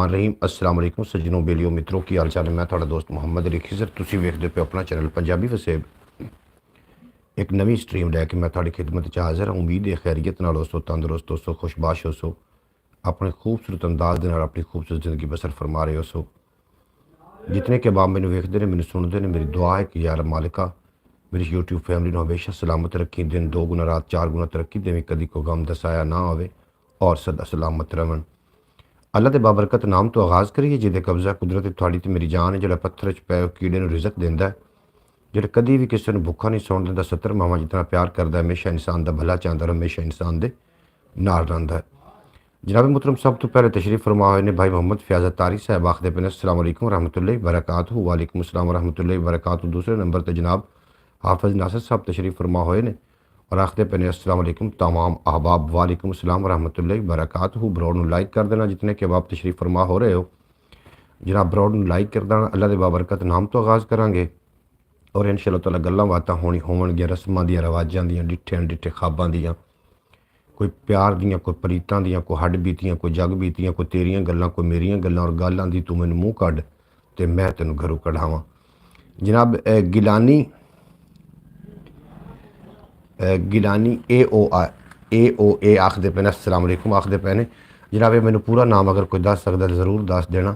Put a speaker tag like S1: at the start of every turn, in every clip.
S1: रहीम अस्सलाम वालेकुम सज्जनों बेलियो मित्रों की हाल चाल है। मैं थोड़ा दोस्त मुहम्मद अली खिजर तुसी वेखदे पे अपना चैनल पंजाबी वसेब एक नवी स्ट्रीम लैके मैं थोड़ी खिदमत च हाज़र हूँ। उम्मीद है खैरियत नाल होसो, तंदुरुस्त होसो, खुशबाश होसो, अपने खूबसूरत अंदाज दे नाल अपनी खूबसूरत जिंदगी बसर फरमा रहे होसो। जितने के बाप मैंने वेखते ने मैंने सुनते हैं, मेरी दुआ है कि यार मालिका मेरी यूट्यूब फैमिली ने हमेशा सलामत रखी, दिन 2 गुना रात 4 गुना तरक्की देवी, कदी को गम दसाया ना आवे और सदा सलामत रहन। अल्लाह के बाबरकत नाम तो आगाज़ करिए जिहदे कब्जा कुदरत थोड़ी तो मेरी जान है, जो पत्थर च पै कीड़े रिजक देंदा है, जो कभी भी किसी ने भुखा नहीं सौण देंदा, 70 मावां जितना प्यार करता है, हमेशा इंसान का भला चाहता है, हमेशा इंसान के नाल रहिंदा है। जनाब मुहतरम सब तो पहले तशरीफ़ फरमा हुए ने भाई मोहम्मद फयाज़ अत्तारी साहब, आखदे पे अस्सलाम वालेकुम रहमतुल्लाहि बरकातहू। वालेकुम अस्सलाम व रहमतुल्लाहि बरकातहू। दूसरे नंबर पर जनाब हाफिज़ नासिर साहब तशरीफ़ फरमा हुए ने और आखदे पे अस्सलाम वालेकुम तमाम अहबाब। वालेकुम अस्सलाम व रहमतुल्लाहि बरकातहू। ब्रॉड नूं लाइक कर देना जितने के बाप तशरीफ़ फरमा हो रहे हो। जनाब ब्रॉड नूं लाइक कर देना। अल्लाह के बाबरकत नाम तो आगाज़ करांगे और इंशाअल्लाह ताला गल्लां बातां होणगियां रस्मां दियां, रवाजां दियां, डिठे अनडिठे ख्वाबां दियां, कोई प्यार दियां, कोई प्रीतां दियां, कोई हड्ड बीतियां, कोई जग बीतियां, कोई तेरियां गल्लां, कोई मेरियां गल्लां और गल आंदी तू मैनूं मूँह कढ ते मैं तैनूं घरों कढावां। जनाब गिलानी ए आखदे पे ने अस्सलाम वालेकुम आखदे पे ने। जनाब ये मैनूं पूरा नाम अगर कोई दस सकदा ज़रूर दस देना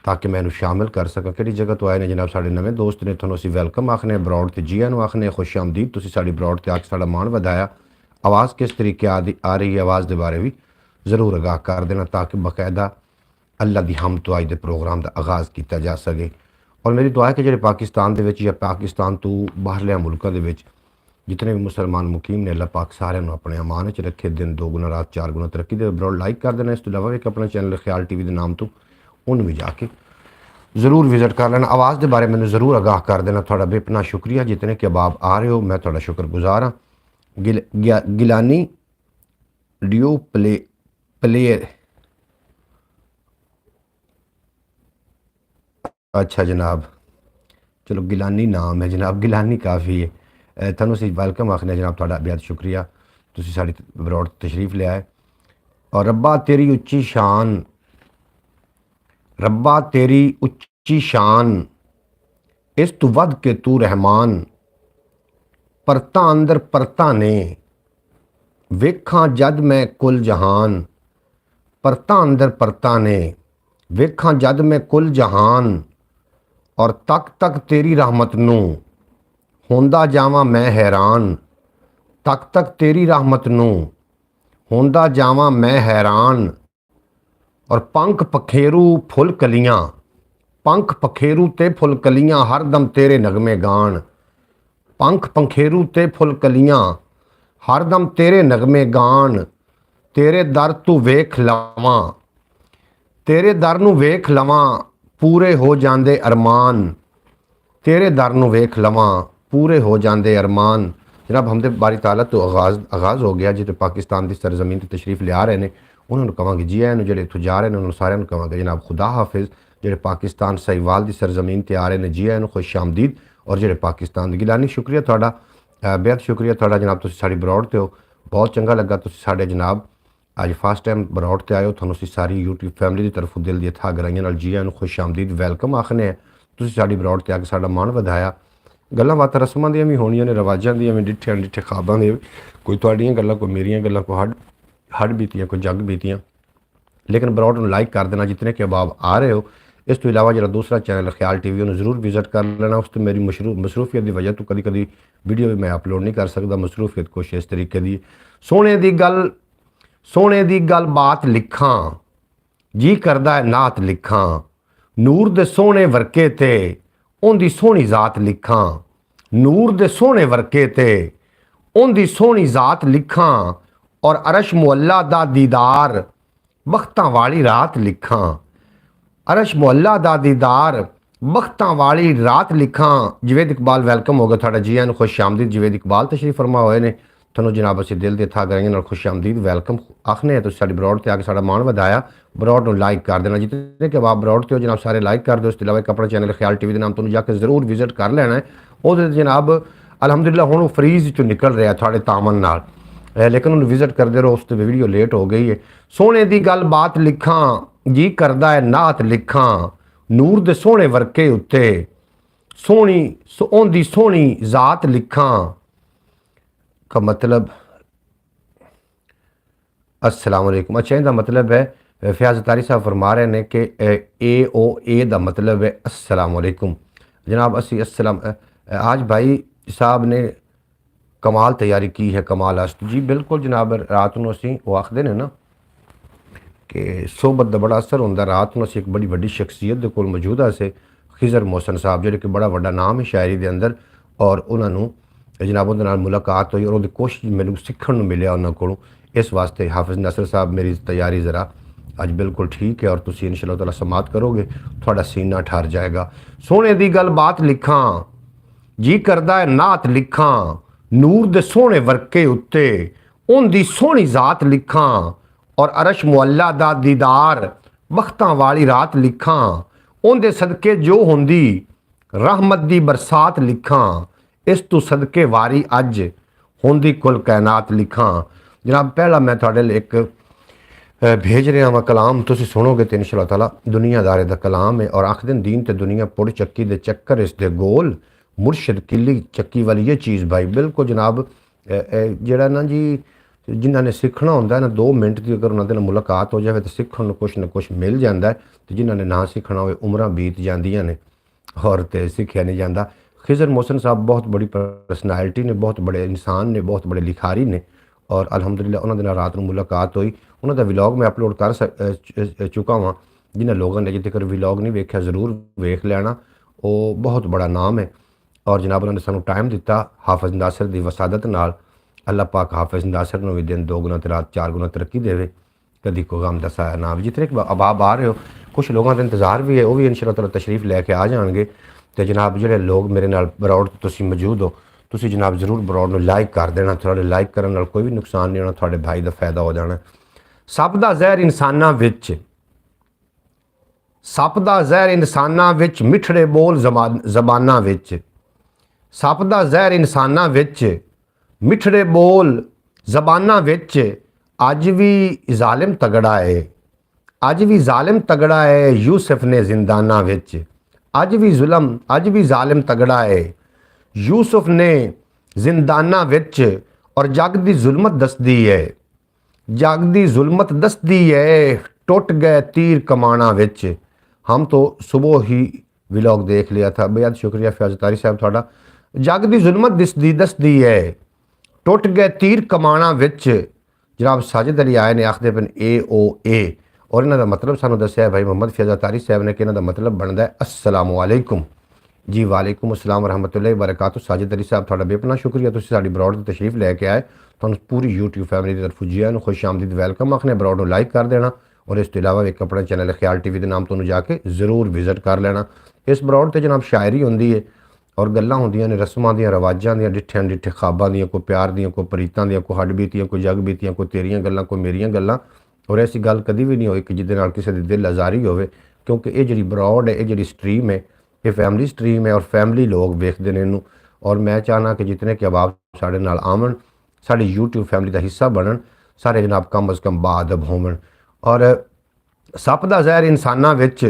S1: ताकि मैं इनू शामिल कर सकां। किहड़ी जगह तो आए ने जनाब? साढ़े नवे दोस्त ने, तुहानूं असीं वैलकम आखने ब्रॉड ते जी आनूं आखने खुश आमदीद। तुसीं साडी ब्रॉड ते आके साडा मान वधाया। आवाज़ किस तरीके आ रही है आवाज़ के बारे भी ज़रूर आगाह कर देना ताकि बाकायदा अल्लाह दी हम तो अज दे प्रोग्राम का आगाज़ किया जा सके। और मेरी दुआ है कि जो पाकिस्तान दे विच या पाकिस्तान तो बाहरले मुल्कों के जितने भी मुसलमान मुकीम ने, अल्लाह पाक सारे अपने अमान च रखे, दिन 2 गुना रात 4 गुना तरक्की दे। ब्रॉड लाइक कर देना। इस तो इलावा एक अपना चैनल ख्याल टीवी के नाम तो उन्होंने भी जाके ज़रूर विजिट कर लेना। आवाज़ के बारे में ज़रूर आगाह कर देना। थोड़ा बेपना शुक्रिया जितने के बाब आ रहे हो, मैं थोड़ा शुक्रगुजार हाँ। गिलानी डियो प्लेयर अच्छा जनाब, चलो गिलानी नाम है जनाब, गिलानी काफ़ी है। थनों से वेलकम आखने जनाब, थोड़ा बेहद शुक्रिया तुसीं साडी ब्रॉड तशरीफ़ ले आए। और रब्बा तेरी उच्ची शान, रब्बा तेरी उच्ची शान, इस तू वध के तू रहमान, परतां अंदर परतां ने वेखां जद मैं कुल जहान, परतां अंदर परतां ने वेखां जद मैं कुल जहान, और तक तक तेरी रहमत नूं होंदा जावां मैं हैरान, तक तक तेरी रहमत नूं होंदा जावां मैं हैरान। और पंख पखेरू फुल कलियां, पंख पखेरू ते फुल कलियां, हरदम तेरे नगमे गान, पंख पखेरू ते फुल कलियां, हरदम तेरे नगमे गान। तेरे दर तू वेख लवां, तेरे दर नूं वेख लवां, पूरे हो जांदे अरमान, तेरे दर नूं वेख लवां, पूरे हो जांदे अरमान। जनाब हमदे बारी ताला तो आगाज़ हो गया। जो पाकिस्तान की सरजमीन की तशरीफ़ ले आ रहे हैं उन्होंने कहांगे जी आए, जो इतों जा रहे हैं उन्होंने सारे कहांगे जनाब खुदा हाफिज़। जो पाकिस्तान सहीवाल की सरजमीन पर आ रहे हैं जी आए खुश आमदीद। और जो पाकिस्तान गिलानी शुक्रिया थोड़ा, बेहद शुक्रिया थोड़ा जनाब, तुसीं साडी ब्रॉड ते हो, बहुत चंगा लगा तुसीं साडे जनाब अज फस्ट टाइम ब्रॉड ते आए हो। तुहानूं असीं सारी यूट्यूब फैमिली की तरफों दिल दी था गराइयां नाल जी आए खुश आमदीद वेलकम आखने हैं। तुसीं साडी ब्रॉड ते आके साडा मान वधाया। गल्लां बातां रस्मां दियां भी होणियां ने, रवाजां दियां भी, डिठे अनडिठे ख्वाबां दी, कोई तुहाडीआं गल्लां, कोई मेरियां गल्लां, कोई हड्ड बीतियां, कोई जग बीतियां। लेकिन ब्रॉड नूं लाइक कर देना जितने के बाब आ रहे हो। इस तो इलावा जो दूसरा चैनल ख्याल टीवी उन्होंने ज़रूर विजिट कर लेना। उस तो मेरी मसरूफियत की वजह तो कभी कभी वीडियो भी मैं अपलोड नहीं कर सकता। मसरूफियत कुछ इस तरीके की, सोने दी गल बात लिखां, जी करदा है नात लिखां, नूर दे सोहने वर्के ते उनदी सोहनी जात लिखां, नूर दे सोहने वर्के ते उनदी सोहनी जात लिखां। और अरश मुअल्ला दा दीदार बख्तां वाली रात लिखां, अरश मुअल्ला दा दीदार बख्तां वाली रात लिखां। जवेद इकबाल वेलकम हो गया थोड़ा जी आन खुश आमदीद। जवेद इकबाल तशरीफ फरमा हुए ने, थोनों जनाब असीं दिल दे था गराइयां खुश आमदीद वेलकम आखने। तो साडी ब्रॉड ते आके साडा मान वधाया। ब्रॉड नूं लाइक कर देना जितने के बाद ब्रॉड ते हो जनाब सारे लाइक कर दो। इस अलावा एक अपना चैनल ख्याल टीवी के नाम तुहानूं जाके जरूर विजिट कर लेना है। वो जनाब अलहमदुलिल्लाह हुण फ्रीज चों निकल रहा थोड़े तामन नाल, लेकिन उन्हें विजिट करते रहो। उस वीडियो लेट हो गई है। सोने की गल बात लिखां, जी करदा है नात लिखां नूर दे सोहने वर्के उत्ते सोहनी ओंदी सोहनी जात लिखां का मतलब अस्सलाम वालेकुम। अच्छा इहदा मतलब है फयाज तारी साहब फरमा रहे हैं कि ए दा मतलब है अस्सलाम वालेकुम। जनाब असी अस्सलाम आज भाई साहब ने कमाल तैयारी की है कमाल अस्त जी बिल्कुल जनाब रात को असी वो आखते हैं ना कि सोहबत का बड़ा असर होंगे रात को असी एक बड़ी वड्डी शख्सियत के कोल मौजूद से खिजर मोहसन साहब जो कि बड़ा वड्डा नाम है शायरी के अंदर और उन्होंने जनाब उन्होंने मुलाकात हुई और वो कोशिश मैंने सीखने मिले उन्होंने को इस वास्ते हाफिज़ नासिर साहब मेरी तैयारी ज़रा अज बिल्कुल ठीक है और तुम इंशाअल्लाह ताला समात करोगे थोड़ा सीना ठर जाएगा। सोने की गल बात लिखां जी करदा है नात लिखां नूर दे सोहने वर्के उत्ते उनदी सोहनी जात लिखां और अरश मुअल्ला दा दीदार बख्तां वाली रात लिखां उनदे सदके जो होंदी रहमत दी बरसात लिखां इस तू सदके वारी अज होंदी कुल कायनात लिखां। जनाब पहला मैं थोड़े एक भेज रहा वहाँ कलाम तुम सुनोगे तो इंशाअल्लाह ताला दुनियादारे दा कलाम है और आखदे दीन ते दुनिया पुड़ चक्की दे चक्कर इस दे गोल मुर्शद किली चक्की वाली ये चीज़ भाई बिल्कुल जनाब जड़ा ना जी जिन्होंने सीखना होंगे ना 2 मिनट की अगर उन्होंने मुलाकात हो जाए तो सीखने को कुछ मिल जाता है तो जिन्होंने ना सीखना हो उम्र बीत जांदियां ने और तो सीखा नहीं जाता। खिजर मोहसन साहब बहुत बड़ी परसनैलिटी ने बहुत बड़े इंसान ने बहुत बड़े लिखारी ने और अलहमदुलिल्लाह उन्होंने रात को मुलाकात हुई उन्होंने विलॉग मैं अपलोड कर चुका वहाँ जिन्हें लोगों ने अजे तक विलॉग नहीं वेख्या जरूर वेख लेना वो बहुत बड़ा नाम है और जनाब उन्होंने सानू टाइम दिता हाफिज़ नासिर की वसादत नाल अल्लाह पाक हाफिज़ नासिर को भी दिन 2 गुना तो रात 4 गुना तरक्की देवे कभी को गम दा साया ना जितने अबाब आ रहे हो कुछ लोगों का इंतज़ार भी है वो भी इंशाअल्लाह ताला तशरीफ लैके आ जाएंगे तो जनाब जो लोग मेरे नाल ब्रॉड तुसीं मौजूद हो तुसीं जनाब जरूर ब्रॉड में लाइक कर देना थोड़े लाइक करने नाल कोई भी नुकसान नहीं होना थोड़े भाई का फायदा हो जाना। सप दा जहर इंसानां विच सप दा जहर इंसानां विच मिठड़े बोल जबानां विच सप दा जहर इंसानां विच मिठड़े बोल जबानां विच अज भी जालिम तगड़ा है अज भी जालिम तगड़ा है यूसुफ ने जिंदाना विच अज भी जालिम तगड़ा है यूसुफ ने जिंदाना विच और जग दी जुल्मत दसदी है जग दी जुल्मत दसदी है टुट गए तीर कमाना विच। हम तो सुबह ही व्लॉग देख लिया था बेहद शुक्रिया फयाज तारी साहब थोड़ा जग दी जुल्मत दसदी है टुट गए तीर कमाना विच। जनाब साजिद अली आए ने आखदे पे ए और इन्हों का मतलब सानू दस्या भाई मोहम्मद फयाज तारी साहब ने कि इन्हों का मतलब बनता है अस्सलाम वालेकुम जी वालेकुम अस्सलाम रहमतुल्लाहि वबरकातुहू। साजिद अली साहब थोड़ा बेपना शुक्रिया तुसीं साडी ब्रॉड की तशरीफ लैके आए तुहानू पूरी यूट्यूब फैमिली की तरफ जिया खुश आमदीद वैलकम आखने ब्रॉड को लाइक कर देना और इस तो इलावा एक अपना चैनल ख्याल टीवी के नाम तो जाके जरूर विजिट कर लेना। इस ब्रॉड से जनाब शायरी होंगी है और गल्लां होंदियां ने रस्मां दियां रवाजां दियां डिठियां डिठे ख्वाबां दियां कोई प्यार दियां कोई प्रीतां दियां कोई हड्ड बीतियां कोई जग बीतियां कोई तेरियां गल्लां कोई मेरियां गल्लां और ऐसी गल कभी भी नहीं होई कि जिहदे नाल किसी दी दिल आज़ारी होवे क्योंकि ये जिहड़ी ब्रॉड है ये जिहड़ी स्ट्रीम है ये फैमिली स्ट्रीम है और फैमिली लोग वेखदे ने इनू और मैं चाहना कि जितने कि अहबाब साढ़े नाल आवन साड़ी यूट्यूब फैमिली का हिस्सा बनन सारे जनाब कम अज़ कम बाअदब होवन। और सप दा जहर इंसानां विच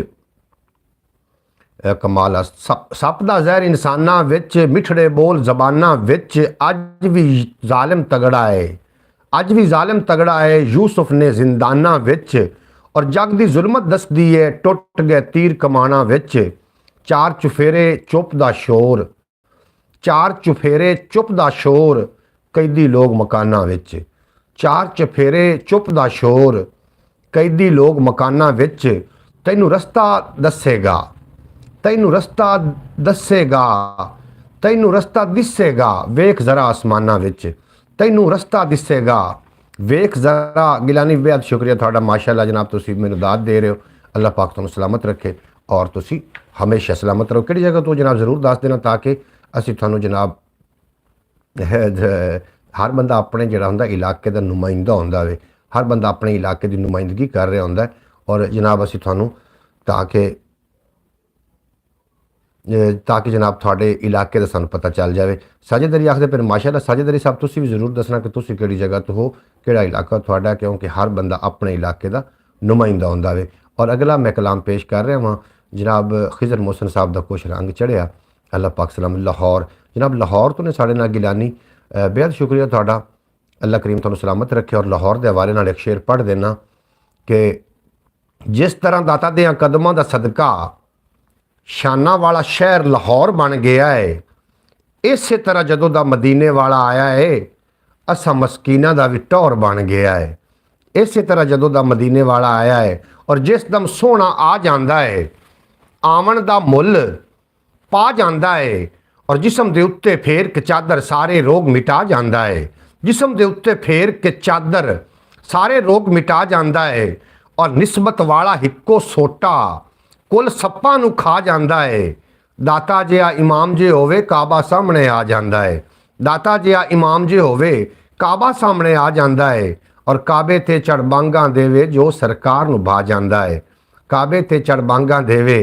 S1: कमाल सप दा जहर इंसानां विच मिठड़े बोल जबानां विच अज भी जालिम तगड़ा है अज भी जालिम तगड़ा है यूसुफ ने जिंदाना विच और जग दी जुल्मत दसदी है टुट गए तीर कमाना विच। चार चुफेरे चुप दा शोर चार चुफेरे चुप दा शोर कैदी लोग मकाना विच चार चुफेरे चुप दा शोर कैदी लोग मकाना विच। तैनू रस्ता दसेगा तैनू रस्ता दसेगा तैनू रस्ता दिसेगा वेख जरा आसमाना विच तैनू रस्ता दिसेगा वेख जरा। गिलानी बेहद शुक्रिया थोड़ा माशाअल्लाह जनाब तुसीं मैनूं दाद दे रहे हो अल्लाह पाक तुहानूं सलामत रखे और तुसीं हमेशा सलामत रहो। किहड़ी जगह तो जनाब जरूर दस देना ताकि असीं तुहानूं जनाब हर बंदा अपने जिहड़ा हुंदा इलाके का नुमाइंदा हुंदा वे हर बंदा अपने इलाके की नुमाइंदगी कर रहा हुंदा है और जनाब असीं तुहानूं ताकि जनाब थोड़े इलाके का सानूं पता चल जाए। साजिद अली आखदे फिर माशाअल्लाह साजिद अली साहब तुसीं भी जरूर दसना कि तुसीं किहड़ी जगह तो हो किहड़ा इलाका तुहाडा क्योंकि हर बंदा अपने इलाके का नुमाइंदा हुंदा वे और अगला मैं कलाम पेश कर रहा वहाँ जनाब खिजर मोहसन साहब का कुछ रंग चढ़िया अल्लाह पाक सलाम लाहौर जनाब लाहौर तो ने साढ़े नाल गिलानी बेहद शुक्रिया थोड़ा अल्लाह करीम तुहानू सलामत रखे और लाहौर के हवाले नाल एक शेर पढ़ देना कि जिस तरह दाता दियां कदमां दा सदका शाना वाला शहर लाहौर बन गया है इस तरह जदों दा मदीने वाला आया है असा मस्कीना दा भी टौर बन गया है इस तरह जदों दा मदीने वाला आया है और जिस दम सोहना आ जाता है आवन दा मुल पा जाता है और जिसम दे उत्ते फेर के चादर सारे रोग मिटा जाता है जिसम दे उत्ते फेर के चादर सारे रोग मिटा जाता है और निस्बत वाला हिक्को सोटा कुल सप्पा नू खा जाता है दाता जिहा इमाम जे होवे काबा सामने आ जाता है दाता जिहा इमाम जे होवे काबा सामने आ जाता है और काबे ते चढ़बांगा देवे जो सरकार नू भा जाता है काबे ते चढ़बांगा देवे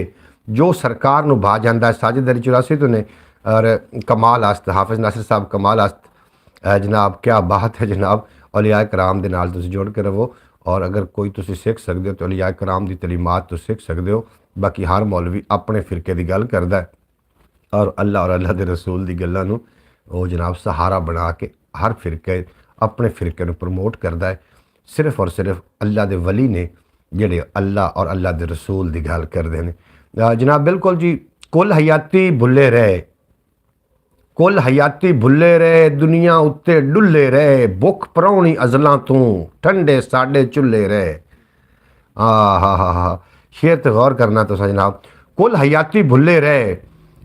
S1: जो सरकार नू भा जाता है साजिद अली 84 तो ने और कमाल आस्त हाफिज नासिर साहब कमाल आस्त जनाब क्या बात है जनाब औलिया कराम दे नाल तुसीं जुड़ के रहो और अगर कोई तुसीं सीख सकते हो तो औलिया कराम दी तलीमात तो सीख सकते हो बाकी हर मौलवी अपने फिरके की गल करता है और अल्लाह दे रसूल की गल्लां नूं वो जनाब सहारा बना के हर फिरके अपने फिरके नूं प्रमोट करता है सिर्फ और सिर्फ अल्लाह दे वली ने जिहड़े अल्लाह और अल्लाह दे रसूल की गल करते हैं जनाब बिल्कुल जी कुल हयाती भुले रहे कुल हयाती भुले रहे दुनिया उत्ते डुले रहे भुख परौनी अजलों तू ठंडे साडे चुले रहे हा शेर ते गौर करना तो जनाब कुल हयाती भुले रहे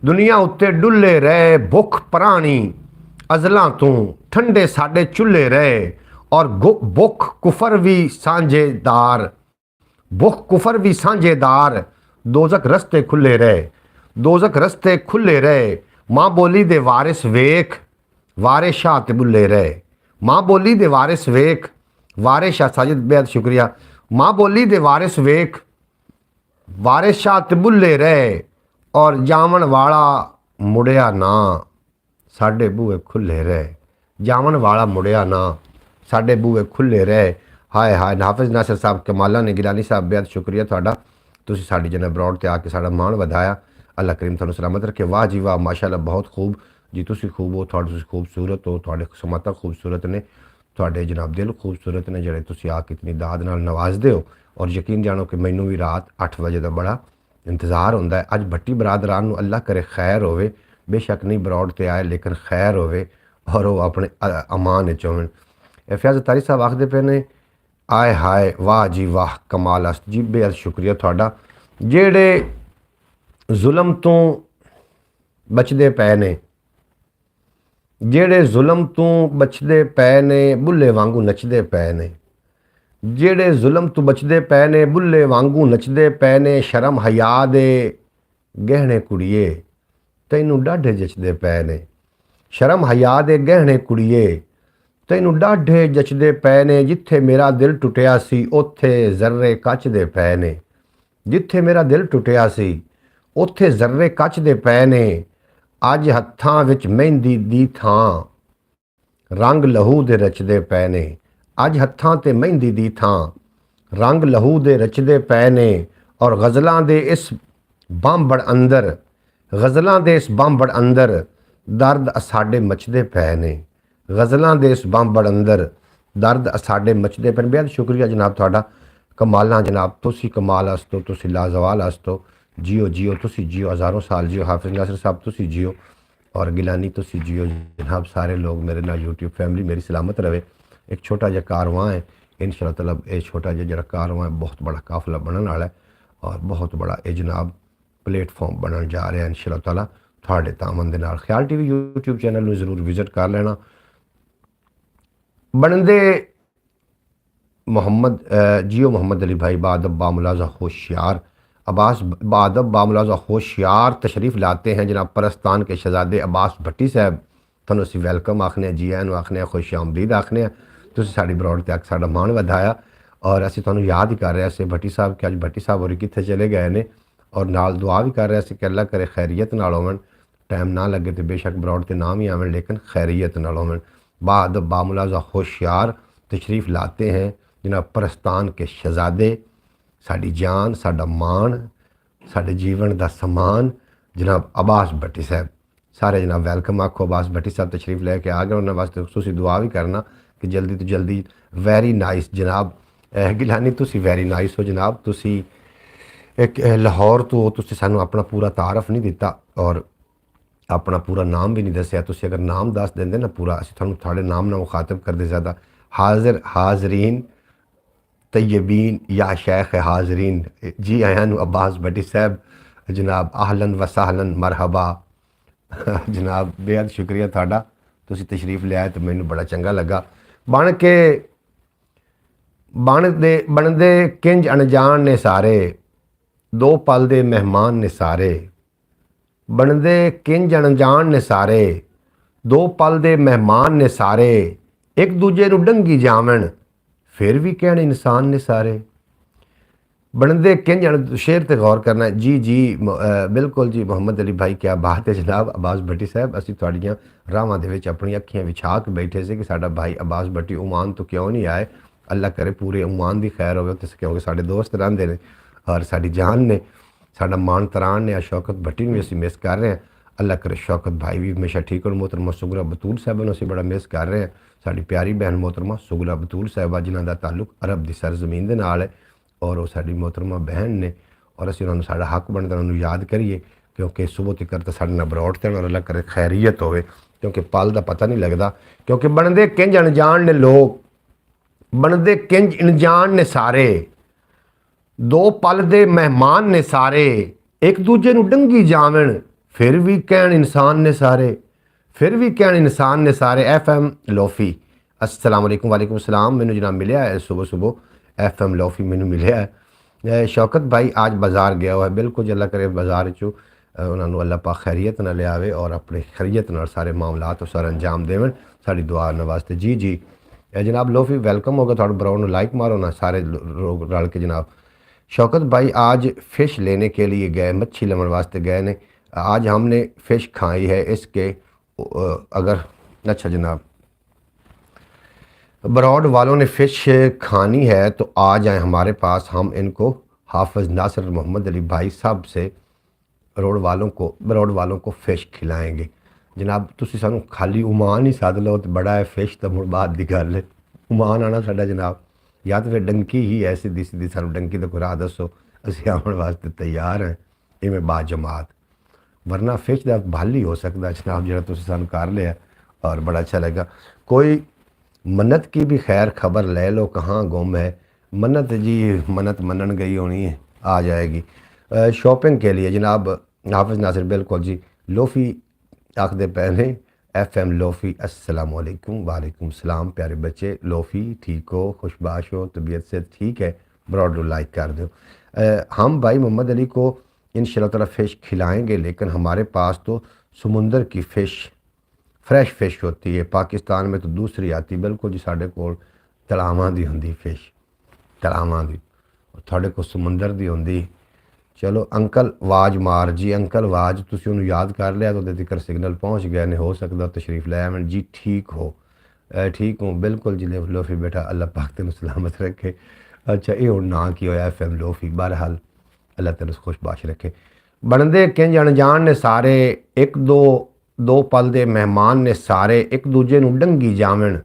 S1: दुनिया उत्ते डुले रहे भुख परानी अजलों तू ठंडे साडे चुले रहे और भुख कुफर भी सांझेदार भुख कुफर भी सांझेदार दोजक रस्ते खुले रहे दोजक रस्ते खुले रहे माँ बोली दे वारिस वेख वारे शाह ते बुले रहे माँ बोली दे वारिस वेख वारे शाह साजिद बेहद शुक्रिया माँ बोली दे वारिस वेख वारे शाह ते बुले रहे और जावन वाला मुड़िया ना साडे बूहे खुले रहे जावन वाला मुड़िया ना साडे बूहे खुले रहे हाय हाय हाफिज नासिर साहब कमाला ने गिलानी साहब बेहद शुक्रिया थोड़ा तुसीं साडी जन अब्रॉड ते आके साडा मान वधाया अल्लाह करीम तुहानू सलामत रखे वाह जी वाह माशाअल्लाह बहुत खूब जी तुसीं खूब हो तुसीं खूबसूरत हो तुहाडे समाता खूबसूरत ने तुहाडे जनाब दिल खूबसूरत ने जिहड़े तुसीं आके इतनी दाद नाल नवाजदे हो और यकीन जानो कि मैनू भी रात 8 बजे का बड़ा इंतज़ार होंदा है अज भट्टी बरादरान नू अल्लाह करे खैर होवे बेशक नहीं ब्रॉड ते आए लेकिन खैर होवे और वो अपने अमान विच होवन फयाज़ तारी साहब आखदे पे ने आए हाय वाह जी वाह कमाल अस्त जी बेहद शुक्रिया थोड़ा जेड़े जुल्म तो बचते पे ने जेड़े जुल्म तो बचते पे ने बुले वांगू नचते पे ने जेड़े जुल्म तो बचते पे ने बुले वांगू नचते पे ने शर्म हया दे गहने कुड़िए तैनू डाढे जचदे पे ने शर्म हया दे गहने कुड़िए तैनू डाढे जचदे पे ने जिथे मेरा दिल टुटिया सी उत्थे जर्रे कच दे पे ने जिथे मेरा दिल टुटिया सी उत्थे जर्रे कच दे पे ने अज हत्थां विच मेहंदी दी थां रंग लहू दे रचदे पे ने अज हत्थां ते मेहंदी दी थां रंग लहू दे रचदे पे ने और गज़लां दे इस बांबड़ अंदर गज़लां दे इस बांबड़ अंदर दर्द साडे मचदे पे ने गज़लां दे इस बांबड़ अंदर दर्द साडे मचदे पे बेहद शुक्रिया जनाब थोड़ा कमालां जनाब तुसी कमाल हस्तो तुसी लाजवाल हस्तो जियो जियो तुसी जियो हज़ारों साल जियो हाफिज नासिर साहब तुसी जियो और गिलानी तुसी जियो जनाब सारे लोग मेरे नाल यूट्यूब फैमिली मेरी सलामत रहे एक छोटा जिहा कारवां है इंशाअल्लाह ताला ये छोटा जिहा कारवां है बहुत बड़ा काफिला बनने वाला है और बहुत बड़ा ये जनाब प्लेटफॉर्म बनने जा रहा है इंशाअल्लाह ताला थोड़े तामन दे नाल ख्याल टीवी यूट्यूब चैनल में जरूर विजिट कर लेना बनदे मोहम्मद जियो मोहम्मद अली भाई बादब बामुलाजा होशियार अब्बास बादब बामुलाजा होशियार तशरीफ़ लाते हैं जनाब परस्तान के शहजादे अब्बास भट्टी साहब तुहानू असीं वैलकम आखने जी आनू आखने खुश आमदीद आखने तुसीं साडी ब्रॉड ते साडा मान वधाया और असीं तुहानू याद ही कर रहे थे भट्टी साहब कि अज भट्टी साहब होर कित्थे चले गए ने और नाल दुआ भी कर रहे थे कि अल्लाह करे खैरियत नाल होवन टाइम ना लगे तो बेशक ब्रॉड ते नाम ही आवन लेकिन खैरियत नाल होवन बादब बामुलाजा होशियार तशरीफ़ लाते हैं जनाब परस्तान के शहजादे साड़ी जान, साडा मान, साडे जीवन का समान जनाब अब्बास भट्टी साहब। सारे जनाब वेलकम आखो। अब्बास भट्टी साहब तशरीफ लैके आ गए, उन्होंने वास्ते तुसी दुआ भी करना कि जल्दी तो जल्दी। वैरी नाइस जनाब गिलानी, तुसी वैरी नाइस हो जनाब। तुसी एक लाहौर तो तुसी सानू अपना पूरा तारफ नहीं दिता और अपना पूरा नाम भी नहीं दसिया। तुसी अगर नाम दस देंदे ना पूरा, असीं तुहानू थोड़े नाम ना मुखातब करते ज़्यादा। हाजिर हाजरीन तय्यबीन या शेख हाजरीन, जी आया नू अब्बास भट्टी साहब जनाब आहलन वसाहलन मरहबा। जनाब बेहद शुक्रिया थाड़ा, तुसी तशरीफ लिया तो मैनू बड़ा चंगा लगा। बन के बनदे किंज अनजान ने सारे, दो पल दे मेहमान ने सारे। बनदे किंज अनजान ने सारे, दो पल दे मेहमान ने सारे। एक दूजे नू डंगी जावन, फिर भी कहण इंसान ने सारे। बनदे किंज शेर ते गौर करना है। जी जी बिल्कुल जी मोहम्मद अली भाई, क्या बात है जनाब। अब्बास भट्टी साहब असीं तुहाड़ियां राहां दे विच अपनी अखियां विछा के बैठे से कि साडा भाई अब्बास भट्टी ओमान तो क्यों नहीं आए। अल्लाह करे पूरे ओमान की खैर हो, क्योंकि साडे दोस्त रहिंदे ने और साडी जान ने, साडा मान तरान ने। शौकत भट्टी भी असीं मिस कर रहे हैं। अल्लाह करे शौकत भाई भी हमेशा ठीक हो। मोहतरमा सुगरा बतूल साहब असीं बड़ा मिस कर रहे हैं। साडी प्यारी बहन मोहतरमा सुगरा बतूल साहबा जिन्हां दा ताल्लुक अरब की सरजमीन दे नाल है और वो साडी मोहतरमा बहन ने, और असीं उन्होंने साडा हक बनता उन्होंने याद करिए, क्योंकि सुबह तक तो साडे नाल बरौट ते और अल्लाह करे खैरियत होवे, क्योंकि पल का पता नहीं लगता। क्योंकि बनदे किंज अनजान ने लोग, बनदे किंज अनजान ने सारे। दो पल दे मेहमान ने सारे, एक दूजे नू डंगी जावन, फिर भी कहण इंसान ने सारे। फिर भी कहण इंसान ने सारे। FM लोफी अस्सलाम वालेकुम। वालेकुम सलाम। मैनू जनाब मिलिया है सुबह सुबह FM लोफी मैनू मिलिया है। शौकत भाई आज बाजार गया हुआ है। बिल्कुल अल्लाह करे बाजार चो उन्होंने अल्लाह पाक खैरियत न लियावे और अपने खैरियत न सारे मामलात सर अंजाम देवन। साड़ी दुआ न वास्ते। जी जी जनाब लोफी वेलकम होगा। थोड़ा ब्राउन लाइक मारो ना सारे लोग रल के जनाब। शौकत भाई आज फ़िश लेने के लिए गए, मच्छी लेने वास्ते गए ने। आज हमने फ़िश खाई है। इसके अगर अच्छा जनाब बरौड वालों ने फ़िश खानी है तो आ जाएं हमारे पास, हम इनको हाफिज़ नासिर मोहम्मद अली भाई साहब से बरौड वालों को फ़िश खिलाएंगे। जनाब तुसी सानू खाली उमान ही सद लो तो बड़ा है, फ़िश तो मुड़ बाद दी गल है। उमान आना साडा जनाब, या तो फिर डंकी ही है सीधी सीधी, सानू डंकी तो कोई राह दसो, असीं आउण वास्ते तैयार हैं इवें बाजमात। वरना फ़िश का भल ही हो सकता जनाब जो तुसीं सानू कर लिया और बड़ा अच्छा लगा। कोई मन्नत की भी खैर खबर ले लो, कहाँ गुम है मन्नत जी। मन्नत मनन गई होनी है, आ जाएगी शॉपिंग के लिए जनाब। हाफिज़ नासिर बिल्कुल जी। लोफ़ी आखदे पहले FM लोफ़ी अस्सलाम वालेकुम। वालेकुम सलाम प्यारे बच्चे। लोफ़ी ठीक हो, खुशबाश हो, तबीयत से ठीक है, ब्रॉड लाइक कर दो। हम भाई मोहम्मद अली को इंशाअल्लाह ताला फ़िश खिलाएंगे, लेकिन हमारे पास तो समुंदर की फ़िश फ्रैश फ़िश होती है। पाकिस्तान में तो दूसरी आती। बिल्कुल जी साढ़े कोल तलावां दी हुंदी फ़िश, तलावां दी, थोड़े को समुंदर दी हुंदी। चलो अंकल आवाज़ मार जी। अंकल आवाज़ तुसी उन्होंने याद कर लिया तो तिकर सिग्नल पहुँच गए ने, हो सकता तशरीफ लै आवन जी। ठीक हो? ठीक हूँ बिल्कुल जी। लोफ़ी बेटा अल्लाह पाक तेन सलामत रखे। अच्छा ये हुण ना की होया FM लोफ़ी, बहरहाल अल्लाह तेन खुशबाश रखे। बनदे किंज अनजान ने सारे, एक दो पल दे मेहमान ने सारे। एक दूजे नू डंगी जावन,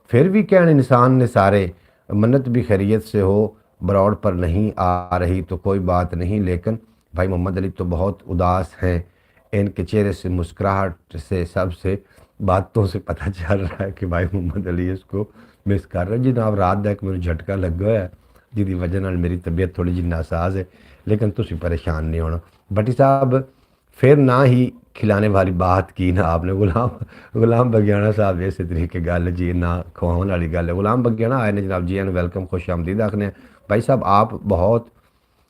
S1: फिर भी कहण इंसान ने सारे। मन्नत भी खैरियत से हो, बरौड़ पर नहीं आ रही तो कोई बात नहीं, लेकिन भाई मोहम्मद अली तो बहुत उदास हैं। इनके चेहरे से, मुस्कुराहट से, सबसे बातों से पता चल रहा है कि भाई मोहम्मद अली इसको मिस कर रहे जी। जनाब रात का एक मेरे झटका लग गया है जिसकी वजह नाल मेरी तबीयत थोड़ी जी नासाज है, लेकिन तुसी परेशान नहीं होना। भट्टी साहब फिर ना ही खिलाने वाली बात की ना आपने। गुलाम बगियाना साहब इस तरीके गल जी ना खवाने वाली गल है। गुलाम बगियाना आए ने जनाब, जी एन वेलकम, खुश आमदीद आखने। भाई साहब आप बहुत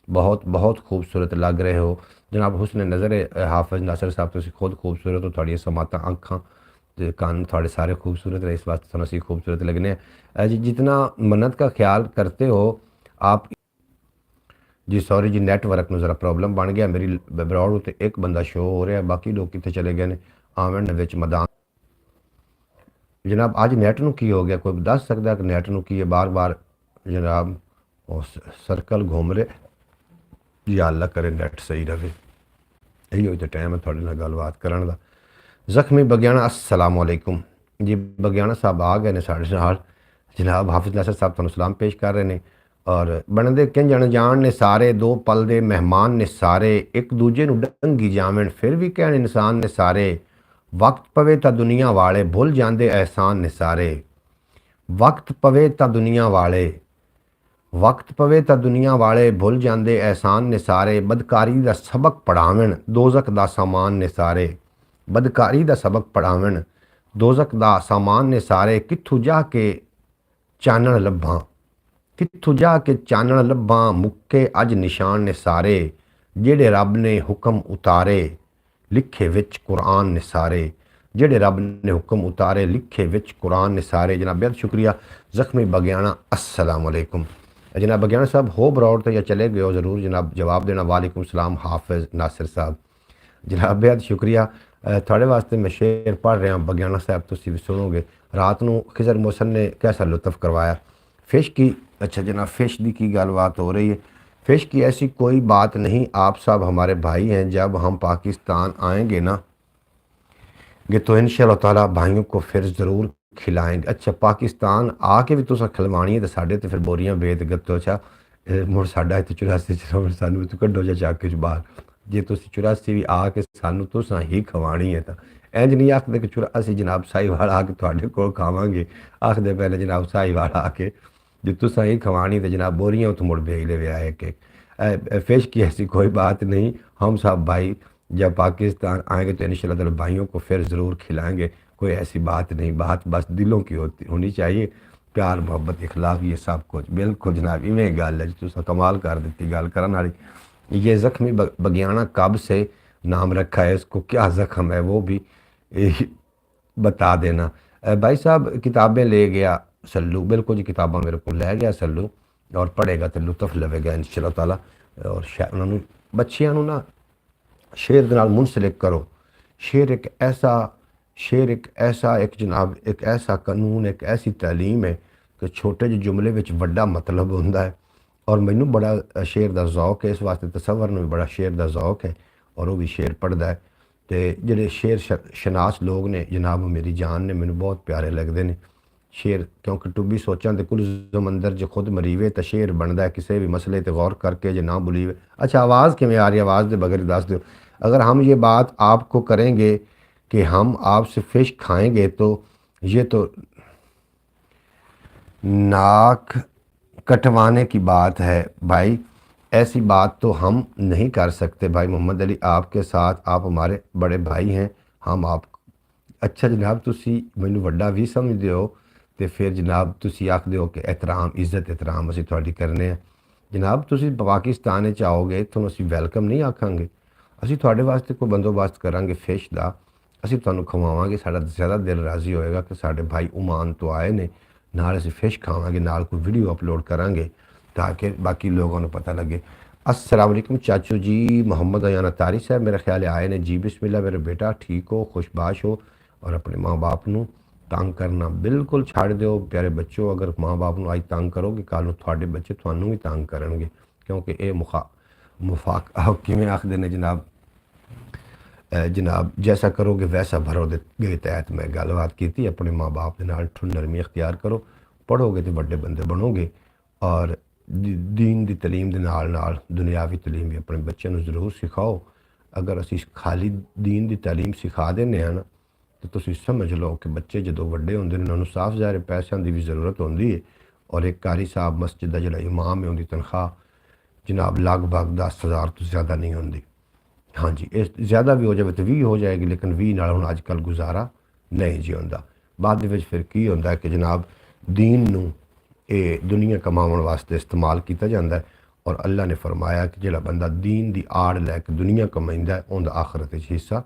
S1: बहुत बहुत खूबसूरत लग रहे हो जनाब। हुस्न नज़र हाफिज़ नासिर साहब तुसी खुद खूबसूरत हो, थोड़ी समाता अखां ते कान थोड़े सारे खूबसूरत रहे, इस वास्ते तुहानूं असीं खूबसूरत लगने। जी जितना मन्नत का ख्याल करते हो आप जी। सॉरी जी नैटवर्क में ज़रा प्रॉब्लम बन गया मेरी ब्रॉड उत्ते एक बंदा शो हो रहा है, बाकी लोग कितने चले गए ने आवन विच मैदान। जनाब अज नैट नूं की हो गया, कोई दस सकता कि नैट नूं की है? बार बार जनाब और सर्कल घूम रहे। या अल्लाह करे नैट सही रहे। यही तो टाइम है थोड़े नाल गलबात करन दा। जख्मी बगियाना अस्सलाम वालेकुम जी। बगियाना साहब आ गए ने साढ़े नाल। जनाब हाफिज नासर साहब तुहानू सलाम पेश कर रहे हैं। और बनदे किंज अनजान ने सारे, दो पल दे मेहमान ने सारे, एक दूजे नू डंगी जावन फिर भी कहण इंसान ने सारे। वक्त पवे तां दुनिया वाले भुल जांदे एहसान ने सारे। वक्त पवे तां दुनिया वाले, वक्त पवे तां दुनिया वाले भुल जांदे एहसान ने सारे। बदकारी दा सबक पढ़ावन दोजक दा सामान ने सारे। बदकारी दा सबक पढ़ावन दोजक दा सामान ने सारे। कित्थू जाके चानण लब्भां, कित्थू जाके चानण लब्भां, मुक्के अज निशान ने सारे। जेड़े रब ने हुक्म उतारे लिखे विच कुरान ने सारे। जेड़े रब ने हुक्म उतारे लिखे विच कुरान ने सारे। जनाब बेहद शुक्रिया जख्मी बगियाना अस्सलाम वालेकुम। जनाब बगियाना साहब हो ब्रॉड तो या चले गए हो, ज़रूर जनाब जवाब देना। वालेकुम सलाम हाफिज नासिर साहब। जनाब बेहद शुक्रिया। थोड़े वास्ते मैं शेर पढ़ रहा हूँ बगियाना साहब, तुम भी सुनोगे। रात को खिजर मोहसन ने कैसा लुत्फ करवाया फिश की। अच्छा जनाब फिश की गलबात हो रही है। फिश की ऐसी कोई बात नहीं, आप सब हमारे भाई हैं। जब हम पाकिस्तान आएंगे ना तो इंशाअल्लाह ताला भाइयों को फिर ज़रूर खिलाएंगे। अच्छा पाकिस्तान आके भी तुसा खिलवानी है तो साढ़े तो फिर बोरियां बेद गत्तो चा मुड़ साडा इत्थे 84 च सानू तो कड्डो जा चाके च बाहर। जे तुसी 84 भी आके सानू तुसा ही खवानी है तो इंज नहीं आखते कि 84 जनाब साहिवाल आके तुहाडे कोल खावांगे। आखदे पहले जनाब साहिवाल आके जो तुसा ही खवानी तो जनाब बोरियां तो मुड़ भेज ले आए के। फिश की ऐसी कोई बात नहीं, हम सब भाई जब पाकिस्तान आएंगे तो इंशाअल्लाह ताला भाइयों को फिर ज़रूर खिलाएंगे। कोई ऐसी बात नहीं, बात बस दिलों की होनी चाहिए। प्यार मोहब्बत इखलाक ये सब कुछ बिल्कुल जनाब इवें गल है जी। तुसा कमाल कर दी गल करन वाली। ये ज़ख्मी बगियाना कब से नाम रखा है, इसको क्या ज़ख्म है वो भी बता देना। भाई साहब किताबें ले गया सल्लू, बिल्कुल जी किताबा मेरे को लै गया सल्लू और पढ़ेगा तो लुत्फ लवेगा इंशाअल्लाह ताला। और उन्होंने बच्चियां नू ना शेर दे नाल मुंसलिक करो। शेर एक ऐसा एक जनाब एक ऐसा कानून, एक ऐसी तालीम है कि छोटे जे जुमले विच वड्डा मतलब होंदा है। और मैनू बड़ा शेर दा ज़ौक है, इस वास्ते तसव्वुर नूं भी बड़ा शेर दा ज़ौक है और वो भी शेर पढ़दा है। तो जेडे शेर शनास लोग ने जनाब मेरी जान ने मैनू बहुत प्यारे लगते हैं शेर, क्योंकि टुब्बी सोचां ते कुल समंदर जो खुद मरीवे तो शेर बनता है किसी भी मसले ते गौर करके जो ना बुलीवे। अच्छा आवाज़ किमें आ रही है, आवाज़ के बगैर दस दो। अगर हम ये बात आपको करेंगे कि हम आपसे फ़िश खाएंगे तो ये तो नाक कटवाने की बात है भाई। ऐसी बात तो हम नहीं कर सकते भाई मोहम्मद अली, आपके साथ आप हमारे बड़े भाई हैं। हम आप अच्छा जनाब तुसी मैनू वड्डा भी समझते हो तो फिर जनाब तुसी आखदे हो कि एहतराम इज़्ज़त एहतराम असीं तुहाडी करने हैं। जनाब तुसी पाकिस्तान च आओगे तो असीं वैलकम नहीं आखांगे। असीं तुहाडे वास्ते कोई बंदोबस्त करांगे फिश दा, असीं तुहानू खवावांगे। साडा ज़्यादा दिल राज़ी होएगा कि साडे भाई ओमान तो आए ने, नाल असीं फिश खावांगे, नाल कोई वीडियो अपलोड करांगे ताकि बाकी लोगों को पता लगे। अस्सलाम वालेकुम चाचू जी। मोहम्मद अयाना तारी साहब मेरे ख्याल आए ने जी। बिस्मिल्लाह मेरे बेटा ठीक हो, खुशबाश हो और अपने माँ बाप नू तंग करना बिल्कुल छड़ दो प्यारे बच्चों। अगर माँ बाप नू अज तंग करोगे कल नू तुहाडे बच्चे तुहानू भी तंग करनगे, क्योंकि ये मुफाक किवें आखदे ने जनाब जनाब जैसा करोगे वैसा भरोगे के तहत मैं गलबात की। अपने माँ बाप के नाल नरमी अख्तियार करो, पढ़ोगे तो बड़े बंदे बनोगे और दीन की तलीम के नाल नाल दुनियावी तलीम भी अपने बच्चों को जरूर सिखाओ। अगर असी खाली दीन की तालीम सिखा देने हैं ना तो तुम समझ लो कि बच्चे जो वड्डे होंगे उन्होंने साफ ज़ाहिर पैसों की भी ज़रूरत होती है। और एक कारी साहब मस्जिद का जो इमाम है उनकी तनख्वाह जनाब लगभग 10,000 तो ज़्यादा नहीं होती। हाँ जी इस ज़्यादा भी हो जाए तो 20 हो जाएगी, लेकिन 20 नाल हुण अजकल गुजारा नहीं जी होंदा। बाद विच फिर की होंदा है कि जनाब दीन नूं ये दुनिया कमाउण वास्ते इस्तेमाल किया जाता है। और अल्लाह ने फरमाया कि जिहड़ा बंदा दीन की आड़ लैके दुनिया कमाइंदा है उनका आखरत हिस्सा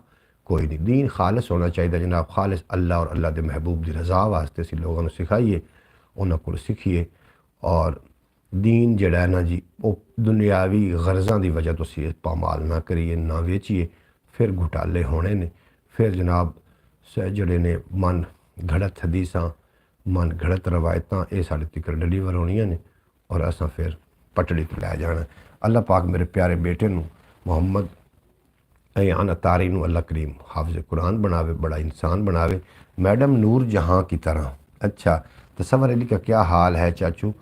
S1: कोई नहीं। दीन खालिस होना चाहिए जनाब, खालिस अल्लाह और अल्लाह के महबूब की रज़ा वास्ते असीं लोगों को सिखाइए, उन्होंने को सीखिए। और दीन जड़ा है ना जी वो दुनियावी गर्ज़ां की वजह तो असीं पामाल ना करिए, ना वेचिए, फिर घुटाले होने ने। फिर जनाब जड़े ने मन घड़त हदीसां मन घड़त रवायतां ये साढ़े तक डिलीवर होनियां ने और असां फिर पटड़ी तो लै जाना। अल्लाह पाक मेरे प्यारे बेटे नूं मुहम्मद अयान अतारी नूं अल्लाह करीम हाफिज़ कुरान बनावे, बड़ा इंसान बनावे, मैडम नूर जहाँ की तरह। अच्छा, तसव्वुर अली का क्या हाल है चाचू?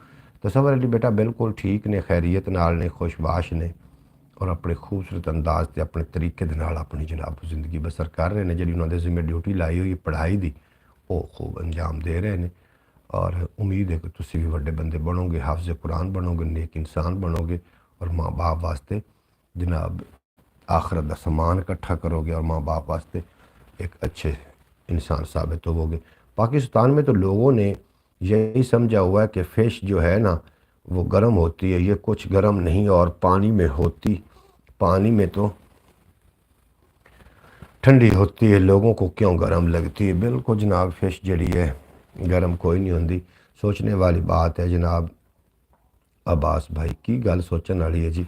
S1: तसव्वुर अली बेटा बिल्कुल ठीक ने, खैरियत नाल ने, खुशबाश ने और अपने खूबसूरत अंदाज से अपने तरीके दे नाल अपनी जनाब जिंदगी बसर कर रहे हैं। जी उन्होंने जिम्मे ड्यूटी लाई हुई पढ़ाई की वो खूब अंजाम दे रहे हैं और उम्मीद है कि तुम भी बड़े बंदे बनोगे, हाफिज़ कुरान बनोगे, नेक इंसान बनोगे और माँ बाप वास्ते जनाब आखरत का समान इकट्ठा करोगे और माँ बाप वास्ते एक अच्छे इंसान साबित होवोगे। पाकिस्तान में तो लोगों ने यही समझा हुआ है कि फ़िश जो है ना वो गर्म होती है, ये कुछ गर्म नहीं और पानी में होती, पानी में तो ठंडी होती है, लोगों को क्यों गर्म लगती है? बिल्कुल जनाब, फ़िश जड़ी है गर्म कोई नहीं होती। सोचने वाली बात है जनाब। अब्बास भाई की गल सोचने वाली है जी।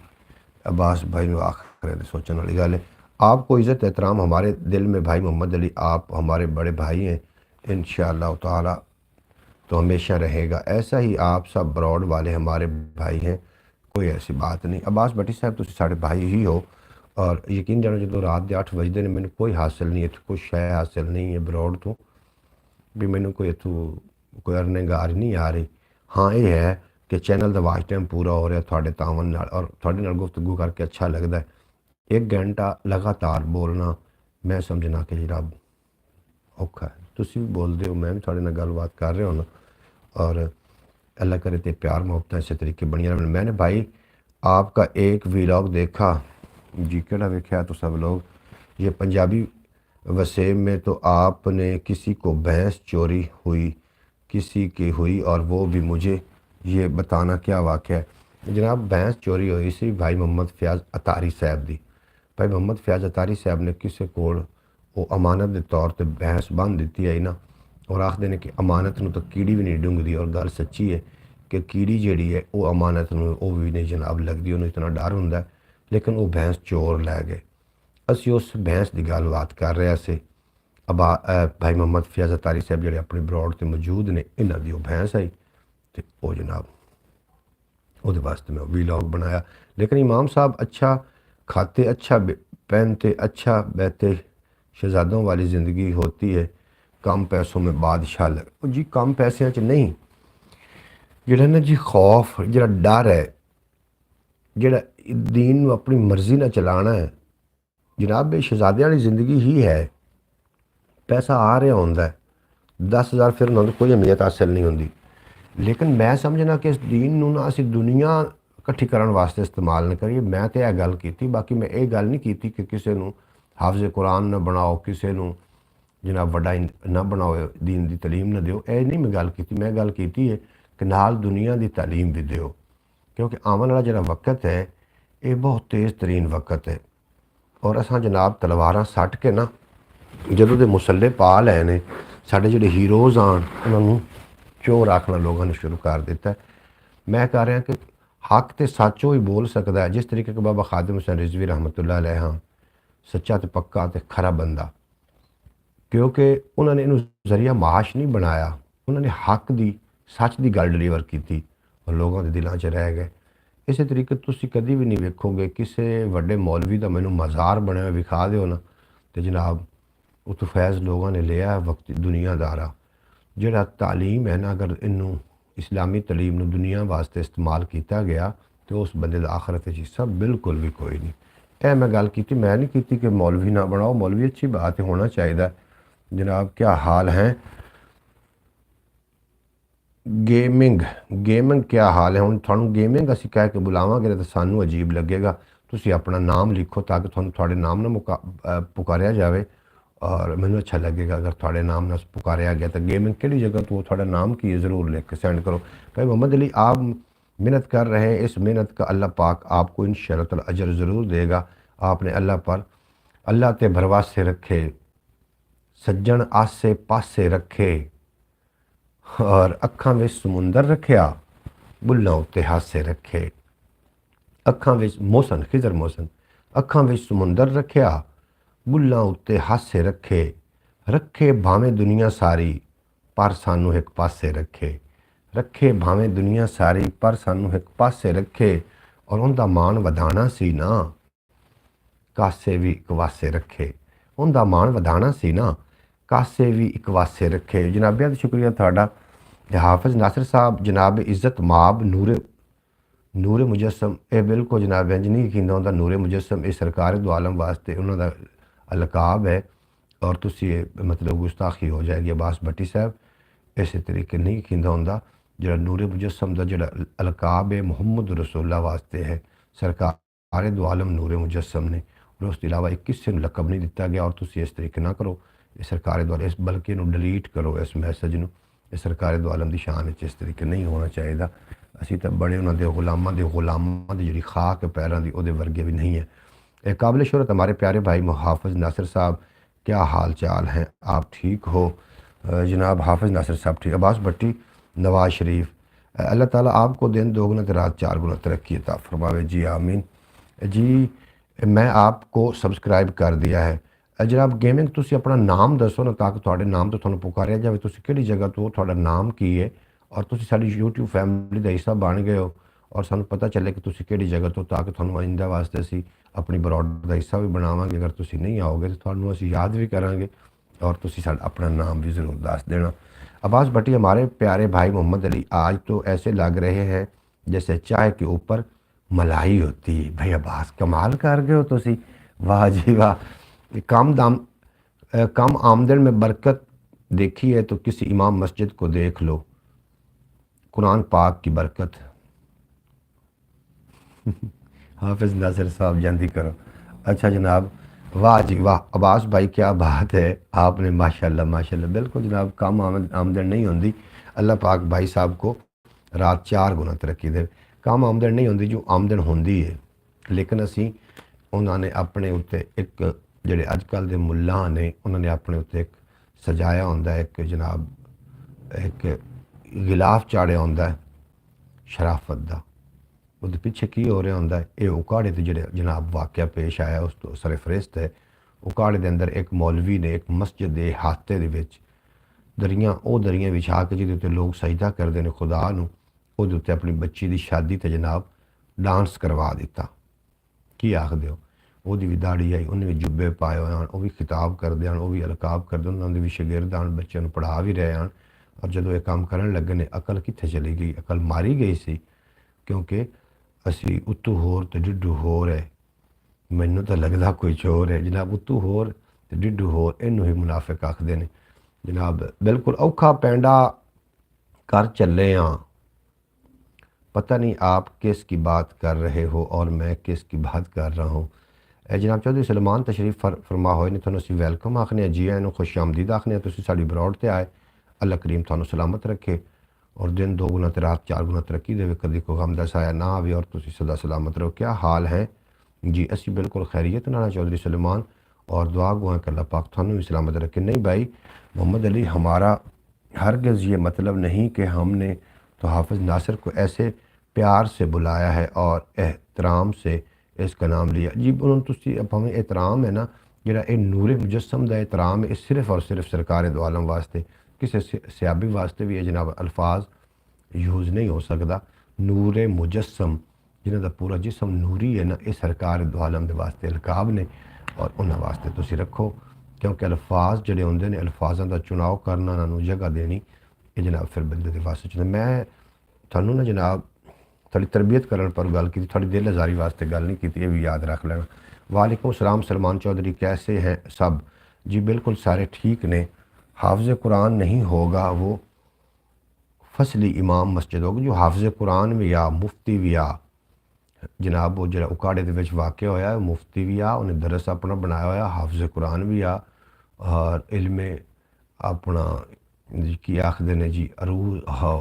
S1: अब्बास भाई में आखिर सोचने वाली गल है। आपको इज़्ज़त एहतराम हमारे दिल में भाई मोहम्मद अली, आप हमारे बड़े भाई हैं, इंशाअल्लाह ताला तो हमेशा रहेगा। ऐसा ही आप सब ब्रॉड वाले हमारे भाई हैं, कोई ऐसी बात नहीं। अब्बास भट्टी साहब तुम साढ़े भाई ही हो और यकीन जानो जो रात के 8 बजते हैं मैंने कोई हासिल नहीं, इतने कोई शय हासिल नहीं है ब्रॉड तो भी मैंने कोई इतों कोई अर्निंग आ रही नहीं आ रही। हाँ ये है कि चैनल का वाच टाइम पूरा हो रहा थोड़े तावन नाल और थोड़े नाल गुफ्तगू करके अच्छा लगता है। 1 घंटा लगातार बोलना मैं समझना कि जनाब औखा है। तुसी भी बोलते हो, मैं भी थोड़े नाल गलबात कर रहा हूँ और अल्लाह करे तो प्यार मोहब्बत इस तरीके बनिया रहन। मैंने भाई आपका एक व्लॉग देखा जी, केड़ा वेख्या तो सब लोग, ये पंजाबी वसेम में तो आपने किसी को भैंस चोरी हुई, किसी की हुई और वो भी मुझे ये बताना क्या वाक़या है। जनाब भैंस चोरी हुई सी भाई मोहम्मद फयाज अतारी साहब दी। भाई मोहम्मद फयाज अतारी साहब ने किसी को वो अमानत के तौर पर भैंस बन दी है ना और आखते हैं कि अमानत नूं तो कीड़ी भी नहीं डूंगदी और गल सच्ची है कि कीड़ी जी है वो अमानत नूं वो भी नहीं जनाब लगती, उन्होंने इतना डर होंगे। लेकिन वो भैंस चोर लै गए। असी उस भैंस की गलबात कर रहे से भाई मोहम्मद फयाज अतारी साहब जोड़े अपने ब्रॉड से मौजूद ने, इन्हों की भैंस आई तो वो जनाब वो वास्ते मैं व्लॉग बनाया। लेकिन इमाम साहब अच्छा खाते, अच्छा पहनते, अच्छा बहते, शहजादों वाली ज़िंदगी होती है, कम पैसों में बादशाह लग जी। कम पैसों च नहीं, जोड़ा ना जी खौफ, जोड़ा डर है, जोड़ा दीन अपनी मर्जी ना चलाना है जनाब, ये शहजादे वाली ज़िंदगी ही है। पैसा आ रहा होंगे 10,000 फिर उन्होंने कोई अहमियत हासिल नहीं होती। लेकिन मैं समझना कि इस दीन नूं ना असीं दुनिया इकट्ठी करने वास्ते इस्तेमाल न करिए। मैं तो यह गल की, बाकी मैं ये गल नहीं की कि किसी को हाफिज़ कुरान न बनाओ, किसी को जनाब वड्डा ना बनाओ, दीन की तलीम न दो, यह नहीं मैं गल की। मैं गल की है कि नाल दुनिया की तालीम भी दो, क्योंकि आवन वाला जो वक्त है ये बहुत तेज़ तरीन वक्त है और असां जनाब तलवारां सट के ना जदों दे मुसल्ले पा लै ने, साढ़े जोड़े हीरोज़ आन उन्होंने चोर आखना लोगों ने शुरू कर दिता है। मैं कह रहा कि हक तो सच ही बोल सकता है, जिस तरीके के बाबा खादिम हुसैन रिजवी रहमतुल्लाह अलैह हाँ, सच्चा तो पक्का तो खरा बंदा, क्योंकि उन्होंने इनू जरिया माश नहीं बनाया, उन्होंने हक की सच की गल डिलीवर की और लोगों के दिलों च रह गए। इस तरीके तुसी कभी भी नहीं वेखोगे किसी वड्डे मौलवी का मैनू मज़ार बने विखा दो ना तो जनाब उतो फैज़ लोगों ने लिया वक्त दुनियादारा। जोड़ा तालीम है ना, अगर इनू इस्लामी तलीम नूं दुनिया वास्ते इस्तेमाल किया गया तो उस बंदे दा आखरत हिस्सा बिल्कुल भी कोई नहीं। यह मैं गल की, मैं नहीं की कि मौलवी ना बनाओ, मौलवी अच्छी बात है, होना चाहिए। जनाब क्या हाल है? गेमिंग गेमिंग क्या हाल है? हुण तुहानूं गेमिंग असीं कह के बुलावांगे तो सानूं अजीब लगेगा। तुसीं अपना नाम लिखो ताकि तुहानूं तुहाडे नाम ना पुकारिया जाए और मैनूं अच्छा लगेगा अगर थोड़े नाम ना पुकारिया गया। तो गेमिंग किहड़ी जगह तो थोड़ा नाम की है ज़रूर लिख के सेंड करो। भाई मोहम्मद अली आप मेहनत कर रहे हैं, इस मेहनत का अल्लाह पाक आपको इंशाअल्लाह ताला अजर ज़रूर देगा। आपने अल्लाह पर अल्लाह ते भरवासे रखे, सज्जन आसे पासे रखे और अखां विच समुंदर रखिया, बुल्लां उत्ते हासे रखे। अखां विच मोहसन खिजर मोहसन, अखां विच समुंदर रखिया, बुल्लां उत्ते हासे रखे। रखे भावें दुनिया सारी पर सानू एक पासे रखे, ਰੱਖੇ ਭਾਵੇਂ ਦੁਨੀਆ ਸਾਰੀ, ਪਰ ਸਾਨੂੰ ਇੱਕ ਪਾਸੇ ਰੱਖੇ। ਔਰ ਉਹਦਾ ਮਾਣ ਵਧਾਣਾ ਸੀ ਨਾ, ਕਾਸੇ ਵੀ ਇੱਕ ਵਾਸੇ ਰੱਖੇ। ਉਹਦਾ ਮਾਣ ਵਧਾਣਾ ਸੀ ਨਾ, ਕਾਸੇ ਵੀ ਇੱਕ ਵਾਸੇ ਰੱਖੇ। ਜਨਾਬਿਆਂ ਦਾ ਸ਼ੁਕਰੀਆ ਤੁਹਾਡਾ। ਹਾਫਿਜ਼ ਨਾਸਿਰ ਸਾਹਿਬ ਜਨਾਬ ਇੱਜ਼ਤ ਮਾਬ ਨੂਰੇ ਮੁਜੱਸਮ, ਇਹ ਬਿਲਕੁਲ ਜਨਾਬ ਇੰਜ ਨਹੀਂ ਕਹਿੰਦਾ ਹੁੰਦਾ। ਨੂਰੇ ਮੁਜੱਸਮ ਇਹ ਸਰਕਾਰ ਦੋ ਆਲਮ ਵਾਸਤੇ ਉਹਨਾਂ ਦਾ ਅਲਕਾਬ ਹੈ। ਔਰ ਤੁਸੀਂ ਇਹ ਮਤਲਬ ਗੁਸਤਾਖੀ ਹੋ ਜਾਏਗੀ ਅब्बास भट्टी साहब, ਇਸੇ ਤਰੀਕੇ ਨਹੀਂ ਕਹਿੰਦਾ ਹੁੰਦਾ। ਜਿਹੜਾ ਨੂਰੇ ਮੁਜੱਸਮ ਦਾ ਜਿਹੜਾ ਅਲਕਾਬ ਹੈ ਮੁਹੰਮਦ ਰਸੂਲullah ਵਾਸਤੇ ਹੈ। ਸਰਕਾਰ ਦੋ ਆਲਮ ਨੂਰੇ ਮੁਜੱਸਮ ਨੇ, ਔਰ ਉਸ ਤੋਂ ਇਲਾਵਾ ਇੱਕ ਕਿਸੇ ਨੂੰ ਲਕਬ ਨਹੀਂ ਦਿੱਤਾ ਗਿਆ। ਔਰ ਤੁਸੀਂ ਇਸ ਤਰੀਕੇ ਨਾ ਕਰੋ, ਇਹ ਸਰਕਾਰ ਦੋ ਇਸ ਬਲਕਿ ਇਹਨੂੰ ਡਿਲੀਟ ਕਰੋ ਇਸ ਮੈਸੇਜ ਨੂੰ। ਇਹ ਸਰਕਾਰ ਦੋ ਆਲਮ ਦੀ ਸ਼ਾਨ ਵਿੱਚ ਇਸ ਤਰੀਕੇ ਨਹੀਂ ਹੋਣਾ ਚਾਹੀਦਾ। ਅਸੀਂ ਤਾਂ ਬੜੇ ਉਹਨਾਂ ਦੇ ਗੁਲਾਮਾਂ ਦੀ ਜਿਹੜੀ ਖਾਕ ਪੈਰਾਂ ਦੀ ਉਹਦੇ ਵਰਗੇ ਵੀ नहीं है। एक काबिल शहरत हमारे प्यारे भाई हाफिज़ नासिर साहब, क्या हाल चाल हैं, आप ठीक हो? जनाब हाफिज़ नासिर साहब ठीक। अब्बास भट्टी, नवाज शरीफ, अल्लाह ताला आपको दिन दोगुना तो रात चार गुना तरक्की अता फरमावे जी, आमीन जी। मैं आपको सब्सक्राइब कर दिया है। जनाब गेमिंग तुसी अपना नाम दसो ना, ताकि तुहाडे नाम तो तुहानू पुकारिया जाए। तुसी किहड़ी जगह तो, तुहाडा नाम की है, और तुसी साडी यूट्यूब फैमिली का हिस्सा बन गए हो, और सानू पता चले कि तुसी किहड़ी जगह तो, ताकि तुहानू आइंदा वास्ते असीं अपनी ब्रॉड का हिस्सा भी बनावांगे। अगर तुसी नहीं आओगे तो तुहानू असीं याद भी करांगे, और तुसी साडा अपना नाम भी ज़रूर दस देना। अब्बास भट्टी, हमारे प्यारे भाई मोहम्मद अली, आज तो ऐसे लग रहे हैं जैसे चाय के ऊपर मलाई होती है। भाई अब्बास कमाल कर गए हो तुसी, वाह जी वाह। कम आमदन में बरकत देखी है तो किसी इमाम मस्जिद को देख लो, कुरान पाक की बरकत। हाफिज़ नासिर साहब जल्दी करो। अच्छा जनाब, वाह जी वाह अब्बास भाई, क्या बात है, आपने माशाल्लाह माशाल्लाह। बिल्कुल जनाब, कम आमदन नहीं होती। अल्लाह पाक भाई साहब को रात चार गुना तरक्की दे। कम आमदन नहीं होती, जो आमदन होंदी है, लेकिन असी उन्होंने अपने उत्ते एक ਜਿਹੜੇ ਅੱਜ ਕੱਲ੍ਹ ਦੇ ਮੁੱਲਾ ਨੇ, ਉਹਨਾਂ ਨੇ ਆਪਣੇ ਉੱਤੇ ਇੱਕ ਸਜਾਇਆ ਹੁੰਦਾ, ਇੱਕ ਜਨਾਬ ਇੱਕ ਗਿਲਾਫ ਚਾੜਿਆ ਹੁੰਦਾ ਸ਼ਰਾਫਤ ਦਾ। ਉਹਦੇ ਪਿੱਛੇ ਕੀ ਹੋ ਰਿਹਾ ਹੁੰਦਾ? ਇਹ ਉਕਾੜੇ ਤੇ ਜਿਹੜੇ ਜਨਾਬ ਵਾਕਿਆ ਪੇਸ਼ ਆਇਆ ਉਸ ਤੋਂ ਸਰਫਰਿਸ਼ਤ ਹੈ। ਉਕਾੜੇ ਦੇ ਅੰਦਰ ਇੱਕ ਮੌਲਵੀ ਨੇ ਇੱਕ ਮਸਜਿਦ ਦੇ ਹਾਤੇ ਦੇ ਵਿੱਚ ਦਰੀਆਂ ਵਿਛਾ ਕੇ, ਜਿਹਦੇ ਉੱਤੇ ਲੋਕ ਸਜਦਾ ਕਰਦੇ ਨੇ ਖੁਦਾ ਨੂੰ, ਉਹਦੇ ਉੱਤੇ ਆਪਣੀ ਬੱਚੀ ਦੀ ਸ਼ਾਦੀ ਤੇ ਜਨਾਬ ਡਾਂਸ ਕਰਵਾ ਦਿੱਤਾ। ਕੀ ਆਖਦੇ ਹੋ? ਉਹਦੀ ਵੀ ਦਾੜੀ ਆਈ, ਉਹਨੇ ਵੀ ਜੁੱਬੇ ਪਾਏ ਹੋਏ ਹਨ, ਉਹ ਵੀ ਖਿਤਾਬ ਕਰਦੇ ਹਨ, ਉਹ ਵੀ ਅਲਕਾਬ ਕਰਦੇ ਹਨ, ਉਹਨਾਂ ਦੇ ਵੀ ਸ਼ਾਗਿਰਦ ਹਨ, ਬੱਚਿਆਂ ਨੂੰ ਪੜ੍ਹਾ ਵੀ ਰਹੇ ਹਨ। ਔਰ ਜਦੋਂ ਇਹ ਕੰਮ ਕਰਨ ਲੱਗੇ ਨੇ, ਅਕਲ ਕਿੱਥੇ ਚਲੀ ਗਈ? ਅਕਲ ਮਾਰੀ ਗਈ ਸੀ, ਕਿਉਂਕਿ ਅਸੀਂ ਉੱਤੋਂ ਹੋਰ ਤੇ ਡਿੱਡੂ ਹੋਰ ਹੈ। ਮੈਨੂੰ ਤਾਂ ਲੱਗਦਾ ਕੋਈ ਚੋਰ ਹੈ ਜਨਾਬ। ਉੱਤੋਂ ਹੋਰ ਤੇ ਡਿੱਡੂ ਹੋਰ, ਇਹਨੂੰ ਹੀ ਮੁਨਾਫਿਕ ਆਖਦੇ ਨੇ जनाब। बिल्कुल औखा पैंडा कर चले हाँ, पता नहीं आप किसकी बात कर रहे हो और मैं किसकी बात कर रहा हूँ। जनाब चौधरी सलमान तशरीफ फरमा होए ने, तुहानू असीं वैलकम आखने, जी आए खुश आमदीद आखने। तुसीं साडी ब्रॉड ते आए, अल्लाह करीम तुहानू सलामत रखे, और दिन दो गुना ते रात चार गुना तरक्की देवे, कदी कोई गम दा साया ना आवे, और तुसीं सदा सलामत रहो। क्या हाल है जी? असीं बिल्कुल खैरियत नाल चौधरी सलमान, और दुआ गुआ कि अल्लाह पाक थानू भी सलामत रखे। नहीं भाई मोहम्मद अली, हमारा हरगिज़ ये मतलब नहीं कि हमने तो हाफिज़ नासिर को ऐसे प्यार से बुलाया है और एहतराम से इसका नाम लिया जी। उन्होंने तुसी भावें एहतराम है ना, जिहड़ा ये नूरे मुजस्सम का एहतराम है, सिर्फ और सिर्फ सरकार दो आलम वास्ते, किसी सियाबी वास्ते भी ये जनाब अल्फाज यूज़ नहीं हो सकता। नूरे मुजस्सम जिन्हों का पूरा जिसम नूरी है ना, ये सरकार दो आलम के वास्ते अलकाब ने, और उन्होंने वास्ते तुसी रखो, क्योंकि अल्फाज जोड़े होंगे ने, अल्फाजों का चुनाव करना, उन्होंने जगह देनी, ये जनाब फिर बंदे के वास्ते चुने। मैं थानू ना जनाब थोड़ी तरबियत करने पर गल की, थोड़ी दिल आज़ारी वास्ते गल नहीं की, ये भी याद रख लेना। वालेकुम सलाम सलमान चौधरी, कैसे हैं सब? जी बिल्कुल सारे ठीक ने। हाफिज़ कुरान नहीं होगा, वो फसली इमाम मस्जिद होगी। जो हाफिज़ कुरान भी आ, मुफ्ती भी आ जनाब, वो जो उकाड़े के वाक़ होया, मुफ्ती भी आ, उन्हें दरस अपना बनाया होया, हाफिज़ कुरान भी आ, और इल्म अपना की आखदे ने जी अरूज हो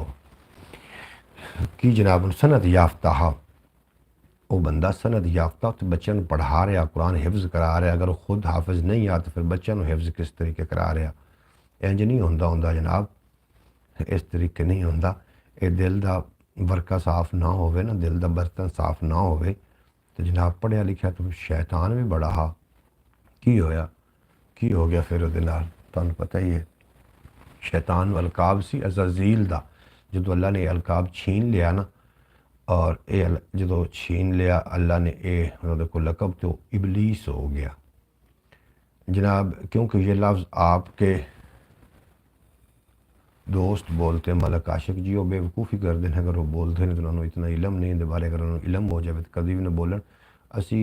S1: की जनाब सनद याफ्ता हा। वो बंदा सनद याफ्ता तो बच्चों पढ़ा रहा, कुरान हिफ्ज़ करा रहा। अगर वो खुद हाफिज़ नहीं आ तो फिर बच्चों हिफ्ज़ किस तरीके करा रहा? इंज नहीं होंदा जनाब, इस तरीके नहीं होंदा। ये दिल का वर्का साफ ना होवे ना, दिल का बर्तन साफ ना होवे तो जनाब पढ़िया लिखा तो शैतान भी बड़ा हा। की होया, की हो गया फिर वो तुहानू पता ही है। शैतान अलकाब सी अज़ाज़ील दा, जो अल्लाह ने अलकाब छीन लिया ना, और ये जो छीन लिया अल्लाह ने ये उन्होंने को लकब, तो इबलीस हो गया जनाब। क्योंकि ये लफ्ज़ आपके दोस्त बोलते हैं मलक आशिक जी, वो बेवकूफ़ी कर देने अगर वो बोलते हैं तो उन्होंने इतना इलम नहीं इहदे बारे, अगर उन्होंने इलम हो जाए तो कभी भी ना बोलन। असी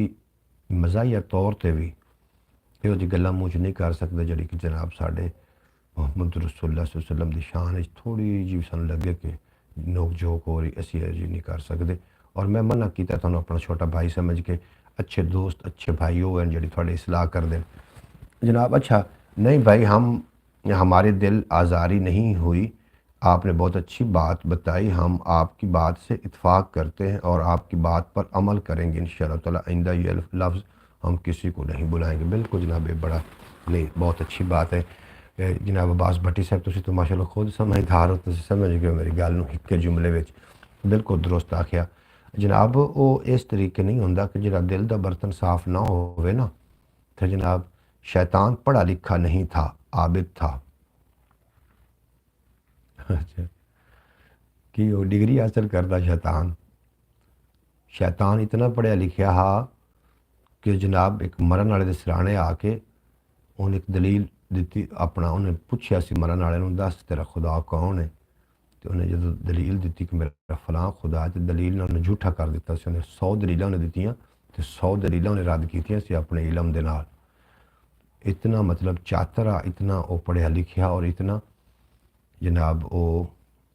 S1: मज़ाहिया तौर पर भी ਇਹੋ ਜਿਹੀ ਗੱਲਾਂ ਮੂੰਹ 'ਚ ਨਹੀਂ ਕਰ ਸਕਦੇ ਜਿਹੜੀ कि जनाब साढ़े मुहम्मद रसूलुल्लाह सल्लल्लाहु अलैहि वसल्लम की शान थोड़ी जी सानू लगे कि नोक झोंक हो रही, असी जी नहीं कर सकते। और मैं मना किया तुहानू अपना छोटा भाई समझ के, अच्छे दोस्त अच्छे भाई हो जी थोड़ी इसलाह कर दें जनाब। अच्छा नहीं भाई, हमारे दिल आज़ारी नहीं हुई, आपने बहुत अच्छी बात बताई, हम आपकी बात से इत्फाक करते हैं और आपकी बात पर अमल करेंगे इंशाअल्लाह ताला। आइंदा ये लफ्ज़ हम किसी को नहीं बुलाएंगे। बिल्कुल जनाब, ये बड़ा नहीं बहुत अच्छी बात है जनाब। अब्बास भट्टी साहब तुसीं तो माशाअल्लाह खुद समझदार हो, तुसीं समझ गए मेरी गल नूं हिक्के जुमले विच बिल्कुल दुरुस्त आखिया जनाब। वो इस तरीके नहीं होंदा कि जिहड़ा दिल दा बर्तन साफ ना होवे ना, तो जनाब शैतान पढ़ा लिखा नहीं था, आबिद था। अच्छा, कि वो डिग्री हासिल करता शैतान? शैतान इतना पढ़िया लिखिया हा कि जनाब एक मरन वाले दे सराणे आके उन्हें एक दलील दी, अपना उन्हें पूछया सी मरन वाले नूं, दस तेरा खुदा कौन है? तो उन्हें जो दलील दी कि मेरा फलां खुदा है, तो दलील ने उन्हें झूठा कर दिता सी। उन्हें 100 दलील उन्हें दित्तियां तो 100 दलील उन्हें रद्द कीतियां सी अपने इलम दे नाल। इतना मतलब चातरा, इतना वो पढ़िया लिखिया और इतना जनाब वो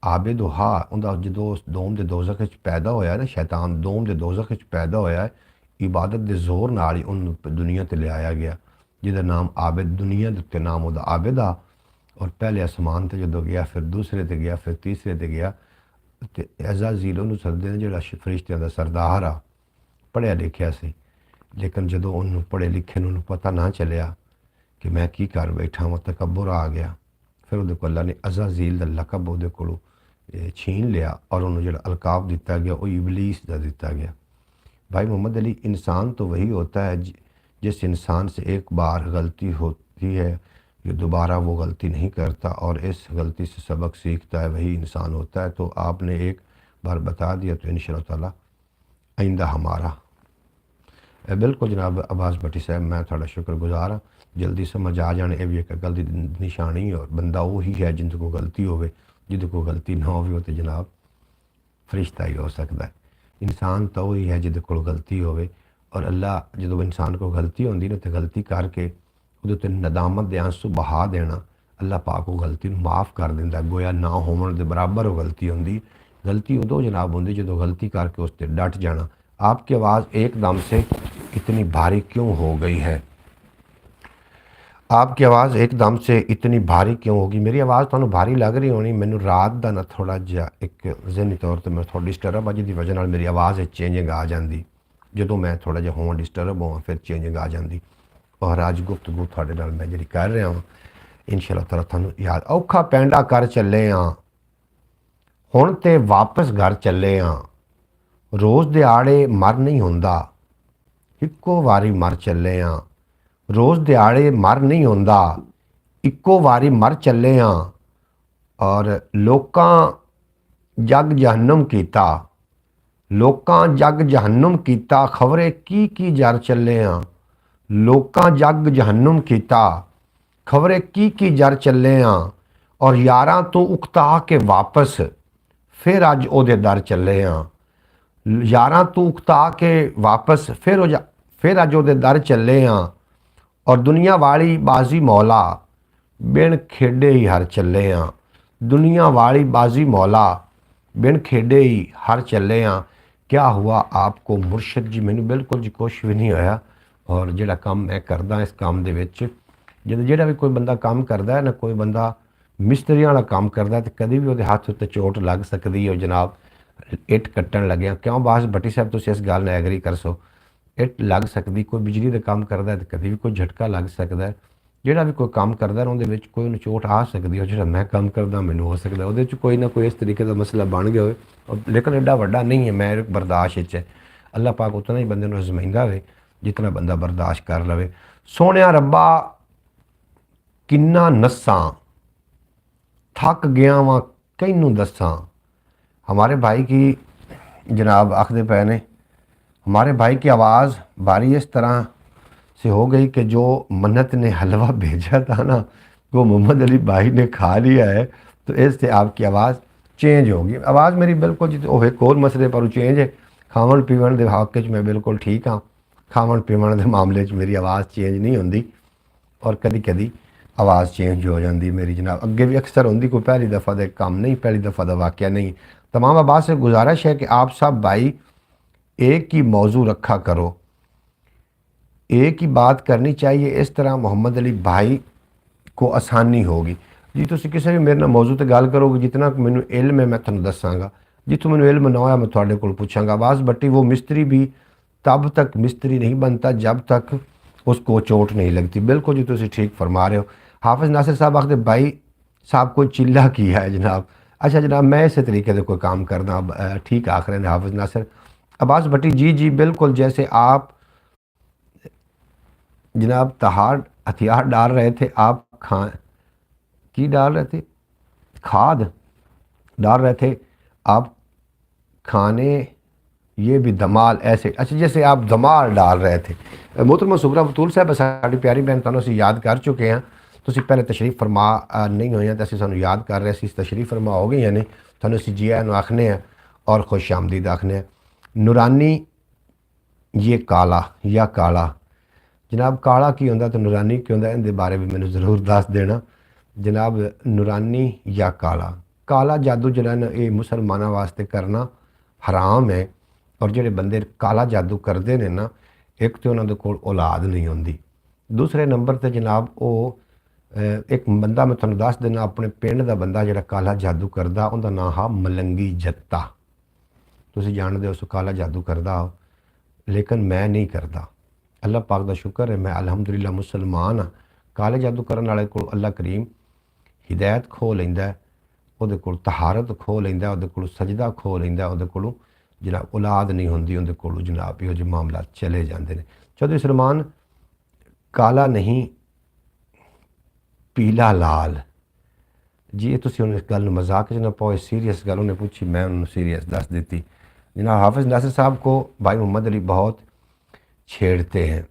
S1: आबिद हा। उनका जो दोम के दोज़ख विच पैदा होया ना, शैतान दोम के दोज़ख विच पैदा होया है, इबादत के जोर नाल ही उन्होंने दुनिया ते लियाया गया, जिहदा नाम आबिद, दुनिया के उत्ते नाम उहदा आबिद आ। और पहले आसमान ते जो गया, फिर दूसरे ते गया, फिर तीसरे ते गया, तो अज़ाज़ील उन्होंने सददे ने, जिहड़ा फरिश्तियां दा सरदार आ, पढ़िया लिखिया सी। लेकिन जो उन्होंने पढ़े लिखे उन्होंने पता ना चलिया कि मैं की कर बैठा वां, तकब्बुर आ गया। फिर वो अल्लाह ने अज़ाज़ील दा लकब वो को छीन लिया और उन्होंने जो अलकाब दिता गया वो इबलीस का दिता गया। भाई मोहम्मद अली, इंसान तो वही होता है जिस इंसान से एक बार गलती होती है, ये दोबारा वो गलती नहीं करता और इस गलती से सबक सीखता है, वही इंसान होता है। तो आपने एक बार बता दिया तो इंशाअल्लाह ताला आइंदा हमारा। बिल्कुल जनाब अब्बास भट्टी साहब, मैं थोड़ा शुक्रगुजार हाँ। जल्दी समझ आ जाने, ये भी एक अकल की निशानी, और बंदा वही है जिंदे को गलती होवे, जिंदे को गलती ना हो तो जनाब फरिश्ता ही हो सकता है। इंसान तो वही है जिंदे को गलती होवे, और अल्लाह जो इंसान को गलती होंदी ना, तो गलती करके वो नदामत के आंसू बहा देना, अल्लाह पाक को गलती माफ़ कर देंदा, गोया ना होने के बराबर वो गलती होंदी। गलती उदों जनाब होंदी जो गलती करके उस पर डट जाना। आपकी आवाज़ एकदम से इतनी भारी क्यों हो गई है? आपकी आवाज़ एकदम से इतनी भारी क्यों होगी? मेरी आवाज़ तुहानू भारी लग रही होनी, मैनू रात का ना थोड़ा जिहा एक ज़हनी तौर पर मैं थोड़ा डिस्टर्ब आ, जिसकी वजह नाल मेरी आवाज़ चेंजिंग आ जाती, जो मैं थोड़ा जिहा होवां डिस्टर्ब होवां फिर चेंजिंग आ जाती। और अज गुफ्तगू तुहाडे नाल मैं जिहड़ी कर रहा हाँ, इंशाअल्लाह ताला तुहानू याद औखा पैंडा कर चले हाँ, हुण ते वापस घर चले हाँ, रोज़ दिहाड़े मर नहीं हुंदा, इक्को वारी मर चले हाँ, रोज़ दिहाड़े मर नहीं हुंदा, इक्को वारी मर चले हाँ। और लोकां जग जहन्नम कीता, लोकां जग जहन्नम कीता, खबरे की जर चले हाँ। लोकां जग जहन्नम कीता, खबरे की जर चले हाँ। और यारां तो उकता के वापस फिर अज ओदे दर चले हाँ। यारां तो उकता के वापस फिर अज ओदे दर चले हाँ। और दुनिया वाली बाजी मौला, बिन खेडे ही हर चले हाँ। दुनिया वाली बाजी मौला, बिन खेडे ही हर चले हाँ। क्या हुआ आपको मुर्शद जी? मैनू बिल्कुल जी कुछ भी नहीं होया। और जिहड़ा काम मैं करदा इस काम दे विच, जिहड़ा भी कोई बंदा काम करदा है ना, कोई बंदा मिस्त्री वाला काम करदा तो कभी भी वो हथ उत्ते चोट लग सकती है जनाब। इट कट्टन लग्या, क्यों अब्बास भट्टी साहब तुसीं इस गल नाल एग्री करसो? इट लग सकती, कोई बिजली का काम करता है तो कभी भी कोई झटका लग सकता है। जोड़ा भी कोई काम करता है उन्हें कोई उन्हें चोट आ सकती है। जो मैं काम करता मैंने हो सकता है वो कोई ना कोई इस तरीके का मसला बन गया हो, और लेकिन एडा वड्डा नहीं है, मैं बर्दाश्त है। अल्लाह पाक उतना ही बंदे को आजमाइंदा है जितना बंदा बर्दाश्त कर लवे। सोहणिया रब्बा किन्ना नस्सां, थक गया वां कैनू दस्सां, हमारे भाई की जनाब आखदे पे ने, हमारे भाई की आवाज़ बारी इस तरह से हो गई कि जो मन्नत ने हलवा भेजा था ना वो मोहम्मद अली भाई ने खा लिया है, तो इससे आपकी आवाज़ चेंज होगी। आवाज़ मेरी बिल्कुल जी वो एक होर मसले पर चेंज है। खावन पीवन के हक च मैं बिल्कुल ठीक हाँ, खावन पीवन के मामले च मेरी आवाज़ चेंज नहीं होंदी और कदी कदी आवाज़ चेंज हो जाती मेरी जनाब। अगे भी अक्सर होंगी, कोई पहली दफ़ा का काम नहीं, पहली दफ़ा का वाक़या नहीं। तमाम आबाद से गुजारिश है कि आप सब भाई एक ही मौजू रखा करो, एक ही बात करनी चाहिए, इस तरह मोहम्मद अली भाई को आसानी होगी जी। तुम किसी भी मेरे नाल मौजू तो गल करोगे, जितना मैनू इल्म है मैं तुहानू दसांगा, जितों मैनू इल्म ना होया मैं तुहाडे कोल पुछांगा। आवाज़ बट्टी वो मिस्त्री भी तब तक मिस्त्री नहीं बनता जब तक उसको चोट नहीं लगती। बिल्कुल जी तुम ठीक फरमा रहे हो। हाफिज़ नासिर साहब आखते भाई साहब कोई चिल्ला किया है जनाब। अच्छा जनाब मैं इस तरीके से कोई काम करना ठीक आख रहे हैं हाफिज़ नासिर। अब्बास भट्टी जी जी बिल्कुल, जैसे आप जनाब तहार हथियार डाल रहे थे, आप की डाल रहे थे, खाद डाल रहे थे आप खाने, ये भी धमाल ऐसे, अच्छा जैसे आप धमाल डाल रहे थे। मोहतरमा सुगरा बतूल साहब साड़ी प्यारी बहन तुहानू असीं याद कर चुके हैं, तुसीं पहले तशरीफ फरमा नहीं होए तो असीं सानू याद कर रहे सी, तशरीफ फरमा हो गई ने, तुहानू असीं जी आयां आखने हैं और खुश आमदीद आखने हैं। नूरानी ये काला या काला जनाब, काला की होंदा तो नूरानी की होंदा, इनके बारे में मैंने ज़रूर दस देना जनाब। नूरानी या काला, काला जादू जो है ये मुसलमानों वास्ते करना हराम है। और जोड़े बंदे काला जादू करते हैं ना, एक तो उन्होंने कोल औलाद नहीं होंदी, दूसरे नंबर पर जनाब वो एक बंदा मैं तुहानू दस देना अपने पिंड का बंदा जो काला जादू करता, उनका नाम हा मलंगी जत्ता। तुसीं जानते हो उस काला जादू करता हो, लेकिन मैं नहीं करता। अल्लाह पाक का शुक्र है मैं अलहमदुलिल्लाह मुसलमान हाँ। काले जादू करने वाले को अल्लाह करीम हिदायत खो लेंदा, उहदे कोल तहारत खो लेंदा, उहदे कोल सजदा खो लेंदा, उहदे कोलों जनाब औलाद नहीं होंदी, उहदे कोलों जनाब इहो जिहे मामला चले जाते हैं। चौधरी सलमान काला नहीं पीला लाल जी, ये तुसीं इस गल मजाक च ना पाओ, सीरीयस गल उन्हें पूछी मैं उन्होंने सीरीयस दस दी। जनाब हाफिज़ नासिर साहब को भाई मोहम्मद अली बहुत छेड़ते हैं।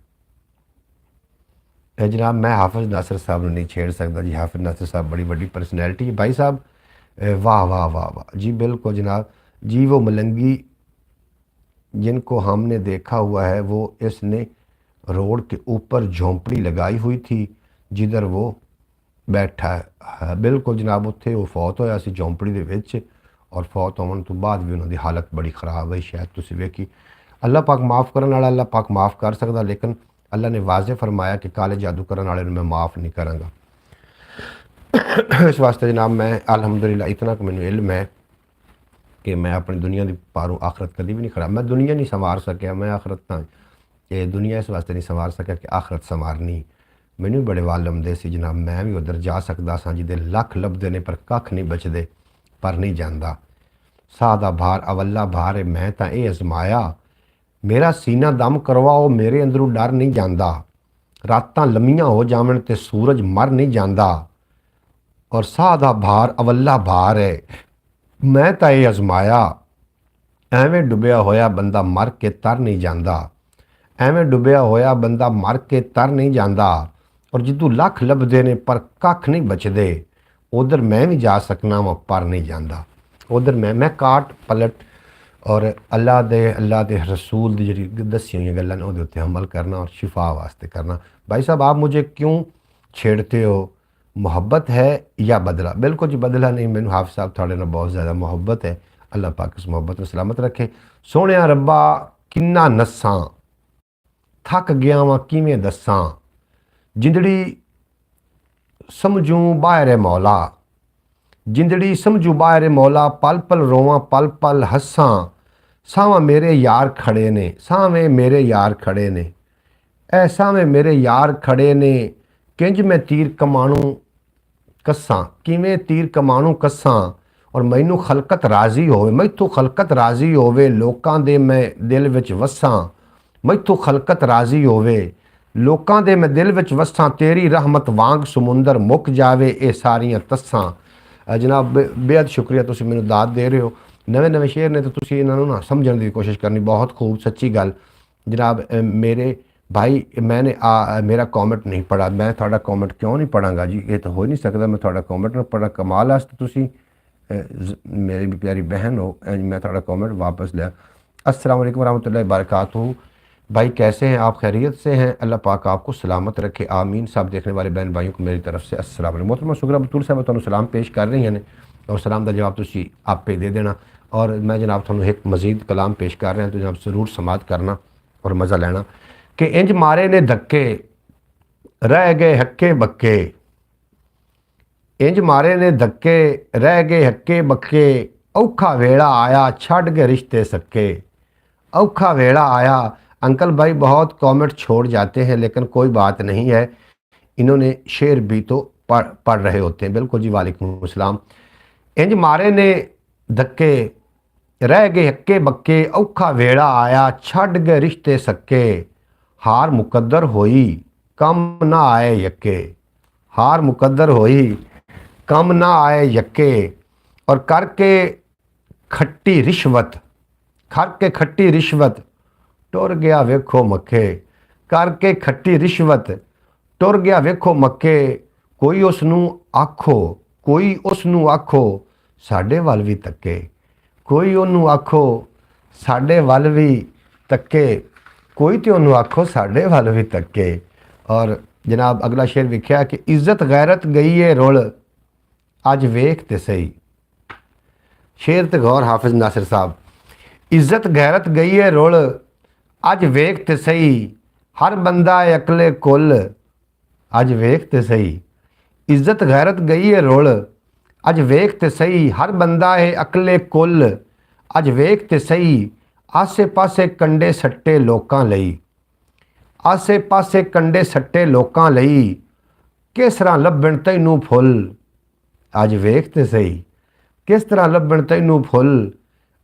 S1: जनाब मैं हाफिज़ नासिर साहब ने नहीं छेड़ सकता जी, हाफिज़ नासिर साहब बड़ी बड़ी पर्सनैलिटी है भाई साहब। वाह वाह वाह वाह जी, बिल्कुल जनाब जी। वो मलंगी जिनको हमने देखा हुआ है वो इसने रोड के ऊपर झोंपड़ी लगाई हुई थी जिधर वो बैठा है। बिल्कुल जनाब उत्थे वो फौत होया सी झोंपड़ी दे विच, और फौत होने तो बाद भी उन्होंने हालत बड़ी ख़राब है, शायद तुसीं वेखी। अल्लाह पाक माफ़ करने वाला, अल्लाह पाक माफ़ कर सकता, लेकिन अल्लाह ने वाजे फरमाया कि काले जादू करने वाले मैं माफ़ नहीं करांगा। इस वास्ते जनाब मैं अल्हम्दुलिल्लाह इतना कि मैनूं इल्म है कि मैं अपनी दुनिया की पारों आखरत कभी भी नहीं खराब, मैं दुनिया नहीं संवार सकिया, मैं आखरत ना ये दुनिया इस वास्ते नहीं संवार सकिया कि आखरत संवारनी। मैनू भी बड़े वाल आउंदे सी जनाब, मैं भी उधर जा सकदा सा जिहदे लख लभदे ने पर कख नहीं बचदे, पर नहीं जांदा। साह दा भार अवल्ला भार है, मैं तां ये अजमाया, मेरा सीना दम करवाओ, मेरे अंदरों डर नहीं जांदा। रातां लम्मियां हो जावन ते सूरज मर नहीं जांदा, और साह दा भार अवल्ला भार है, मैं तां ये अजमाया। एवें डुबिया होया बंदा मर के तर नहीं जांदा, एवें डुबिया होया बंदा मर के तर नहीं जांदा। और जिद्दू लख लभदे ने पर कख नहीं बचदे, उधर मैं भी जा सकना वा पर नहीं जांदा। उधर मैं काट पलट और अल्लाह दे रसूल दी जी दसी हुई गल्लां उहदे उत्ते अमल करना और शिफा वास्ते करना। भाई साहब आप मुझे क्यों छेड़ते हो, मोहब्बत है या बदला? बिल्कुल जी बदला नहीं, मैनू हाफिज़ साहब थोड़े नाल बहुत ज़्यादा मोहब्बत है, अल्लाह पाक इस मोहब्बत में सलामत रखे। सोहणिया रब्बा किन्ना नस्सां, थक गया वां किवें दस्सां, जिंदड़ी समझूं बाहर मौला, जिंदड़ी समझू बाहर मौला, पल पल रोवां पल पल हस्सां। सावां मेरे यार खड़े ने, सावें मेरे यार खड़े ने, ऐ सावें मेरे यार खड़े ने, किंज मैं तीर कमाणू कस्सां, किवें तीर कमाणू कस्सां। और मैनू खलकत राजी होवे, मैथों खलकत राजी होवे, लोकां दे मैं दिल विच वस्सां। मैथों खलकत राजी होवे, लोकां दे मैं दिल विच वस्सां। तेरी रहमत वांग समुंदर मुक जावे, ये सारियां तस्सां। जनाब बेहद शुक्रिया तुसीं मैनू दाद दे रहे हो। नवे नवे शेर ने तो तुसी इन्हां नूं ना समझण दी कोशिश करनी। बहुत खूब, सच्ची गल जनाब। मेरे भाई मैंने मेरा कॉमेंट नहीं पढ़ा, मैं थोड़ा कॉमेंट क्यों नहीं पढ़ांगा जी, ये तो हो नहीं सकता मैं थोड़ा कॉमेंट ना पढ़ा। कमाल आस्ते तुसी मेरी भी प्यारी बहन हो, मैं थोड़ा कॉमेंट वापस लिया। अस्सलाम वालेकुम रहमतुल्लाहि वबरकातुहू। भाई कैसे हैं आप, खैरियत से हैं? अल्लाह पाक आपको सलामत रखे, आमीन। सब देखने वाले बहन भाइयों को मेरी तरफ से अस्सलाम वालेकुम। मोहतरमा शुक्र बतूल साहब तुहानू सलाम पेश कर रही हैं और सलाम का जवाब तुसी आपे दे देना। और मैं जनाब तुहानू एक मजीद कलाम पेश कर रहा तो जनाब जरूर समात करना और मज़ा लेना। कि इंज मारे ने धक्के रह गए हक्के बक्के, इंज मारे ने धक्के रह गए हक्के बक्के, औखा वेला आया छड़ के रिश्ते सक्के। औखा वेला आया। अंकल भाई बहुत कमेंट छोड़ जाते हैं लेकिन कोई बात नहीं है, इन्होंने शेर भी तो पढ़ रहे होते हैं। बिल्कुल जी, वालेकुम अस्सलाम। इंज मारे ने धक्के रह गए हक्के बक्के, औखा वेला आया छड़ गए रिश्ते सक्के। हार मुकद्दर होई कम ना आए यक्के, हार मुकद्दर होई कम ना आए यक्के। और करके खट्टी रिश्वत, करके खट्टी रिश्वत टुर गया वेखो मक्खे। करके खट्टी रिश्वत टुर गया वेखो मक्के। कोई उसनू आखो, कोई उसनू आखो साडे वल भी तक्के। कोई ओनू आखो साडे वल भी तक्के, कोई तो ओनू आखो साडे वल भी तक्के। और जनाब अगला शेर लिखा कि इज्जत गैरत गई है रुल अज वेख ते सही। शेर ते गौर हाफिज नासिर साहब। इज्जत गैरत गई है रुल अज वेख ते सही, हर बंदा है अकले कुल अज वेख ते सही। इज्जत गैरत गई है रुल अज वेख ते सही, हर बंदा है अकले कुल अज वेख ते सही। आसे पासे कंडे सट्टे लोकां लई, आसे पासे कंडे सट्टे लोकां लई, किस तरह लभण तैनू फुल अज वेख ते सही। किस तरह लभण तैनू फुल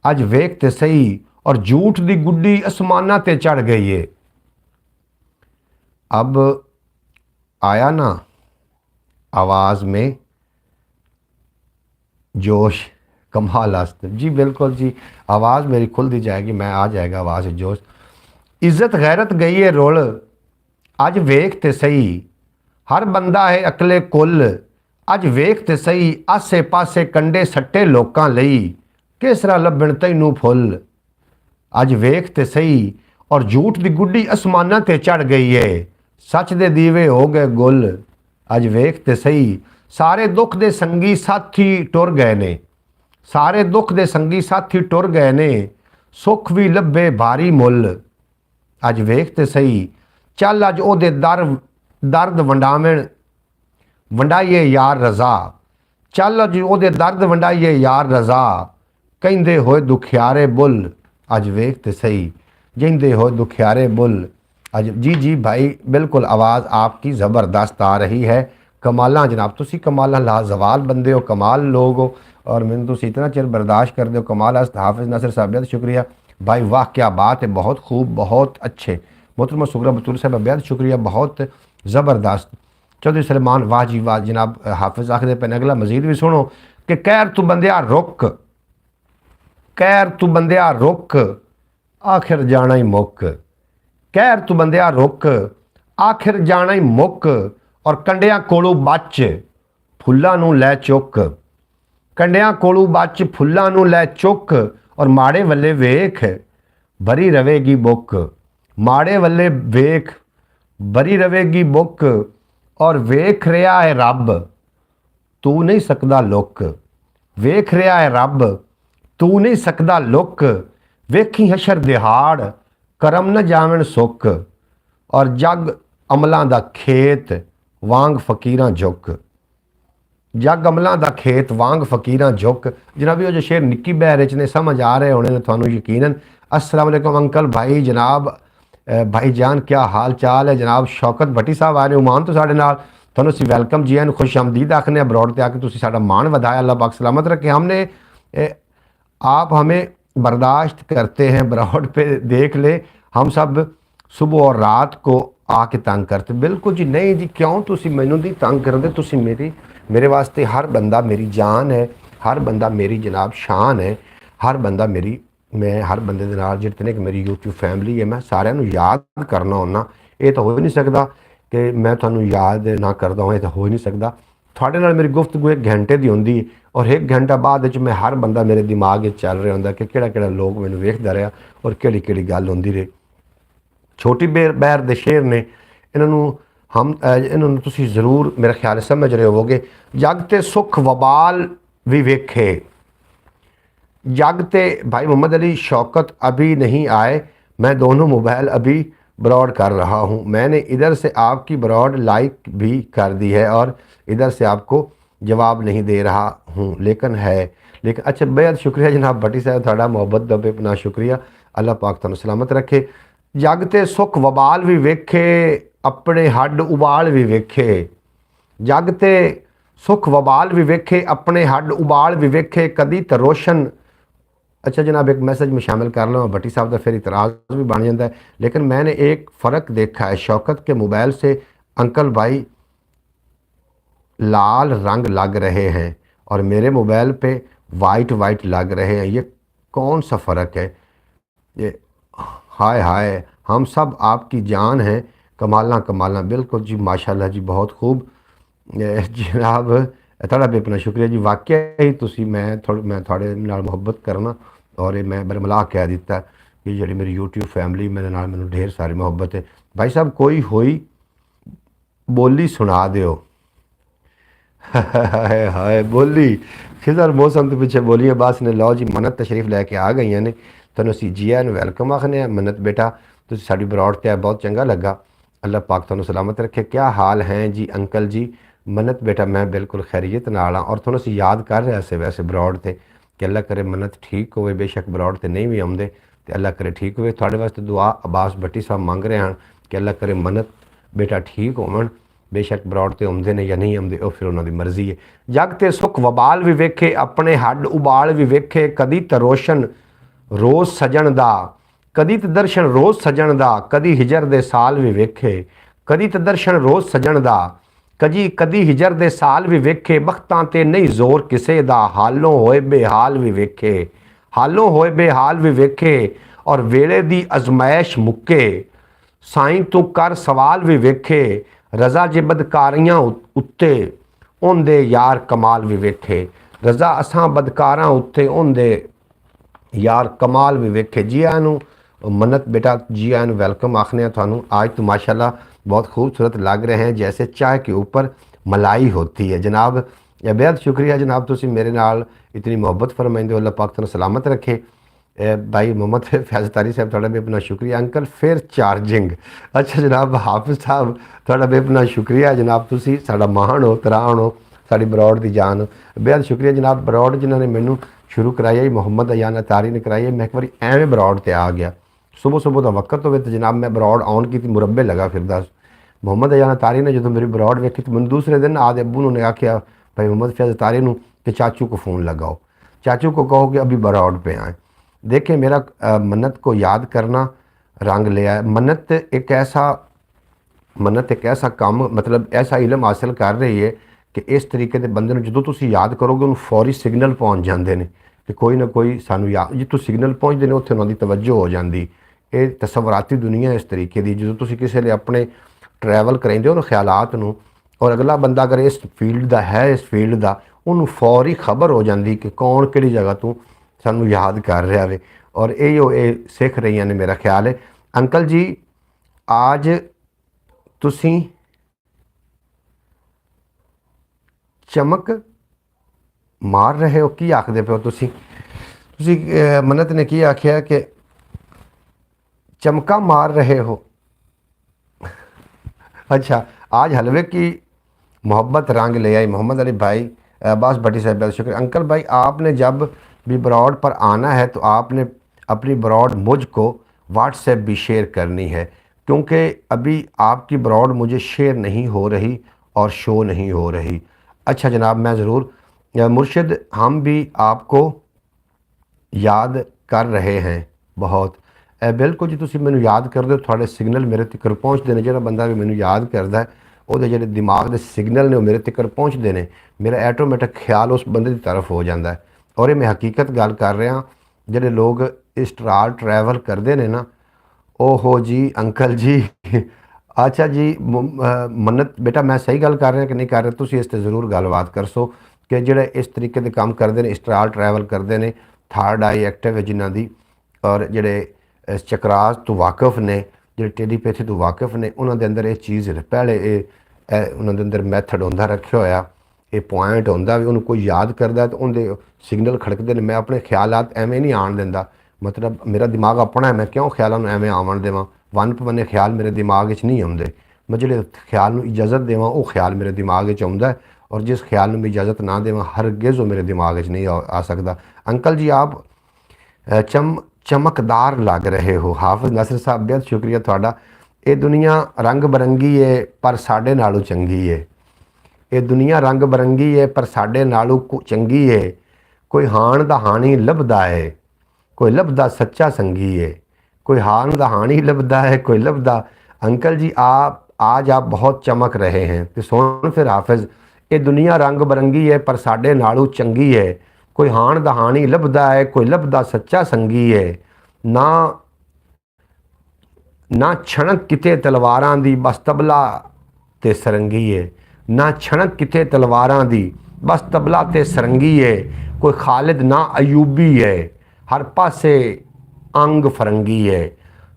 S1: अज वेख ते सही। और झूठ दी गुड्डी आसमाना ते चढ़ गई है। अब आया ना आवाज़ में जोश कमाल आस्ते जी। बिल्कुल जी, आवाज़ मेरी खुल दी जाएगी, मैं आ जाएगा आवाज़ जोश। इज्जत गैरत गई है रुल अज वेख ते सही, हर बंदा है अकले कुल अज वेख ते सही। आसे पासे कंडे सट्टे लोकां लई, किस तरह लभण तैनू फुल अज वेख ते सही। और झूठ दी गुड्डी आसमाना ते चढ़ गई है, सच दे दीवे हो गए गुल अज वेख ते सही। सारे दुख दे संगी साथी टुर गए ने, सारे दुख दे संगी साथी टुर गए ने, सुख भी लभे भारी मुल अज वेख ते सही। चल अज ओदे दर्द वंडावण वंडाइए यार रज़ा, चल अज ओदे दर्द वंडाइए यार रज़ा। कहंदे होए दुखियारे बुल अज वेख ते सही, जिंदे होए दुखियारे बुल अज। जी जी भाई बिल्कुल, आवाज़ आपकी ज़बरदस्त आ रही है। कमाला जनाब, तुसी कमाला लाजवाल बंदे हो, कमाल लोग हो और मैंने तुसी इतना चिर बर्दाश्त कर दो। कमाल हाफिज़ नासिर साहब बेहद शुक्रिया भाई, वाह क्या बात है, बहुत खूब, बहुत अच्छे। मोहतरमा सुगरा बतूल साहब बेहद शुक्रिया, बहुत ज़बरदस्त। चौधरी सलमान वाह जी वाह। जनाब हाफिज़ आखिर पे अगला मजीद भी सुनो कि कैर तू बंदिया रुक, कैर तू बंदिया रुक आखिर जाना ही मुक। कैर तू बंदिया रुक आखिर जाना ही मुक। और कंडियां कोलों बच फुल्लां नूं लै चुक, कंडियां कोलों बच फुल्लां नूं लै चुक। और माड़े वल्ले वेख भरी रवेगी बुक, माड़े वल्ले वेख भरी रवेगी बुक। और वेख रहा है रब तू नहीं सकदा लुक, वेख रहा है रब तू नहीं सकदा लुक। वेखी हशर दिहाड़ करम न जावन सुक। और जग अमलों दा खेत वांग फकीरां झुक, जग अमलों दा खेत वांग फकीरां झुक। जनाबी वो जो शेर निक्की बहरे च ने समझ आ रहे होने थानू यकीनन। अस्सलाम वालेकुम अंकल भाई, जनाब भाई जान क्या हाल चाल है? जनाब शौकत भट्टी साहब आ रहे उमान तो साढ़े नाल, थानू असीं वैलकम जी एन खुश आमदीद आखने अब्रॉड ते आके तुसीं साडा मान वधाया, अल्लाह पाक सलामत रखे। हमने आप हमें बर्दाश्त करते हैं, ब्रॉड पे देख ले हम सब सुबह और रात को आके तंग करते। बिल्कुल जी नहीं जी, क्यों तुसी मैनू दी तंग करदे? तुसी मेरे वास्ते हर बंदा मेरी जान है, हर बंदा मेरी जनाब शान है, हर बंदा मेरी मैं हर बंदे दे नाल जितने कि मेरी यूट्यूब फैमिली है मैं सारिਆਂ ਨੂੰ याद करना ਹੁੰਨਾ। ਇਹ ਤਾਂ हो ही नहीं सकता कि मैं ਤੁਹਾਨੂੰ याद ना करदा हों, ਇਹ ਤਾਂ हो ही नहीं सकता। ਤੁਹਾਡੇ ਨਾਲ ਮੇਰੀ ਗੁਫ਼ਤਗੂ 1 घंटे ਦੀ ਹੁੰਦੀ और 1 घंटा बाद ਵਿੱਚ मैं हर बंदा मेरे दिमाग ਵਿੱਚ ਚੱਲ ਰਿਹਾ ਹੁੰਦਾ कि ਕਿਹੜਾ ਲੋਕ ਮੈਨੂੰ ਵੇਖਦਾ ਰਿਹਾ और ਕਿਹੜੀ ਗੱਲ ਹੁੰਦੀ ਰਹੀ। ਛੋਟੀ ਬਹਿਰ ਦੇ ਸ਼ੇਰ ਨੇ, ਇਹਨਾਂ ਨੂੰ ਤੁਸੀਂ ਜ਼ਰੂਰ ਮੇਰੇ ਖਿਆਲ ਸਮਝ ਰਹੇ ਹੋਵੋਗੇ। ਜਗ ਤੇ ਸੁੱਖ ਵਬਾਲ भी वेखे, जग ते भाई मोहम्मद अली शौकत अभी नहीं आए, मैं दोनों मोबाइल अभी ब्रॉड कर रहा हूँ। मैंने इधर से आपकी ब्रॉड लाइक भी कर दी है और इधर से आपको जवाब नहीं दे रहा हूँ, लेकिन अच्छा बेहद शुक्रिया जनाब भट्टी साहब, थोड़ा मुहब्बत दा बेपनाह शुक्रिया। अल्लाह पाक तुहानू सलामत रखे। जग ते सुख वबाल भी वेखे, अपने हड्ड उबाल भी वेखे। जग ते सुख वबाल भी वेखे, अपने हड्ड उबाल भी वेखे, कदी तो रोशन। अच्छा जनाब एक मैसेज में शामिल कर लो भट्टी साहब का, फिर इतराज़ भी बन जाता है। लेकिन मैंने एक फ़र्क देखा है, शौकत के मोबाइल से अंकल भाई लाल रंग लग रहे हैं और मेरे मोबाइल पे वाइट लग रहे हैं, ये कौन सा फ़र्क है? ये हाय हाय, हम सब आपकी जान हैं। कमाला बिल्कुल जी, माशाल्लाह जी, बहुत खूब जनाब, थोड़ा बेपना शुक्रिया जी। वाकई ही तुसी मैं थोड़े नाल मुहब्बत करना और मैं बरमला कह दिता कि जी मेरी यूट्यूब फैमिली मेरे नाल मैनू ढेर सारी मुहब्बत है। भाई साहब कोई होई बोली सुना दिओ। हाय हाय बोली खिजर मौसम के पिछे बोलियाँ बस ने। लो जी मन्नत तशरीफ लैके आ गई ने, तुहानू असीं जी आन वैलकम आखने। मन्नत बेटा तुसीं साडी ब्रॉड ते बहुत चंगा लगा, अल्लाह पाक तुहानू सलामत रखे। क्या हाल हैं जी अंकल जी? मन्नत बेटा मैं बिल्कुल खैरियत नाल हाँ और तुहानू असीं याद कर रहे से वैसे ब्रॉड ते कि अल्लाह करे मन्नत ठीक होवे। बेशक ब्रॉड ते नहीं भी आउंदे ते अल्लाह करे ठीक होवे। तुहाडे वास्ते दुआ अब्बास भट्टी साहब मंग रहे हैं कि अल्लाह करे मन्नत बेटा ठीक होवन। बेशक ब्रॉड ते आउंदे ने या नहीं आउंदे वो फिर उन्हां दी मर्जी है। जग ते सुख वबाल भी वेखे, अपने हड्ड उबाल भी वेखे, कदी तो रोशन रोज़ सजण दा, कदी तो दर्शन रोज़ सजण दा, कदी हिजर दे साल भी वेखे। कदी तो दर्शन रोज़ सजण दा, कदी हिजर दे साल भी वेखे। बख्तां ते नहीं जोर किसे दा, हालों होए बेहाल भी वेखे। हालों होए बेहाल भी वेखे और वेले दी अजमाइश मुक्के। साईं तू कर सवाल भी वेखे, रज़ा जे बदकारियां उत्ते उनदे यार कमाल भी वेखे। रज़ा असां बदकारां उत्ते उनदे यार कमाल भी वेखे। जी आनू मन्नत बेटा, जी आनू वेलकम आखने थानू। आज तो माशाल्लाह बहुत खूबसूरत लग रहे हैं, जैसे चाय के ऊपर मलाई होती है। जनाब बेहद शुक्रिया जनाब, तुसी मेरे नाल इतनी मोहब्बत फरमाइंदे हो। अल्लाह पाक तुहानू सलामत रखे। भाई मोहम्मद फैज़ तारी साहब थोड़ा बेपना शुक्रिया। अंकल फिर चार्जिंग। अच्छा जनाब हाफिज़ साहब थोड़ा बेपना शुक्रिया जनाब, तुसी साडा महान हो, तरान हो, साड़ी ब्रॉड की जान हो। बेहद शुक्रिया जनाब। ब्रॉड जिन्होंने मैनू शुरू कराई है मोहम्मद अयान अतारी ने कराई है। मैं एक बार एवं ब्रॉड ते आ गया, सुबह का वक्त हो तो जनाब मैं ब्रॉड ऑन की मुरब्बे लगा फिर मोहम्मद अयान अतारी ने जो मेरी ब्रॉड वेखी तो मैं दूसरे दिन आदे अब्बू ने आख्या भाई मोहम्मद फैज़ अतारी कि चाचू को फ़ोन लगाओ, चाचू को कहो कि अभी ब्रॉड पे आए। देखें मेरा मन्नत को याद करना रंग लिया है। मन्नत एक ऐसा काम मतलब ऐसा इलम हासिल कर रही है कि इस तरीके के बंदे जो तुम याद करोगे उन्होंने फौरी सिग्नल पहुँच जाते हैं कि कोई ना कोई सानू याद जितों सिग्नल पहुँचते हैं उत्थे उन्होंने तवज्जो हो जाती। ये तसवराती दुनिया इस तरीके की जो तुम किसी ने अपने ट्रैवल करेंदे हो ना ख्यालात नूं और अगला बंदा अगर इस फील्ड का है, इस फील्ड का उन्होंने फौरी खबर हो जाती कि कौन किहड़ी जगह तू सानू याद कर रहा है। और ये सीख रही ने मेरा ख्याल है। अंकल जी आज तुसी चमक मार रहे हो, की आखदे पे हो तुसी मन्नत ने की आख्या कि चमका मार रहे हो। अच्छा आज हलवे की मोहब्बत रंग ले आई। मोहम्मद अली भाई अब्बास भट्टी साहब बहुत शुक्रिया। अंकल भाई आपने जब भी ब्रॉड पर आना है तो आपने अपनी ब्रॉड मुझको व्हाट्सएप भी शेयर करनी है, क्योंकि अभी आपकी ब्रॉड मुझे शेयर नहीं हो रही और शो नहीं हो रही। अच्छा जनाब मैं ज़रूर मुर्शिद हम भी आपको याद कर रहे हैं बहुत। बिल्कुल जी तुसी मैनू याद कर दो, थोड़े सिग्नल मेरे तक पहुँचते हैं। जो बंदा भी मैनू याद करता है वो जो दिमाग के सिग्नल ने मेरे तक पहुँचते हैं, मेरा ऐटोमैटिक ख्याल उस बंदे की तरफ हो जाता है। और ये मैं हकीकत गल कर रहा ਜਿਹੜੇ ਲੋਕ ਇਸਟਰਾਲ ਟਰੈਵਲ ਕਰਦੇ ਨੇ ਨਾ, ਓਹੋ ਜੀ ਅੰਕਲ ਜੀ ਅੱਛਾ ਜੀ ਮੰਨਤ ਬੇਟਾ, ਮੈਂ ਸਹੀ ਗੱਲ ਕਰ ਰਿਹਾ ਕਿ ਨਹੀਂ ਕਰ ਰਿਹਾ, ਤੁਸੀਂ ਇਸ 'ਤੇ ਜ਼ਰੂਰ ਗੱਲਬਾਤ ਕਰਸੋ ਕਿ ਜਿਹੜੇ ਇਸ ਤਰੀਕੇ ਦੇ ਕੰਮ ਕਰਦੇ ਨੇ, ਇਸਟਰਾਲ ਟਰੈਵਲ ਕਰਦੇ ਨੇ, ਥਰਡ ਆਈ ਐਕਟਿਵ ਹੈ ਜਿਨ੍ਹਾਂ ਦੀ, ਔਰ ਜਿਹੜੇ ਇਸ ਚਕਰਾਸ ਤੋਂ ਵਾਕਿਫ ਨੇ, ਜਿਹੜੇ ਟੈਲੀਪੈਥੀ ਤੋਂ ਵਾਕਿਫ ਨੇ, ਉਹਨਾਂ ਦੇ ਅੰਦਰ ਇਹ ਚੀਜ਼ ਪਹਿਲੇ ਇਹ ਉਹਨਾਂ ਦੇ ਅੰਦਰ ਮੈਥਡ ਹੁੰਦਾ ਰੱਖਿਆ ਹੋਇਆ, ਇਹ ਪੁਆਇੰਟ ਹੁੰਦਾ ਵੀ ਉਹਨੂੰ ਕੋਈ ਯਾਦ ਕਰਦਾ ਤਾਂ ਉਹਦੇ ਸਿਗਨਲ ਖੜਕਦੇ ਨੇ। ਮੈਂ ਆਪਣੇ ਖਿਆਲਾਤ ਐਵੇਂ ਨਹੀਂ ਆਉਣ ਦਿੰਦਾ, ਮਤਲਬ ਮੇਰਾ ਦਿਮਾਗ ਆਪਣਾ ਹੈ, ਮੈਂ ਕਿਉਂ ਖਿਆਲਾਂ ਨੂੰ ਐਵੇਂ ਆਉਣ ਦੇਵਾਂ, ਵਨ ਪਵੰਨੇ ਖਿਆਲ ਮੇਰੇ ਦਿਮਾਗ ਵਿੱਚ ਨਹੀਂ ਆਉਂਦੇ। ਮੈਂ ਜਿਹੜੇ ਖਿਆਲ ਨੂੰ ਇਜਾਜ਼ਤ ਦੇਵਾਂ ਉਹ ਖਿਆਲ ਮੇਰੇ ਦਿਮਾਗ ਵਿੱਚ ਆਉਂਦਾ, ਔਰ ਜਿਸ ਖਿਆਲ ਨੂੰ ਮੈਂ ਇਜਾਜ਼ਤ ਨਾ ਦੇਵਾਂ ਹਰਗਿਜ਼ ਉਹ ਮੇਰੇ ਦਿਮਾਗ ਵਿੱਚ ਨਹੀਂ ਆ ਸਕਦਾ। अंकल जी आप चमकदार लग रहे हो। हाफिज़ नासिर साहब बेहद शुक्रिया थोड़ा। ये दुनिया रंग बरंगी है पर साढ़े नालों चंगी है। ये दुनिया रंग बरंगी है पर साढ़े नालों चंगी है। कोई हाण दा हाणी लभदा है, कोई लभदा सच्चा संगी है। कोई हाण दा हाणी लभदा है, कोई लभदा। अंकल जी आप आज आप बहुत चमक रहे हैं। तो सुन फिर हाफिज़, ये दुनिया रंग बरंगी है पर साढ़े नालों चंगी है। कोई हाण दा हाणी लभदा है, कोई लभदा सच्चा संगी है। ना ना छणक किते तलवारां दी बस तबला ते सरंगी है। ना छणक किते तलवारां दी बस तबला ते सरंगी है। कोई खालिद ना अयूबी है, हर पासे अंग फरंगी है।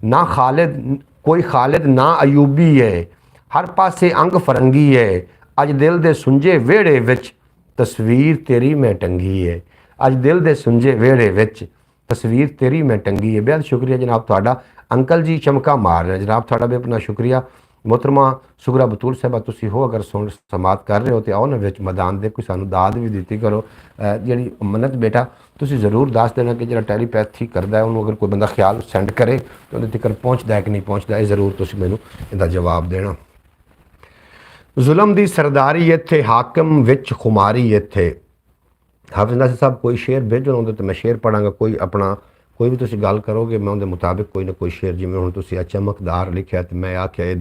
S1: ना खालिद कोई खालिद ना अयूबी है, हर पासे अंग फरंगी है। अज दिल दे सुंजे वेड़े विच तस्वीर तेरी मैं टंगी है। अज दिल दे सुंजे वेड़े विच तस्वीर तेरी मैं टंगी है। बेहद शुक्रिया जनाब थोड़ा। अंकल जी चमका मार रहे जनाब थोड़ा भी अपना शुक्रिया। मोहतरमा सुगरा बतूल साहबा तुसी हो अगर सुन समात कर रहे हो तो आओ ना विच मैदान दे, कोई सानू दाद भी दी करो। जी मन्नत बेटा तुसी जरूर दस देना कि जो टैलीपैथी करता है उन्होंने अगर कोई बंदा ख्याल सेंड करे तो उन्हें तक पहुँचता है कि नहीं पहुँचता, ये जरूर तुसी मैनू इहदा जवाब देना। जुल्म दी सरदारी इत्थे, हाकम विच खुमारी इत्थे। हाफिज़ नासिर साहब कोई शेर भेजो ना तो मैं शेर पढ़ांगा। कोई अपना कोई भी तुसी गल करोगे मैं उनके मुताबिक कोई ना कोई शेर, जिमें हुण तुसी चमकदार लिखिया तो मैं आख्या ये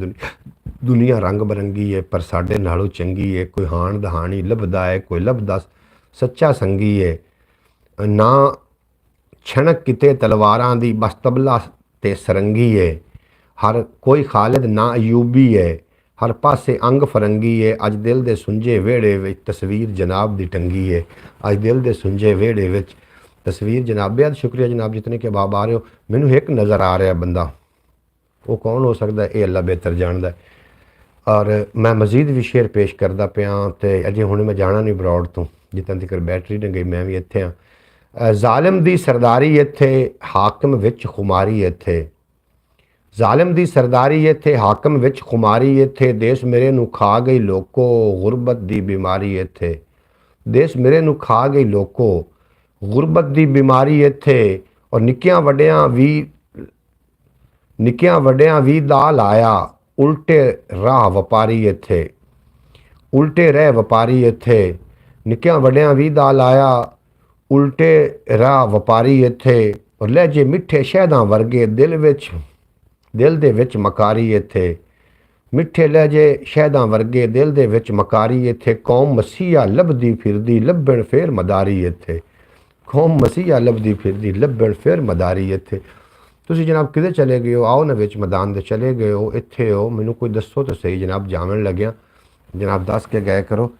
S1: दुनिया रंग बरंगी है पर साढ़े नालों चंगी है। कोई हाण दा हाणी लभदा है, कोई लभदा सच्चा संगी है। ना छणक किते तलवारां दी बस तबला ते सरंगी है। हर कोई खालिद ना अयूबी है, हर पासे अंग फरंगी है। अज दिल दे सुंजे वेड़े विच तस्वीर जनाब दी टंगी है। अज दिल दे सुंजे वेड़े विच तस्वीर जनाब। बेहद शुक्रिया जनाब जितने के बाब आ रहे हो। मैनू एक नज़र आ रहा बंदा, वो कौन हो सकता है ये अल्लाह बेहतर जानता है। और मैं मजीद भी शेर पेश करता पिया तो अजे हुणे मैं जाना नहीं बरौड़ तो, जितना तक बैटरी ने गई मैं भी इत्थे हाँ। जालिम दी सरदारी इत्थे, हाकम विच खुमारी इत्थे। जालिम दी सरदारी इत्थे, हाकम विच खुमारी इत्थे। देश मेरे नू खा गई लोको, गुरबत दी बीमारी इत्थे। देश मेरे नू खा गई लोको, गुरबत दी बीमारी इत्थे। और निक्कियां वड्डियां भी दा लाया, उल्टे राह वपारी इत्थे। उल्टे रह वपारी इत्थे। निक्कियां वड्डियां भी दा लाया, उल्टे राह वपारी इत्थे। और लहजे मिठे शहदां वर्गे, दिल दे विच मकारी इत्थे। मिठे लहजे शहदां वर्गे, दिल दे विच मकारी इत्थे। कौम मसीहा लभदी फिरदी, लभण फेर मदारी इत्थे। कौम मसीहा लभदी फिरदी, लभण फेर मदारी इत्थे। तुसी जनाब किधर चले गए हो? आओ ना विच मैदान दे चले गए हो, इत्थे हो, मैनू कोई दसो तो सही जनाब। जावन लग्या जनाब दस के गए करो।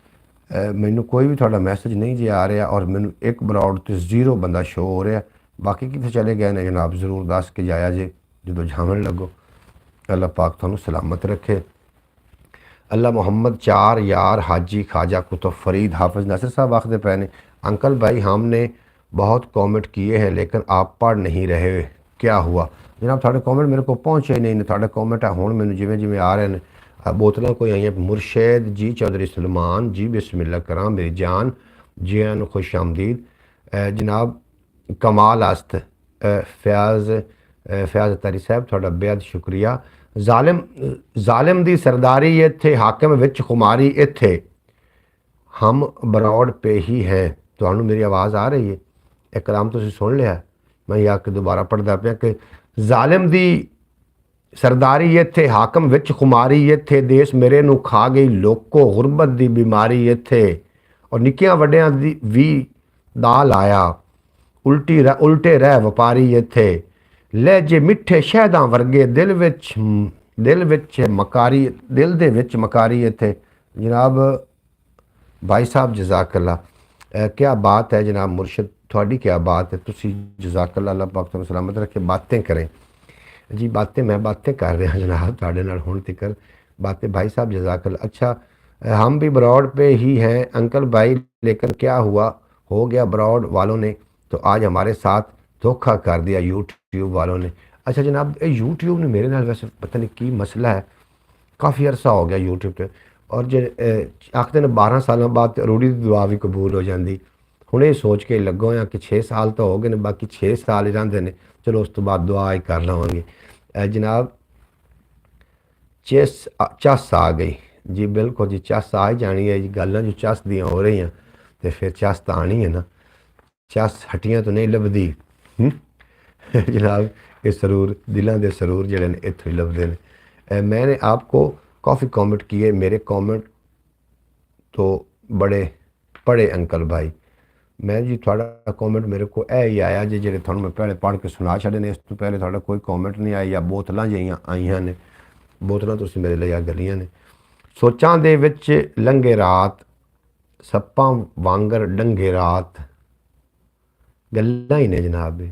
S1: मैनू कोई भी थोड़ा मैसेज नहीं जी आ रहा और मैनू एक बरौड़ तो 0 बंदा शो हो रहा। बाकी कितने चले गए ने जनाब जरूर दस के जाया जे जो जावन लगो। अल्लाह पाक थानू सलामत रखे। अल्लाह मोहम्मद 4 यार हाजी ख्वाजा कुतुब फरीद। हाफिज़ नासिर साहब आखते पे ने अंकल भाई हमने बहुत कमेंट किए हैं लेकिन आप पढ़ नहीं रहे, क्या हुआ? जनाब थोड़े कमेंट मेरे को पहुँचे नहीं ने। थोड़े कमेंट हुण मैनू जिवें जिवें आ रहे हैं बोतल कोई आई मुर्शेद जी चौधरी सलमान जी बिस्मिल्लाह करा मेरी जान जी आन खुश आमदीद। जनाब कमाल आस्त फयाज तारी साहब थोड़ा बेहद शुक्रिया। जालिम दी सरदारी इत्थे, हाकिम विच खुमारी इत्थे। हम बरौड़ पे ही हैं। तो मेरी आवाज़ आ रही है? एक कलाम तुसीं सुन लिया, मैं या के दोबारा पढ़दा पिया कि जालिम दी सरदारी इत्थे, हाकम विच खुमारी इत्थे। देश मेरे नू खा गई लोको, गुरबत दी बीमारी इत्थे। और निक्कियां वड्डियां दी भी दा लाया, ਉਲਟੇ ਰਹਿ ਵਪਾਰੀ ਇੱਥੇ ਲਹਿਜੇ ਮਿੱਠੇ ਸ਼ਹਿਦਾਂ ਵਰਗੇ ਦਿਲ ਵਿੱਚ ਮਕਾਰੀ ਦਿਲ ਦੇ ਵਿੱਚ ਮਕਾਰੀ ਇੱਥੇ। जनाब भाई साहब जज़ाकल्ला, क्या बात है जनाब मुर्शिद, थोड़ी क्या बात है, तुसी जज़ाकल्ला, अल्लाह पाक तुहानू सलामत रखे, बातें करें जी। मैं बातें कर रहा जनाब तुहाडे नाल हुण तिकर बातें। भाई साहब जज़ाकल्ला। अच्छा, हम भी ब्रॉड पे ही हैं अंकल भाई, लेकिन क्या हो गया ब्रॉड वालों ने तो आज हमारे साथ धोखा कर दिया यूट्यूब वालों ने। अच्छा जनाब, यूट्यूब ने मेरे नाल वैसे पता नहीं की मसला है, काफ़ी अरसा हो गया यूट्यूब पे, और जो आखते ने 12 साल बाद रूढ़ी की दुआ भी कबूल हो जाती। हुण ये सोच के लगो हैं कि 6 साल तो हो गए ने, बाकी 6 साल ही रहिंदे ने, चलो उस तो बाद दुआ ही कर लवांगे। जनाब चस आ गई जी, बिल्कुल जी, चस आ ही जानी है जी। गल्लां जो चस दियां हो रही तो फिर चस तो आनी है ना, चस हट्टियां तो नहीं लभदी। जनाब ये सरूर दिलों के सरूर जिहड़े ने इत्थों ही लभदे ने। मैंने आपको काफ़ी कमेंट किए, मेरे कमेंट तो बड़े पढ़े अंकल भाई। मैं जी थोड़ा कमेंट मेरे को ऐ ही आया जी, जेह्ड़े थोड़ा मैं पहले पढ़ के सुना छड़े ने, इस तो पहले थोड़ा कोई कमेंट नहीं आया, या बोतलां जिहियां आईयां ने, बोतलां तुसीं मेरे लिए गलियां ने। सोचां दे विच लंघे रात, सप्पां वांगर डंगे रात, गल्लां ही ने जनाब।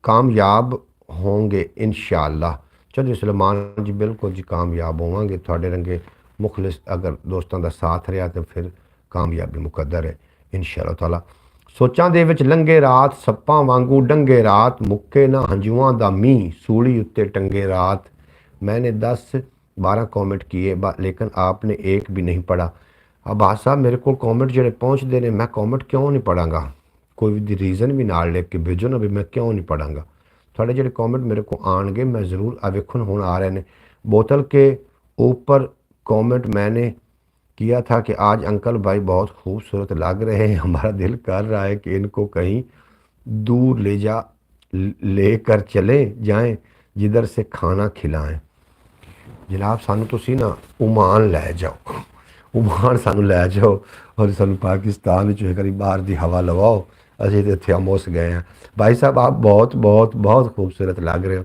S1: कामयाब होंगे इंशाअल्लाह। चलो सलमान जी बिल्कुल जी कामयाब होवांगे, थोड़े रंगे मुखलिस अगर दोस्तों का साथ रहा तो फिर कामयाबी मुकद्दर है इंशाअल्लाह ताला। सोचां दे विच लंघे रात, सप्पां वांगू डंगे रात, मुक्के ना हंजुआं दा मींह, सूली उत्ते टंगे रात। मैंने 10-12 कमेंट किए लेकिन आपने एक भी नहीं पढ़ा। अब बात साहब मेरे को कमेंट जेड़े पहुँचते हैं, मैं कमेंट क्यों नहीं पढ़ांगा, कोई भी रीज़न भी नाल लिख के भेजो ना, भी मैं क्यों नहीं पढ़ांगा। थोड़े जो कमेंट मेरे को आएंगे मैं ज़रूर वेखन हुण आ रहे हैं। बोतल के ऊपर कमेंट मैंने किया था कि आज अंकल भाई बहुत खूबसूरत लग रहे हैं, हमारा दिल कर रहा है कि इनको कहीं दूर लेकर चले जाएं जिधर से खाना खिलाएं। जनाब सानू तुसी ना ओमान लै जाओ, ओमान सानू लै जाओ और सानू पाकिस्तान में करी बाहर की हवा लवाओ, असीं तो इत्थे आमोस गए हैं। भाई साहब आप बहुत बहुत बहुत खूबसूरत लग रहे हो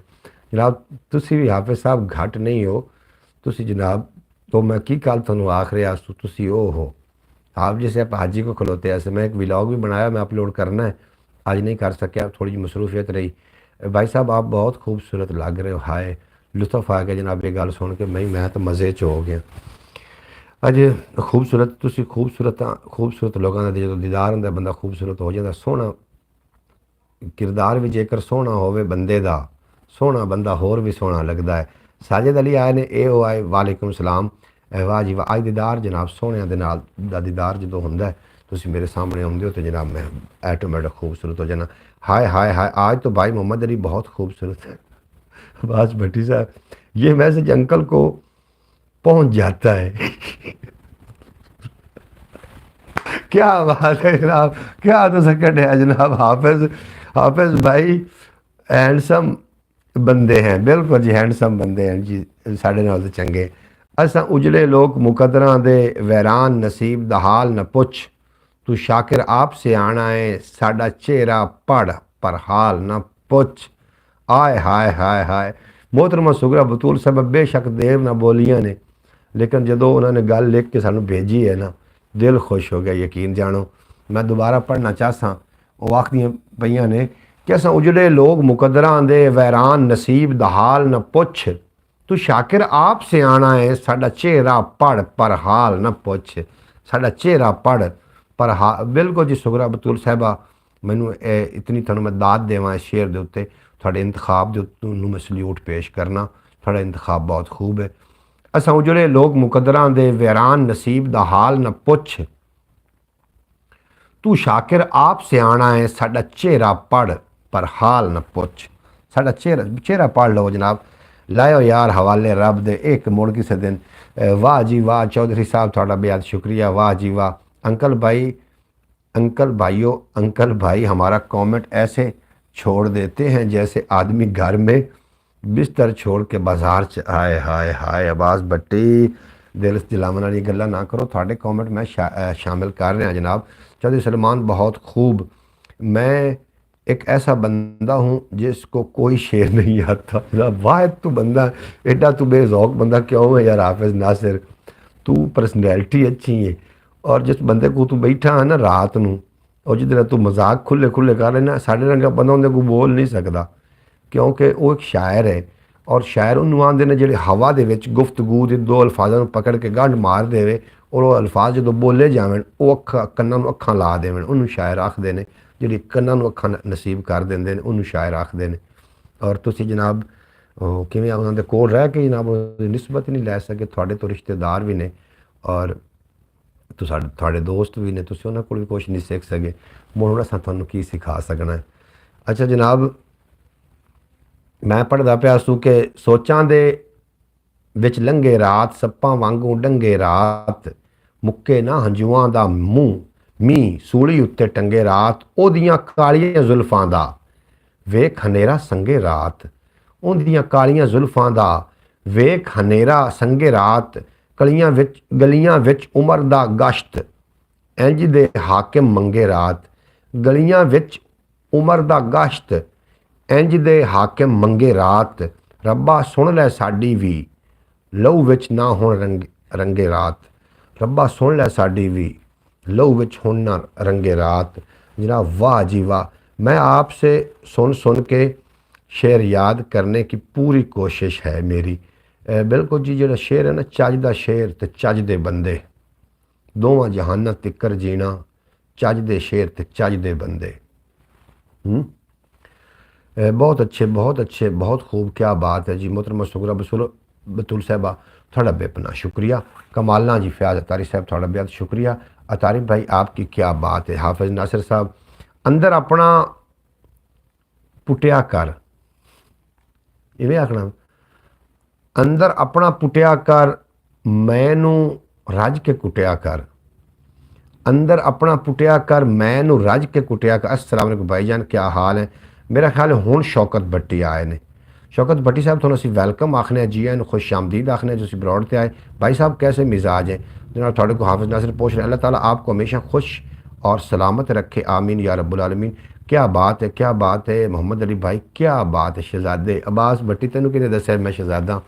S1: जनाब, तुसी भी हाफिज़ साहब घट नहीं हो तुसी जनाब। तो मैं की कल तुहानू आख रहा तुसी ओ हो, आप जैसे आप हाजी को खलोते ऐसे। मैं एक व्लॉग भी बनाया, मैं अपलोड करना है, आज नहीं कर सकिया, थोड़ी जी मसरूफियत रही। भाई साहब आप बहुत खूबसूरत लग रहे हो, हाय लुत्फ आ गया जनाब ये गल सुन के, मैं तो मज़े च हो गया। अज खूबसूरत तुसी खूबसूरत लोगों का जो दीदार होंदा बंदा खूबसूरत हो जाता। सोहना किरदार भी जेकर सोहना होवे बंदे दा, सोहना बंदा होर भी सोहना लगता है। साजिद अली आए ने, ए ओ आए, वालेकुम सलाम। वाह जी वाह, अज दीदार जनाब सोहणिया दे नाल दा दीदार जो होंदा है, तुसी मेरे सामने आउंदे हो तो जनाब मैं ऐटोमैटिक खूबसूरत हो जाना। हाय हाय हाय, आज तो भाई मोहम्मद अली बहुत खूबसूरत है। बस भट्टी साहब ये मैसेज अंकल को पहुंच जाता है। क्या बात है जनाब, क्या तो सकट है जनाब। हाफिज भाई हैंडसम बंदे हैं, बिल्कुल जी हैंडसम बंदे हैं जी, साढ़े नाल तो चंगे। असा उजड़े लोग मुकदरां दे वैरान, नसीब दा हाल न पुछ, तू शाकिर आप से आना है, साडा चेहरा पढ़ पर हाल न पुछ। आय हाय हाय हाय। मोहतरमा सुगरा बतूल साहब बेशक देर ना बोलियां ने, लेकिन जो उन्होंने गल लिख के सानू भेजी है ना, दिल खुश हो गया, यकीन जानो। मैं दोबारा पढ़ना चाहसा, वो आखदियां पईयां ने कि असां उजड़े लोग मुकदरां दे वैरान, नसीब दा हाल न पुछ, तू शाकिर आप से आना है, साडा चेहरा पढ़ पर हाल न पुछ। साडा चेहरा पढ़ पर हाल, बिल्कुल जी सुगरा बतूल साहबा, मैनू इतनी थानू मैं दाद देवां शेर दे उत्ते, थोड़े इंतखाब दे मैं सल्यूट पेश करना, थोड़ा इंतखाब बहुत खूब है। असां उजड़े लोग मुकदरां दे वैरान, नसीब दा हाल न पुछ, तू शाकिर आप से आना है, साडा चेहरा पढ़ पर हाल न पुछ। साडा चेहरा पढ़ लो जनाब, लाओ यार हवाले रब दे एक मुड़ किसी दिन। वाह जी वाह चौधरी साहब थोड़ा बेहद शुक्रिया, वाह जी वाह। अंकल भाई हमारा कमेंट ऐसे छोड़ देते हैं जैसे आदमी घर में बिस्तर छोड़ के बाजार च। हाय हाय हाय अब्बास भट्टी, ਦਿਲ ਜਲਾਉਣ ਵਾਲੀ ਗੱਲਾਂ ਨਾ ਕਰੋ। ਤੁਹਾਡੇ ਕमेंट मैं शामिल कर रहा जनाब। चौधरी सलमान बहुत खूब। मैं एक ऐसा बंदा हूँ जिसको कोई शेर नहीं आता। वाह तू बंदा एडा तू बेजौक बंदा क्यों है यार हाफिज नासिर। तू परसनैलिटी अच्छी है और जिस बंदे को तू बैठा है ना रात ਨੂੰ और जिस तू मजाक खुले खुले कर लेना साढ़े रंगा बंदा उन्हें को बोल नहीं सकता क्योंकि वो एक शायर है और शायर उन्होंने आते हैं ਜਿਹੜੇ ਹਵਾ ਦੇ ਵਿੱਚ ਗੁਫ਼ਤਗੂ ਦੇ ਦੋ ਅਲਫਾਜ਼ਾਂ ਨੂੰ ਪਕੜ ਕੇ ਗੰਢ ਮਾਰ ਦੇਵੇ ਔਰ ਉਹ ਅਲਫਾਜ਼ ਜਦੋਂ ਬੋਲੇ ਜਾਵਣ ਉਹ ਅੱਖਾਂ ਕੰਨਾਂ ਨੂੰ ਅੱਖਾਂ ਲਾ ਦੇਵਣ ਉਹਨੂੰ ਸ਼ਾਇਰ ਆਖਦੇ ਨੇ। ਜਿਹੜੀ ਕੰਨਾਂ ਨੂੰ ਅੱਖਾਂ ਨਸੀਬ ਕਰ ਦਿੰਦੇ ਨੇ ਉਹਨੂੰ ਸ਼ਾਇਰ ਆਖਦੇ ਨੇ। ਔਰ ਤੁਸੀਂ ਜਨਾਬ ਕਿਵੇਂ ਉਹਨਾਂ ਦੇ ਕੋਲ ਰਹਿ ਕੇ ਜਨਾਬ ਉਹਦੀ ਨਿਸਬਤ ਨਹੀਂ ਲੈ ਸਕੇ। ਤੁਹਾਡੇ ਤੋਂ ਰਿਸ਼ਤੇਦਾਰ ਵੀ ਨੇ ਔਰ ਤੁਹਾਡੇ ਦੋਸਤ ਵੀ ਨੇ। ਤੁਸੀਂ ਉਹਨਾਂ ਕੋਲ ਵੀ ਕੁਛ ਨਹੀਂ ਸਿੱਖ ਸਕੇ। ਹੁਣ ਅਸਾਂ ਤੁਹਾਨੂੰ ਕੀ ਸਿਖਾ ਸਕਣਾ ਹੈ। ਅੱਛਾ ਜਨਾਬ ਮੈਂ ਪੜ੍ਹਦਾ ਪਿਆ ਸੂ ਕਿ ਸੋਚਾਂ ਦੇ ਵਿੱਚ ਲੰਘੇ ਰਾਤ ਸੱਪਾਂ ਵਾਂਗੂ ਡੰਗੇ ਰਾਤ ਮੁੱਕੇ ਨਾ ਹੰਝੂਆਂ ਦਾ ਮੂੰਹ ਮੀਂਹ ਸੂਲੀ ਉੱਤੇ ਟੰਗੇ ਰਾਤ ਉਹਦੀਆਂ ਕਾਲੀਆਂ ਜ਼ੁਲਫਾਂ ਦਾ ਵੇਖ ਹਨੇਰਾ ਸੰਗੇ ਰਾਤ ਉਹਦੀਆਂ ਕਾਲੀਆਂ ਜ਼ੁਲਫਾਂ ਦਾ ਵੇਖ ਹਨੇਰਾ ਸੰਗੇ ਰਾਤ ਗਲੀਆਂ ਵਿੱਚ ਉਮਰ ਦਾ ਗਸ਼ਤ ਇੰਜ ਦੇ ਹਾਕਿਮ ਮੰਗੇ ਰਾਤ ਗਲੀਆਂ ਵਿੱਚ ਉਮਰ ਦਾ ਗਸ਼ਤ ਇੰਜ ਦੇ ਹਾਕਿਮ ਮੰਗੇ ਰਾਤ ਰੱਬਾ ਸੁਣ ਲੈ ਸਾਡੀ ਵੀ ਲਹੂ ਵਿੱਚ ਨਾ ਹੁਣ ਰੰਗੇ ਰਾਤ ਰੱਬਾ ਸੁਣ ਲੈ साड़ी भी लहू विच हुन ना रंगे रात। जनाब वाह जी वाह। मैं आपसे सुन के शेर याद करने की पूरी कोशिश है मेरी। बिल्कुल जी जो शेर है ना चज दा शेर ते चज दे बंदे दोवां जहानां तिक्कर जीना चज दे शेर ते चज दे बंदे। बहुत अच्छे बहुत खूब। क्या बात है जी। मोहतरमा सुगरा बतूल साहबा थोड़ा बेपना शुक्रिया। कमालना जी फयाज अतारी साहब थोड़ा बेहद शुक्रिया। अतारी भाई आपकी क्या बात है। हाफिज नासिर साहब अंदर अपना पुटिया कर इवें आखना अंदर अपना पुटिया कर मैनू रज के कुटिया कर अंदर अपना पुटिया कर मैनू रज के कुटिया कर। अस्सलाम वालेकुम भाईजान क्या हाल है। मेरा ख्याल है हुण शौकत भट्टी आए ने। शौकत भट्टी साहब थोड़ा असीं वैलकम आखने जी एन खुश आमदीद आखने जो ब्रॉड से आए। भाई साहब कैसे मिजाज हैं जनाब थोड़े को हाफिज नासिर पूछ रहे। अल्लाह ताला आपको हमेशा खुश और सलामत रखे आमीन या रब्बुल आलमीन। क्या बात है मोहम्मद अली भाई क्या बात है। शहजादे अब्बास भट्टी तेनू किने दस्या मैं शहजादा।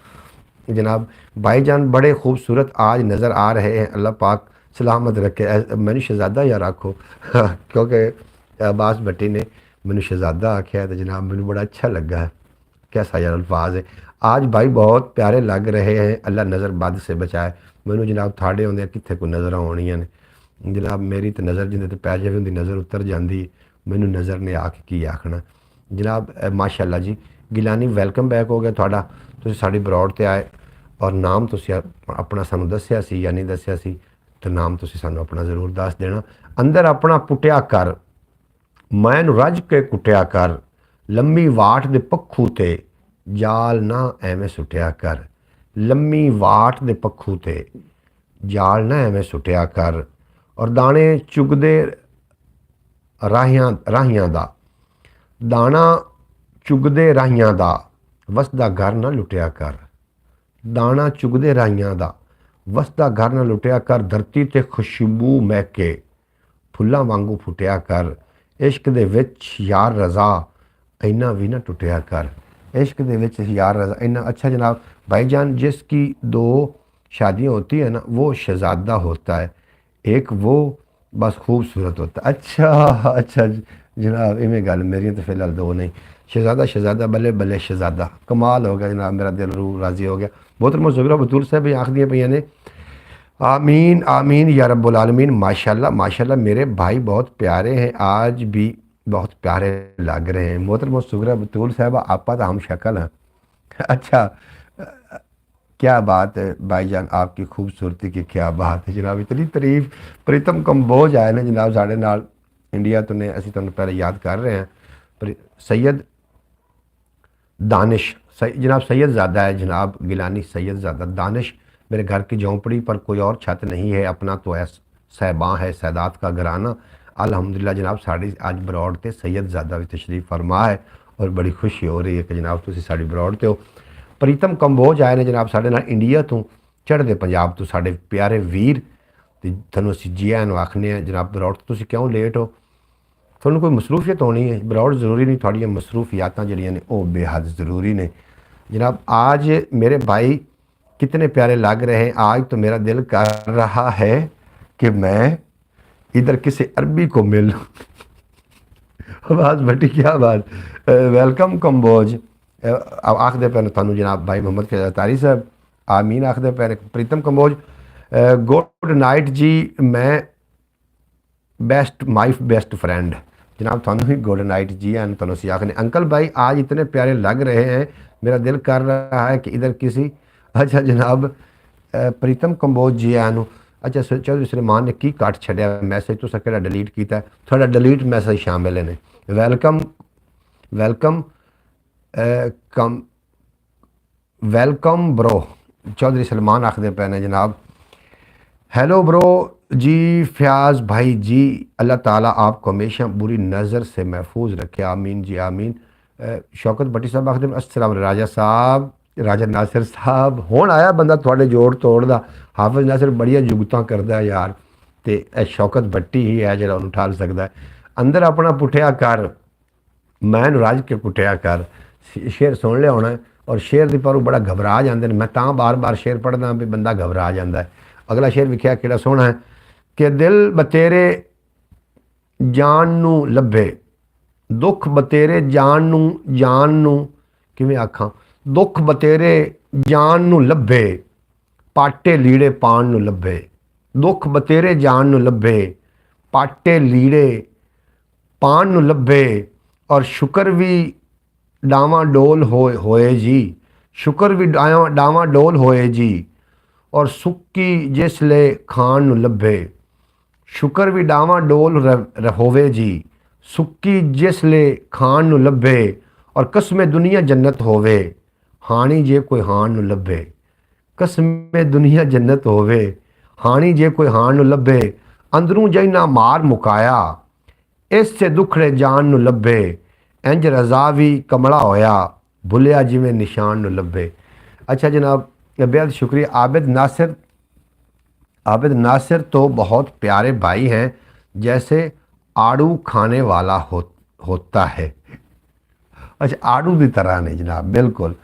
S1: जनाब भाईजान बड़े खूबसूरत आज नज़र आ रहे हैं। अल्लाह पाक सलामत रखे। मैंने शहजादा यार आखो क्योंकि अब्बास भट्टी ने मैंने शहजादा आख्या तो जनाब मैंने बड़ा अच्छा लगा है। कैसा यार अल्फाज है। आज भाई बहुत प्यारे लग रहे हैं। अल्लाह नज़र बद से बचाए। मैनू जनाब थाड़े आउंदे कित्थे कोई नज़र आउणियां ने जनाब मेरी तो नज़र जिंदे ते पै जावे उंदी नज़र उतर जाती। मैनू नज़र ने आके की आखना जनाब। माशाअल्लाह जी गिलानी वैलकम बैक हो गया थोड़ा। तुसीं साडी ब्रॉड ते आए और नाम तुसीं अपना सानू दस्सिया सी या नहीं दस्सिया सी तो नाम तुसीं सानू अपना ज़रूर दस देना। अंदर अपना पुटिया कर मैनू रज के कुटिया कर लम्मी वाट दे पक्खू ते जाल ना एवें सुटिया कर। लम्मी वाट दे पक्खू ते जाल ना एवें सुटिया कर और दाने चुगदे राहियां दा दाना चुगदे राहियां दा वसदा घर ना लुटिया कर। दाना चुगदे राहियां दा वसदा घर ना लुटिया कर। धरती ते खुशबू महके फुल्लां वांगू फुटिया कर। इश्क दे विच यार रज़ा इन्ना भी ना टुटिया कर। इश्क दे विच यार रज़ा इन्ना। अच्छा जनाब भाईजान जिसकी दो शादियाँ होती है ना वो शहज़ादा होता है एक वो बस खूबसूरत होता है। अच्छा जनाब इवें गल मेरी तो फिलहाल दो नहीं शहज़ादा बल्ले बल्ले शहज़ादा कमाल हो गया जनाब। मेरा दिल रूह राज़ी हो गया। मोहतरमा ज़ुगरा बतूल साहब आखदियां पईयां ने आमीन आमीन या रब्बुल आलमीन। माशाल्लाह मेरे भाई बहुत प्यारे हैं आज भी बहुत प्यारे लग रहे हैं। मोहतरमा सुगरा बतूल साहब आपा तो हम शक्ल हैं। अच्छा क्या बात है भाईजान आपकी खूबसूरती की क्या बात है जनाब। इतनी तारीफ प्रीतम कंबोज आए ने जनाब साढ़े नाल इंडिया तो ने असीं तुहानूं पहले याद कर रहे हैं। सैयद दानिश जनाब सैयद ज़्यादा है जनाब गिलानी सैयद ज़्यादा दानिश। मेरे घर की झोंपड़ी पर कोई और छत नहीं है अपना तो है सहबां है सैदात का घराना। अल्हम्दुलिल्लाह जनाब साड़ी आज ब्रॉड ते सैयद ज़्यादा भी तशरीफ़ फरमा है और बड़ी खुशी हो रही है कि जनाब तुसीं साड़ी ब्रॉड ते हो। प्रीतम कंबोज आए ने जनाब साढ़े नाल इंडिया तो ਚੜ੍ਹਦੇ ਪੰਜਾਬ ਤੋਂ ਸਾਡੇ ਪਿਆਰੇ ਵੀਰ, ਤੇ ਤੁਹਾਨੂੰ ਅਸੀਂ ਜੀ ਆਇਆਂ ਨੂੰ ਆਖਦੇ ਹਾਂ। ਜਨਾਬ ਬਰੌੜ, ਤੁਸੀਂ ਕਿਉਂ ਲੇਟ ਹੋ? ਤੁਹਾਨੂੰ ਕੋਈ ਮਸਰੂਫੀਅਤ ਹੋਣੀ है बरौड़, ज़रूरी नहीं, थोड़ी मसरूफियात जड़ियाँ ने वो बेहद ज़रूरी ने। जनाब आज मेरे भाई कितने प्यारे लग रहे हैं। आज तो मेरा दिल कर रहा है कि मैं इधर किसी अरबी को मिल आवाज़ बटी, क्या बात। वेलकम कंबोज आखते पे थानू जनाब भाई मोहम्मद तारी साहब, आमीन आखते पे प्रीतम कंबोज। गुड नाइट जी, मैं बेस्ट माई बेस्ट फ्रेंड। जनाब थानू ही गुड नाइट जी हैं। थानू सी आखने अंकल भाई आज इतने प्यारे लग रहे हैं, मेरा दिल कर रहा है कि इधर किसी। अच्छा जनाब प्रीतम कंबोज जी आनू। अच्छा चौधरी सलेमान ने की कट छड्या मैसेज, तुसा केड़ा डिलीट किया? थोड़ा डिलीट मैसेज शामिल ने। Welcome welcome come welcome bro, Chaudhry Salman आखते पे ने जनाब। हेलो ब्रो जी फयाज भाई जी, अल्लाह ताला आपको हमेशा बुरी नज़र से महफूज रखे, आमीन जी आमीन। शौकत भट्टी साहब आखते अस्सलाम राजा साहब, राजा नासिर साहब। हुण आया बंदा थोड़े जोड़ तोड़दा, हाफिज नासिर बड़िया जुगतां करदा यार, तो शौकत भट्टी ही है जिहड़ा उन्हूं ठाल सकदा है। अंदर अपना पुठिया कर, मैं रज के पुठिया कर। शेर सुन लिया होना, और शेर दी पर बड़ा घबरा जाते हैं। मैं तां बार बार शेर पढ़दा भी बंदा घबरा जाता है। अगला शेर विख्या किहड़ा सोहना है कि दिल बतेरे जान नू लभे, दुख बतेरे जान नू किवें आखां, दुख बतेरे जान नू लभे, पाटे लीड़े पाण नू लभे। दुख बतेरे जान नू लभे, पाटे लीड़े पाण नू लभे, और शुक्र भी डावां डोल होए जी, शुक्र भी डावां डोल होए जी, और सुक्की जिसले खान नू लभे। शुक्र भी डावां डोल होवे जी, सुक्की जिसले खान नू लभे, और कसमे दुनिया जन्नत होवे, हानी जे कोई हान नू लभे। कसमे दुनिया जन्नत होवे, हानी जे कोई हान नू लभे, अंदरों जैना मार मुकाया, इससे दुखड़े जान नू लभे, इंज रजा भी कमला होया, भुलिया जिमें निशान नू लभे। अच्छा जनाब बेहद शुक्रिया। आबिद नासिर तो बहुत प्यारे भाई हैं, जैसे आड़ू खाने वाला होता है। अच्छा आड़ू की तरह नहीं जनाब, बिल्कुल।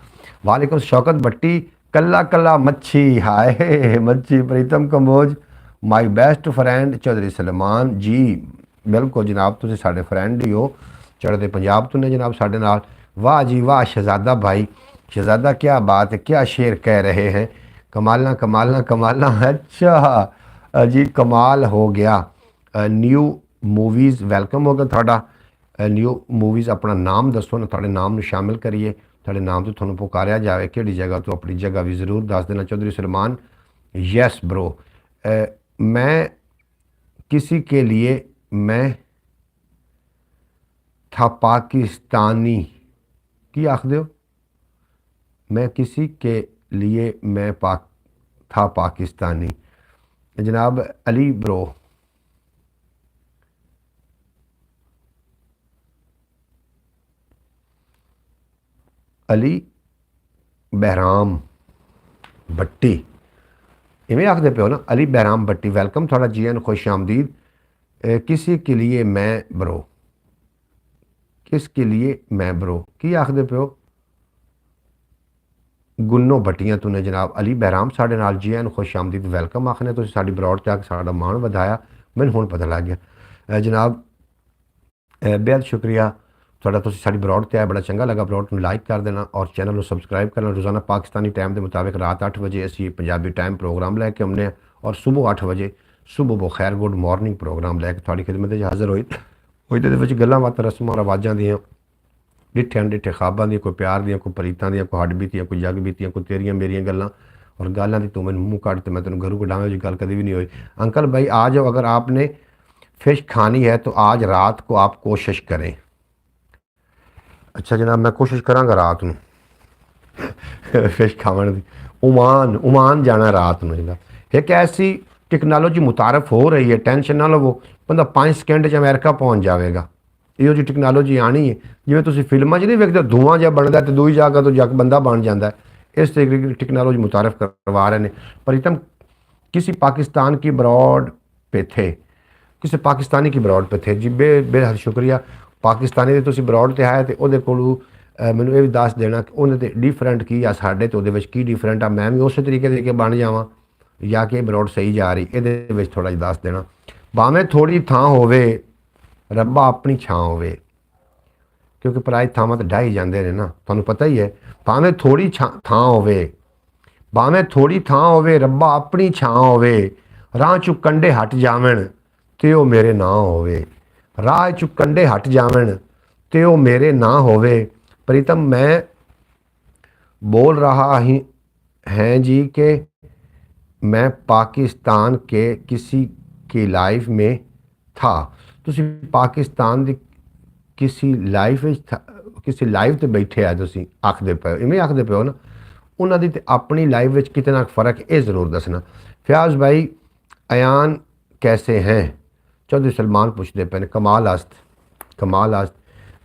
S1: वालेकुम शौकत भट्टी, कल्ला कल्ला मच्छी, हाय मच्छी। Pritam Kamboj my best friend Chaudhry Salman ji, बिल्कुल जनाब तुसीं साडे फ्रेंड ही हो, चढ़ते पंजाब तो ने जनाब साडे नाल। वाह जी वाह शहजादा भाई, शहजादा क्या बात है, क्या शेर कह रहे हैं, कमालना कमालना कमालना। अच्छा जी कमाल हो गया। न्यू मूवीज़ वेलकम हो गया थोड़ा। न्यू मूवीज़ अपना नाम दसो ना, थोड़े नाम में शामिल करिए, थोड़े नाम तो थोड़ा पुकारिया जाए, कि जगह तो अपनी जगह भी ज़रूर दस देना। चौधरी सलमान यस ब्रो, मैं किसी के लिए मैं था पाकिस्तानी, की आखदे हो? मैं किसी के लिए मैं था पाकिस्तानी। जनाब अली ब्रो, अली बहराम भट्टी इवें आखते पे हो ना, अली बहराम भट्टी वेलकम थोड़ा जी एन खुश आमदीद। किसी के लिए मैं ब्रो, किसके लिए मैं ब्रो की आखते पे हो? गुन्नो भट्टियां तूने जनाब अली बहराम साढ़े नाल जी एन खुश आमदीद वेलकम आखने। तुसीं साडी बरौड़ ते आके साडा मान वधाया, मैनूं हुण पता लग गया। जनाब बेहद शुक्रिया थोड़ा, तुसीं साडी बरौड़ ते आए, बड़ा चंगा लगा। बरौड़ नूं लाइक कर देना और चैनल नूं सबसक्राइब करना। रोज़ाना पाकिस्तानी टाइम के मुताबिक रात 8 बजे असी पंजाबी टाइम प्रोग्राम लैके आउने, और सुबह 8 बजे सुबह बखैर गुड मॉर्निंग प्रोग्राम लैके थोड़ी खिदमत च हाज़र होई। तो गल्लां बातां रस्मां रवाजां दियां, डिठे अनडिठे ख्वाबां दी, कोई प्यार दियां, कोई प्रीतां दियां, कोई हड्ड बीतियां, कोई जग बीतियां, कोई तेरियां मेरियां गल्लां, और गालां दी तू मैनूं मूँह कट तो मैं तेनों घरों कढावां, जी गल कभी भी नहीं हुई। अंकल भाई आ जाओ, अगर आपने फ़िश खानी है तो आज रात को आप कोशिश करें। अच्छा जनाब मैं कोशिश करांगा रात नूं फिश खावन दी। ओमान जाना रात नूं जनाब। एक ऐसी टेक्नोलॉजी मुतारफ हो रही है, टेंशन ना लवो, बंदा 5 सेकंड च अमेरिका पहुँच जाएगा। ਇਹੋ ਜਿਹੀ ਟੈਕਨੋਲੋਜੀ ਆਣੀ ਹੈ, ਜਿਵੇਂ ਤੁਸੀਂ ਫਿਲਮਾਂ 'ਚ ਨਹੀਂ ਵੇਖਦੇ ਧੂਆਂ ਜਿਹਾ ਬਣਦਾ ਤੇ ਦੂਈ ਜਗ੍ਹਾ ਤੋਂ ਜੱਗ ਬੰਦਾ ਬਣ ਜਾਂਦਾ, इस तरीके की टेक्नोलॉजी मुतारफ़ करवा रहे हैं। प्रीतम किसी पाकिस्तान की ब्रॉड पे थे, किसी पाकिस्तानी की ब्रॉड पे थे जी, बेहद शुक्रिया। पाकिस्तानी ਦੇ ਤੁਸੀਂ ਬਰੋਡ ਤੇ ਆਏ ਤੇ ਉਹਦੇ ਕੋਲੋਂ ਮੈਨੂੰ ਇਹ ਵੀ ਦੱਸ ਦੇਣਾ ਕਿ ਉਹਨੇ ਤੇ ਡਿਫਰੈਂਟ ਕੀ ਆ, ਸਾਡੇ ਤੇ ਉਹਦੇ ਵਿੱਚ ਕੀ ਡਿਫਰੈਂਟ ਆ, ਮੈਂ ਵੀ ਉਸੇ ਤਰੀਕੇ ਦੇ ਕੇ ਬਣ ਜਾਵਾਂ ਜਾਂ ਕਿ ਬਰੋਡ ਸਹੀ ਜਾ ਰਹੀ, ਇਹਦੇ ਵਿੱਚ ਥੋੜਾ ਜਿਹਾ ਦੱਸ ਦੇਣਾ। ਭਾਵੇਂ ਥੋੜੀ ਥਾਂ ਹੋਵੇ ਰੱਬਾ ਆਪਣੀ ਛਾਂ ਹੋਵੇ, ਕਿਉਂਕਿ ਪਰਾਈ ਥਾਵਾਂ ਤੇ ਢਾਈ ਜਾਂਦੇ ਨੇ ਨਾ, ਤੁਹਾਨੂੰ ਪਤਾ ਹੀ ਹੈ। ਭਾਵੇਂ ਥੋੜੀ ਥਾਂ ਹੋਵੇ, ਭਾਵੇਂ ਥੋੜੀ ਥਾਂ ਹੋਵੇ ਰੱਬਾ ਆਪਣੀ ਛਾਂ ਹੋਵੇ, ਰਾਹ ਚੋਂ ਕੰਢੇ ਹਟ ਜਾਵਣ ਤੇ ਉਹ ਮੇਰੇ ਨਾਂ ਹੋਵੇ, ਰਾਹ ਚੋਂ ਕੰਢੇ ਹਟ ਜਾਵਣ ਤੇ ਉਹ मेरे ना होवे। प्रीतम मैं बोल रहा ही हैं जी कि मैं पाकिस्तान के किसी की लाइफ में था। तुसी पाकिस्तान दी किसी लाइफ किसी लाइफ ते बैठे आ, तुसी आखदे पे इवें आखदे पे हो ना, उन्हां दी ते अपनी लाइफ विच कितना फ़र्क है ये ज़रूर दसना। फयाज भाई अयान कैसे हैं? चौधरी सलमान पूछते पे, कमाल आस्त, कमाल आस्त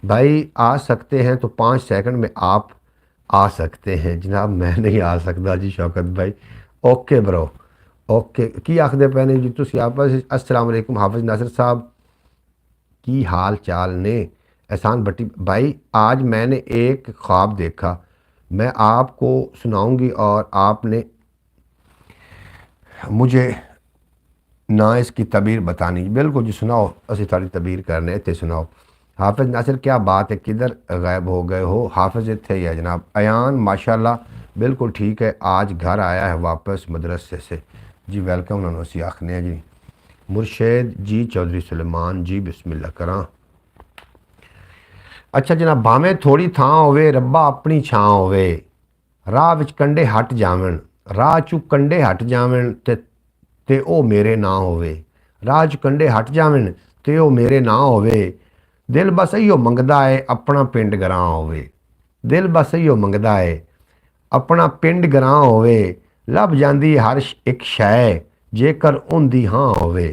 S1: भाई आ सकते हैं तो 5 सेकंड में आप आ सकते हैं जनाब, मैं नहीं आ सकता जी शौकत भाई। ओके ब्रो ओके की आखदे पे ने जी तुसी आपस। अस्सलाम वालेकुम हाफिज़ नासिर साहब की हाल चाल ने? एहसान भट्टी भाई आज मैंने एक ख्वाब देखा, मैं आपको सुनाऊंगी और आपने मुझे ना इसकी तबीर बतानी। बिल्कुल जी सुनाओ, असी तारी तबीर करने इतने सुनाओ। हाफिज़ नासिर क्या बात है, किधर गायब हो गए हो? हाफिज़ इतने ही है जनाब। अयान माशाल्लाह बिल्कुल ठीक है, आज घर आया है वापस मदरसे से जी, वेलकम उन्होंने असी आखने जी। मुर्शेद जी चौधरी सुलेमान जी बिस्मिल्लाह करा। अच्छा जनाब, भावें थोड़ी थां होवे रब्बा अपनी छां होवे, राह विच कंढे हट जावन, राह चू कंढे हट जावन ते ओ मेरे ना होवे, राह च कंढे हट जावन ते ओ मेरे ना होवे। दिल बस इहो मंगदा है अपना पिंड ग्रां होवे, दिल बस इहो मंगदा है अपना पिंड ग्रां होवे। लभ जांदी है हर एक शै जेकर उंदी हाँ होवे,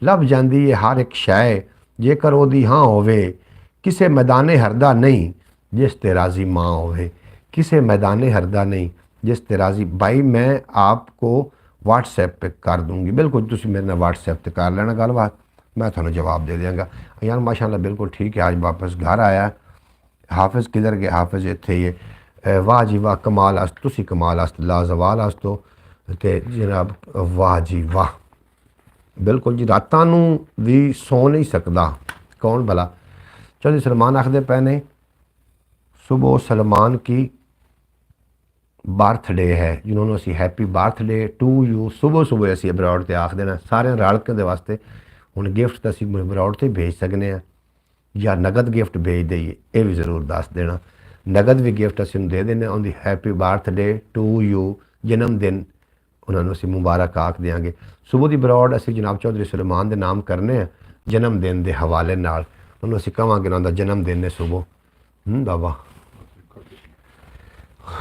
S1: लभ जांदी है हर एक शै जेकर ओदी हाँ होवे। किसे मैदाने हरदा नहीं जिस ते राज़ी माँ होवे, किसे मैदाने हरदा नहीं जिस ते राज़ी। भाई मैं आपको व्हाट्सएप पे कर दूँगी, बिल्कुल तुसी मेरे नाल व्हाट्सएप पे कर लेना गलबात, मैं थानू जवाब दे देंगा। यार माशाल्लाह बिल्कुल ठीक है, आज वापस घर आया। हाफिज़ किधर गए? हाफिज़ इत्थे ही है। वाह जी वाह, कमाल अस्त, तुसी कमाल अस्त, लाजवाल अस्तो ते जनाब, वाह जी वाह। बिल्कुल जी, रातां नू भी सो नहीं सकदा कौन भला? चौधरी सलमान आखदे पे ने सुबह सलमान की बर्थडे है, जिन्होंने असी हैप्पी बर्थडे टू यू सुबह सुबह असी अब्रॉड से आख देना सारे रल के वास्ते। हुण गिफ्ट तो असी अब्रॉड से भेज सकने हैं या नगद गिफ्ट भेज दईए, ये भी जरूर दस देना। नगद भी गिफ्ट असी दे देने उनकी हैप्पी बर्थडे टू यू, जन्मदिन उन्होंने असी मुबारक आख देंगे। सुबह की ब्रॉड असी जनाब चौधरी सुलेमान के नाम करने हैं जन्मदिन के हवाले नाल, उन्होंने असी कहांगे उन्होंने जन्मदिन ने सुबह बाबा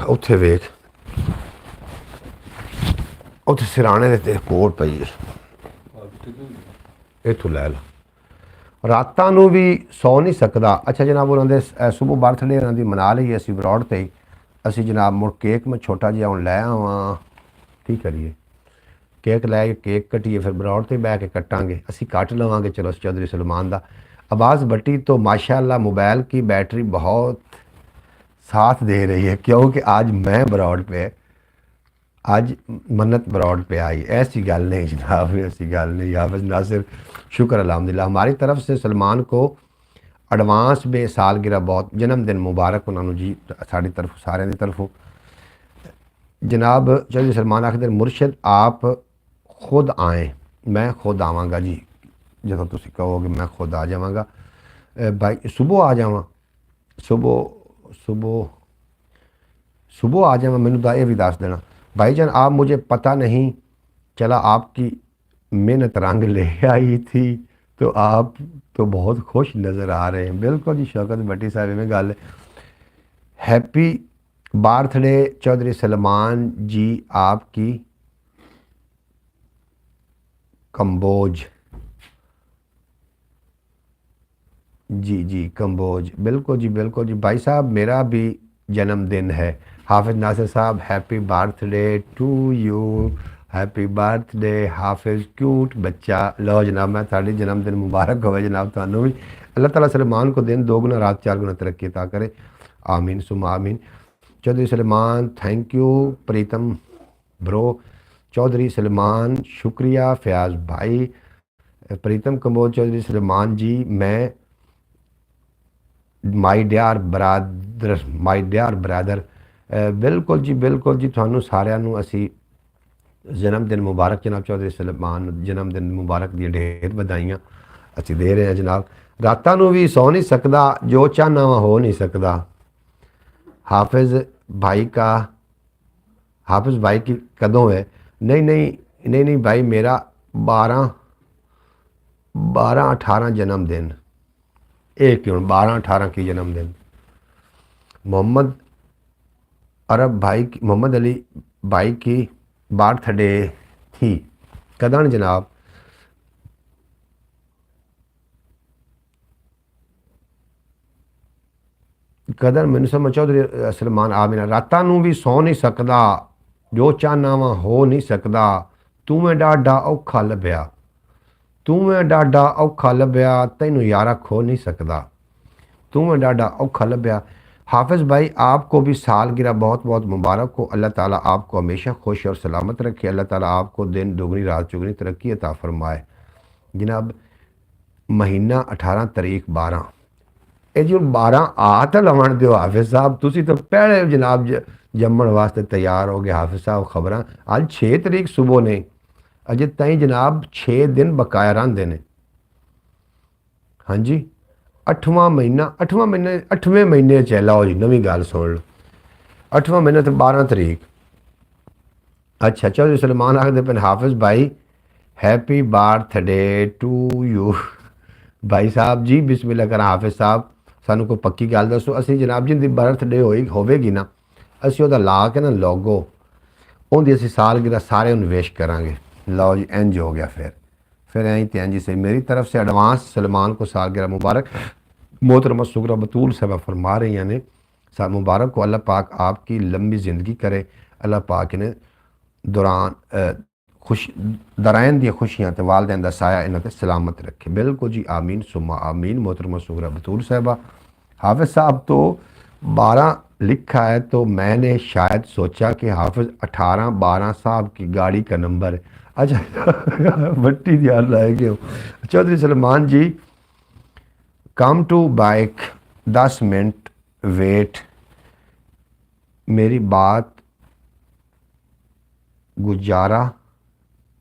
S1: उत्थे वेख उत्थे सिराने ते कोट पई है, इत्थों लै ला, रातां नू भी सौ नहीं सकदा। अच्छा जनाब, उन्होंने सुबह बर्थडे उन्होंने मना ली असी ब्रॉड ते ही, असी जनाब मुड़ केक मैं छोटा जिहा हुण लै आवां, की करिए केक लै केक कट्टिए फिर ब्रॉड ते बह के कट्टांगे, असी कट लवांगे। चलो चौधरी सलमान दा अब्बास भट्टी तो माशाल्लाह मोबाइल की बैटरी बहुत साथ दे रही है, क्योंकि आज मैं ब्रॉड पे, आज मन्नत ब्रॉड पे आई। ऐसी गल नहीं जनाब, ऐसी गल नहीं। हाफिज़ नासिर शुक्र अल्हम्दुलिल्लाह, हमारी तरफ से सलमान को एडवांस में सालगिरह बहुत जन्मदिन मुबारक उन्होंने जी, साड़ी तरफ सारे की तरफों। जनाब चौधरी सलमान आखिर मुर्शद आप खुद आएँ, मैं खुद आवाँगा जी, जो तुम कहोगे मैं खुद आ जावाँगा। भाई सुबह आ जावा, सुबह सुबह सुबह आ जावा, मैनू ये भी दस देना। भाईजान आप मुझे पता नहीं चला आपकी मेहनत रंग ले आई थी, तो आप तो बहुत खुश नज़र आ रहे हैं। बिल्कुल जी शौकत भट्टी साहब में गल है। हैप्पी बर्थडे चौधरी सलमान जी आपकी कंबोज जी जी कंबोज, बिल्कुल जी बिल्कुल जी। भाई साहब मेरा भी जन्मदिन है, Hafiz Nasir Sahab happy birthday to you, happy birthday Hafiz cute बच्चा। लो जनाब मैं थाड़ी जन्मदिन मुबारक होवे जनाब थानू भी। अल्लाह ताला सलेमान को दिन दोगुना रात चार गुना तरक्की अता करे, आमीन सुम आमीन। Chaudhry Suleman thank you, Pritam bro, Chaudhry Suleman शुक्रिया, फयाज भाई, प्रीतम कम्बोज चौधरी सलेमान जी, मैं माई डियर ब्रदर, बिल्कुल जी थानू सारिਆਂ ਨੂੰ ਅਸੀਂ जन्मदिन मुबारक जनाब। चौधरी सलेमान जन्मदिन मुबारक दी ढेर बधाइयां ਅਸੀਂ ਦੇ ਰਹੇ ਹਾਂ जनाब। रातां ਨੂੰ भी सौ नहीं सकता, जो चाहना वा हो नहीं सकता। हाफिज़ भाई का, हाफिज़ भाई की कदों है? नहीं भाई, मेरा 12-18 जन्मदिन, एक क्यों 12-18 की जन्मदिन। मोहम्मद अरब भाई की, मोहम्मद अली भाई की बर्थडे थी कदन जनाब? कदर मैनू समझ चौधरी सलमान आमिना। रातां नूं भी सौ नहीं सकदा, जो चाहना वा हो नहीं सकदा, तू मैं डाडा औखा लभ्या, तू मैं डाडा औखा लभ्या, तैनू यारा खो नहीं सकदा, तू मैं डाडा औखा लभ्या। हाफिज़ भाई आपको भी सालगिरह बहुत बहुत मुबारक हो। अल्लाह ताला आपको हमेशा खुश और सलामत रखे, अल्लाह ताला आपको दिन दुगनी रात चुगनी तरक्की अता फरमाए जनाब। महीना 18 तारीख 12, ये जी 12 आ तो लवन दो हाफिज़ साहब, तुसी तो पहले जनाब जम्मण वास्ते तैयार हो गए हाफिज़ साहब। खबर अज 6 तारीख सुबह ने, अजे तई जनाब 6 दिन बकाया रहिंदे ने। हाँ जी, 8वां महीना, 8वें महीने च लो जी, नवी गल सुन लो, 8वां महीना तो 12 तारीख। अच्छा चौधरी सलमान आखते पे हाफिज़ भाई हैप्पी बर्थडे टू यू। भाई साहब जी बिस्मिल्लाह करा हाफिज़ साहब, सानू कोई पक्की गल दसो, असी जनाब जिंदी बर्थडे होगी ना, असी वह ला के ना लोगो उनकी असी सालगिरह सारे विश करांगे। लो जी इंज हो गया, फिर ऐं तो इंज से मेरी तरफ से एडवांस सलमान को सालगिरह मुबारक। मोहतरमा सुगरा बतूल साहबा फरमा रही ने साल मुबारक को, अल्लाह पाक आपकी लंबी ज़िंदगी करे, अल्लाह पाक ने दौरान खुश दरायन दी खुशियां तो वालदैन दा साया इन्हां ते सलामत रखे। बिल्कुल जी आमीन सुम्मा आमीन। मोहतरमा सुगरा बतूल साहबा, हाफिज़ साहब तो 12 लिखा है, तो मैंने शायद सोचा कि हाफिज़ 18-12 साहब की गाड़ी का नंबर है। अच्छा बट्टी ध्यान लाएगे हो। Chaudhry Salman ji come to bike 10 minute wait, मेरी बात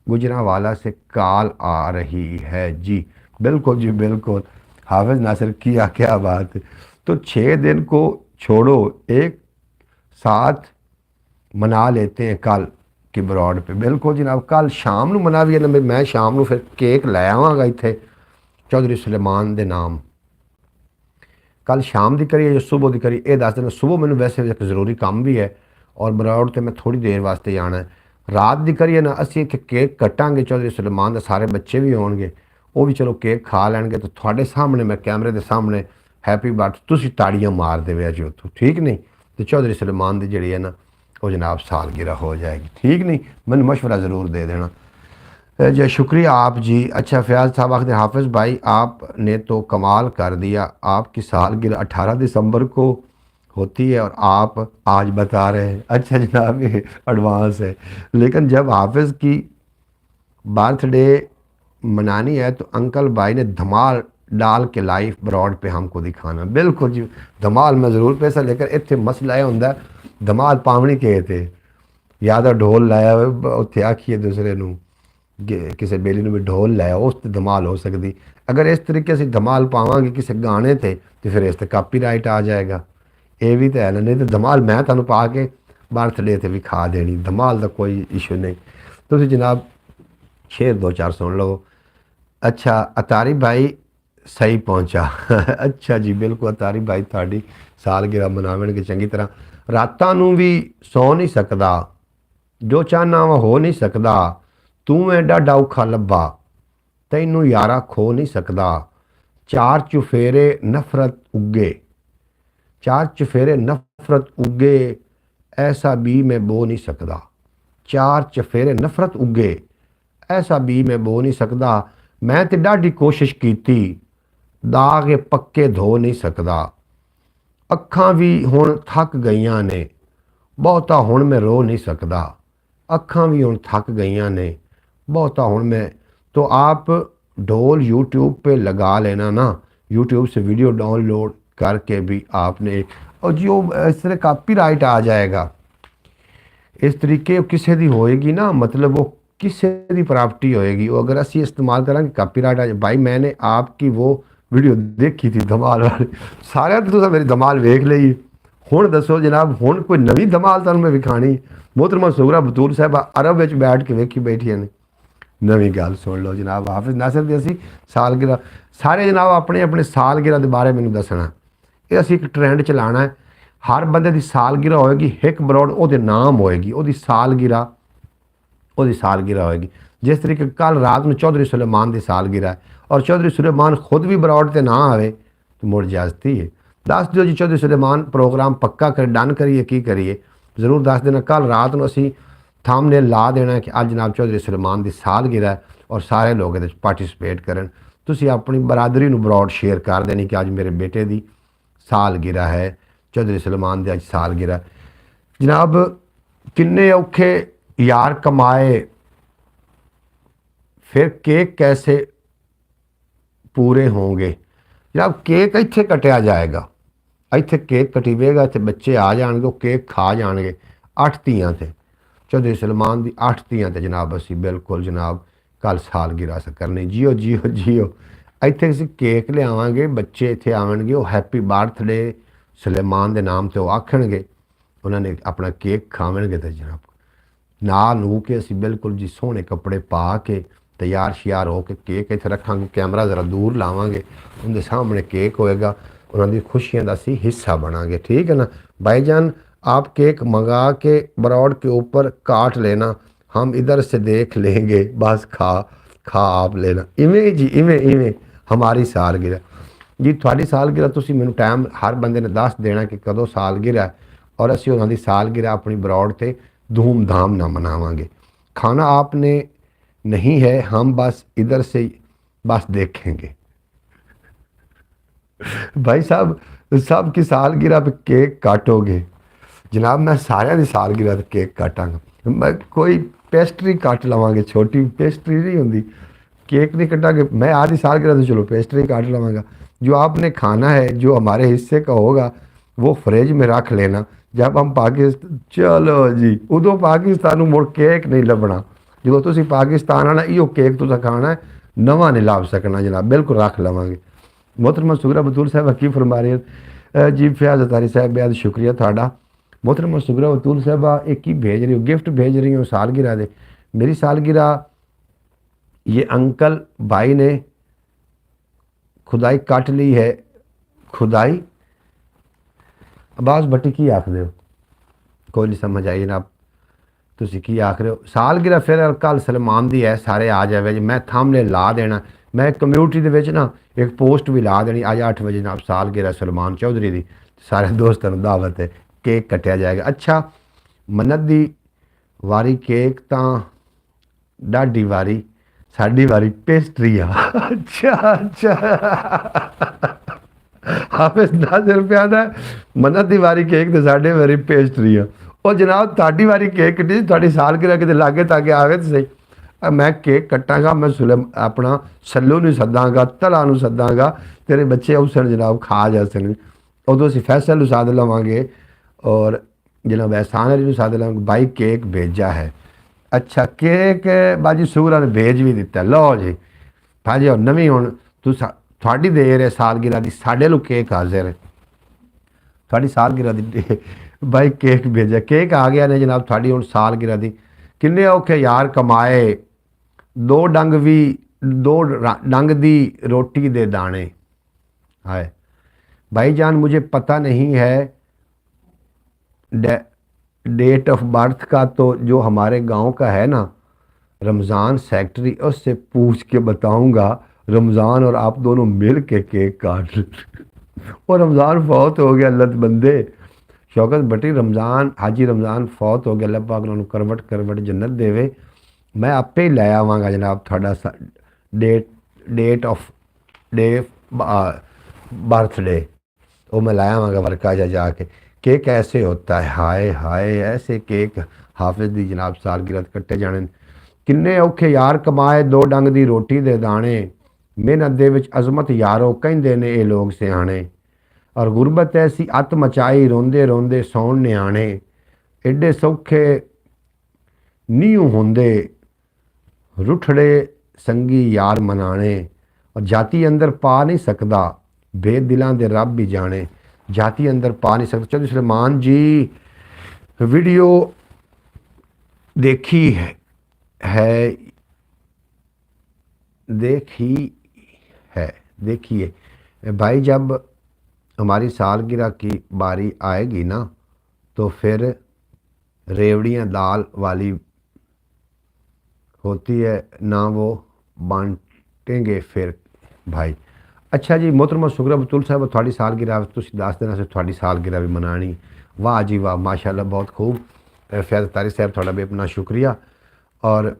S1: गुजरावाला से कॉल आ रही है जी। बिल्कुल जी बिल्कुल हाफिज़ नासिर किया, क्या बात है। तो 6 दिन को छोड़ो, एक साथ मना लेते हैं कल की बरौड पे। बिल्कुल जनाब, कल शाम ਨੂੰ मना भी है ना, मैं शाम ਨੂੰ फिर केक लै आवांगा इत्थे चौधरी सुलेमान दे नाम। कल शाम की करिए जो सुबह की करिए, ये दस देना। सुबह मैंने वैसे एक जरूरी काम भी है और बरौड तो मैं थोड़ी देर वास्ते जाना है। रात की करिए ना, असी इत्थे केक कट्टांगे, चौधरी सुलेमान दे सारे बच्चे भी होणगे, वो भी चलो केक खा लैणगे। तो थोड़े सामने मैं कैमरे के सामने हैप्पी बर्थ तुसी ताड़ियां मार देवे जी उत्थों, ठीक नहीं? तो चौधरी सुलेमान की जी है ना वो जनाब सालगिरह हो जाएगी, ठीक नहीं? मैंने मशवरा ज़रूर दे देना जी। शुक्रिया आप जी। अच्छा फयाज साहब आखते हाफिज़ भाई आपने तो कमाल कर दिया, आपकी सालगिरह 18 दिसंबर को होती है और आप आज बता रहे हैं। अच्छा जनाब ये एडवांस है, लेकिन जब हाफिज़ की बर्थडे मनानी है तो अंकल भाई ने धमाल डाल के लाइव ब्रॉड पे हमको दिखाना। बिल्कुल जी धमाल मैं ज़रूर पैसा लेकर, इतने मसला यह होंगे धमाल पावनी के थे या तो ढोल लाया उत्थे आखिए दूसरे नू किसी बेली ने भी ढोल लाया, उस तो धमाल हो सकती। अगर इस तरीके से धमाल पावांगे किसी गाने थे तो फिर इस कापीराइट आ जाएगा, ये भी तो है ना। नहीं तो धमाल मैं तुहानू पा के बर्थडे ते भी खा देनी, धमाल का कोई इशू नहीं। तुसीं जनाब शेर 2-4 सुन लो। अच्छा अतारी भाई सही पहुँचा। अच्छा जी बिल्कुल अतारी भाई थोड़ी सालगिरह मनावणगे चंगी तरह। रातां नूं भी सौ नहीं सकदा, जो चाहना वा हो नहीं सकदा, तू मैं डाढा औखा लब्भा, तैनू यारा खो नहीं सकदा। चार चुफेरे नफरत उगे, चार चुफेरे नफरत उगे, ऐसा भी मैं बो नहीं सकदा, चार चफेरे नफरत उगे, ऐसा भी मैं बो नहीं सकदा, मैं ते डाढी कोशिश कीती, दाग पक्के धो नहीं सकदा, अखां भी हुण थक गईयां ने, बहुता हुण मैं रो नहीं सकदा, अखां भी हुण थक गईयां ने, बहुता हुण मैं। तो आप ढोल यूट्यूब पे लगा लेना ना, यूट्यूब से वीडियो डाउनलोड करके भी आपने, और जो इस तरह कापीराइट आ जाएगा इस तरीके किसी दी होएगी ना, मतलब वो किसी दी प्रॉपर्टी होएगी, वो अगर असी इस्तेमाल करेंगे कापीराइट आ जाए। भाई मैंने आपकी वो वीडियो देखी थी धमाल वाली, सारे तो मेरी धमाल वेख ली, हुण दसो जनाब हुण कोई नवी धमाल तुहानूं मैं विखाणी। मोहतरमा सुगरा बतूल साहब अरब विच बैठ के वेखी बैठियां ने। नवी गल सुन लो जनाब, हाफिज नासिर दी असी सालगिरह सारे जनाब अपने अपने सालगिरह के बारे मैनूं दसना, ये असी एक ट्रेंड चलाना है। हर बंदे की सालगिरह होएगी, हिक बरौड़ ਉਹਦੇ नाम होएगी, ਉਹਦੀ सालगिरह होएगी। जिस तरीके कल रात में चौधरी सुलेमान की सालगिरह है, और चौधरी सुलेमान खुद भी बरौड़ ते ना आवे तो मुड़ जाजती है। दस दिओ जी चौधरी सुलेमान प्रोग्राम पक्का कर डन करिए, की करिए जरूर दस देना। कल रात को असी थामने ला देना कि अज जनाब चौधरी सुलेमान की सालगिरह है, और सारे लोग ये पार्टिसिपेट करन। तुसी अपनी बरादरी नूं बरौड़ शेयर कर देनी कि अज मेरे बेटे की सालगिरह है, चौधरी सुलेमान की अज सालगिरह। जनाब किन्ने औखे यार कमाए, फिर केक कैसे पूरे होंगे। जनाब केक इत्थे कटिया जाएगा, इत्थे केक कटीवेगा, इत्थे बच्चे आ जाएंगे, वो केक खा जाएंगे। 8 ਧੀਆਂ थे चौधरी सुलेमान की 8 ਧੀਆਂ थे जनाब असी बिल्कुल जनाब कल सालगिरह से करनी। जियो जियो जियो, इत्थे असी केक लियावांगे, बच्चे इत्थे आवेंगे, वो हैप्पी बर्थडे सुलेमान के नाम से वो आखणगे, उन्होंने अपना केक खावेंगे। तो जनाब ना नू के असी बिल्कुल जी सोहने कपड़े पा के तैयार श्यार हो के केक इत्थे रखांगे, कैमरा ज़रा दूर लावांगे, उनके सामने केक होएगा, उन्होंने खुशियां का असी हिस्सा बनांगे। ठीक है ना भाईजान, आप केक मंगा के बरौड़ के ऊपर काट लेना, हम इधर से देख लेंगे, बस खा आप लेना। इवें जी इवें इवें हमारी सालगिरह जी, थोड़ी सालगिरह तुसी मैनूं टाइम हर बंदे ने दस देना कि कदों सालगिरह, और असी उन्होंने सालगिरह अपनी बरौड़ से धूमधाम ना मनावांगे। खाना आपने नहीं है, हम बस इधर से बस देखेंगे। भाई साहब सबकी सालगिरह पे केक काटोगे जनाब, मैं सारिਆਂ ਦੀ सालगिरह ਤੇ केक काटांगा। मैं कोई पेस्ट्री काट लवांगे, छोटी पेस्ट्री नहीं होंगी, केक नहीं कटांगे। मैं आधी सालगिरह तो चलो पेस्ट्री काट लवांगा। जो आपने खाना है, जो हमारे हिस्से का होगा, वो फ्रिज में रख लेना। जब हम पाकिस्तान चलो जी, उदों पाकिस्तान मुड़ केक नहीं लभना, जो तुम पाकिस्तान आना इो केक तुसा खाना है, नवा नहीं लाभ सकना जनाब, बिल्कुल रख लवांगे। मोहतरमा सुगरा बतूल साहब की फरमा रहे हैं जी, फयाज अतारी साहब बेहद शुक्रिया थाड़ा। मोहतरमा सुगरा बतूल साहब एक ही भेज रही हो, गिफ्ट भेज रही हो सालगिरह दे। मेरी सालगिरह ये अंकल भाई ने खुदाई कट ली है, खुदाई अब्बास भट्टी की आख दो, कोई नहीं समझ आई जनाब तुसी की आख रहे हो। सालगिरह फिर कल सलमान दी है, सारे आ जाए जी, मैं थामले ला देना। मैं कम्यूनिटी दे विच ना एक पोस्ट भी ला देनी, अज 8 बजे जनाब सालगिरह सलमान चौधरी दी, सारे दोस्तों को दावत है, केक कटिया जाएगा। अच्छा मन्नत दी वारी केक तां डाडी वारी, साडी वारी पेस्ट्री आ। अच्छा अच्छा हाफिज नासिर प्यादा मन्नत दी वारी केक ते साडे वारी पेस्ट्री आ। और जनाब ताड़ी वारी केक कटी, तुहाडी सालगिरह किते लागे ताके आवे तो सही, मैं केक कटांगा, मैं अपना सल्लू नूं सद्दांगा, तला नूं सद्दांगा, तेरे बच्चे उसन जनाब खा जा सन। उदों असीं फैसल नूं सद लवांगे, और जनाब एहसान अली नूं सद लवांगे, भाई केक भेजा है। अच्छा केक बाजी सूरा ने भेज भी दिता, लो जी भाजी और नवीं हुण थोड़ी देर है सालगिरह की, साढ़े लो केक हाजिर है, थोड़ी सालगिरह की भाई केक भेजा, केक आ गया ने जनाब थोड़ी हुण सालगिरह की। किन्ने औखे यार कमाए, दो डंग दी रोटी दे दाने। हाय भाईजान मुझे पता नहीं है डेट ऑफ बर्थ का, तो जो हमारे गांव का है ना रमज़ान सेक्रेटरी, उससे पूछ के बताऊंगा। रमज़ान और आप दोनों मिल के केक काट और रमज़ान फौत हो गया, अल्लाह बंदे शौकत भट्टी रमज़ान हाजी रमज़ान फौत हो गया, अल्लाह पाक उन्होंने करवट करवट जन्नत देवे। मैं आपे ही लै आवांगा जनाब थोड़ा date date of day birthday, वो मैं लाया आवांगा वर्का जा जाके। केक ऐसे होता है, हाय हाय ऐसे केक हाफिज दी जनाब सालगिरह कट्टे जाने। किन्ने औखे यार कमाए दो डंग दी रोटी दे दाने, मेहनत दे विच अजमत यारो कहिंदे ने ये लोग सियाणे। और गुरबत ऐसी अत मचाई रोंदे रोंदे सौण न्याणे, एडे सौखे नींव होंदे रुठड़े संगी यार मनाने। और जाति अंदर पा नहीं सकता बेद दिलां दे रब भी जाने, जाति अंदर पा नहीं सकता। चलो सलमान जी वीडियो देखी है देखी है देखिए भाई, जब हमारी सालगिरह की बारी आएगी ना तो फिर रेवड़ियाँ दाल वाली होती है ना, वो बांटेंगे फिर भाई। अच्छा जी मोहतरमा शुक्र बतुल साहब थोड़ी सालगिरह तुसीं दस दिन से थोड़ी सालगिरह भी मनानी, वाह जी वाह माशाल्लाह बहुत खूब। फैज़ तारी साहब थोड़ा भी अपना शुक्रिया। और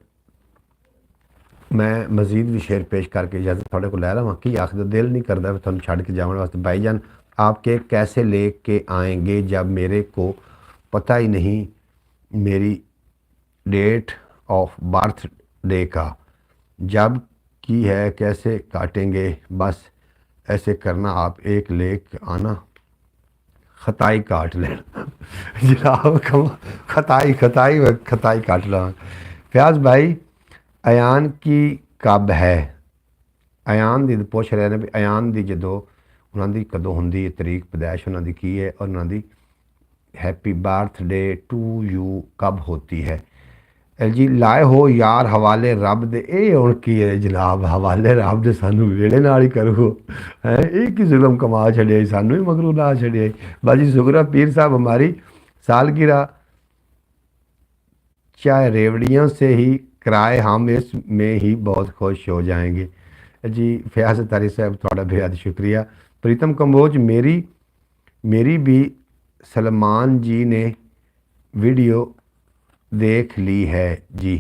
S1: मैं मजीद भी शेर पेश करके इजाजत थोड़े को लै लवां कि आखिर दिल नहीं करता तुम छड़ के जाने वास्ते। भाईजान आप केक कैसे ले के आएंगे जब मेरे को पता ही नहीं मेरी डेट ऑफ बर्थ डे का, जब की है कैसे काटेंगे, बस ऐसे करना आप एक लेक आना खताई काट लेना जनाब खताई खताई खताई काट ला। फयाज भाई अयान की कब है, अयान दी पुछ रहे ने भी अयान दी जो उन्होंने कदों होंगी तरीक पैदाइश उन्होंने की है और उन्होंने हैप्पी बर्थडे टू यू कब होती है। जी लाए हो यार हवाले रब दे, ये हुण की है जनाब हवाले रब दे सानू वेड़े नाल ही करो है, एक ही जुल्म कमा छड़िया सानू ही मगरू ला छड़िया। बाजी शुक्र पीर साहब हमारी सालगिरह चाहे रेवड़ियों से ही कराए, हम इसमें ही बहुत खुश हो जाएंगे। जी फयाज तारी साहब थोड़ा बेहद शुक्रिया। प्रीतम कंबोज मेरी भी सलमान जी ने वीडियो देख ली है जी।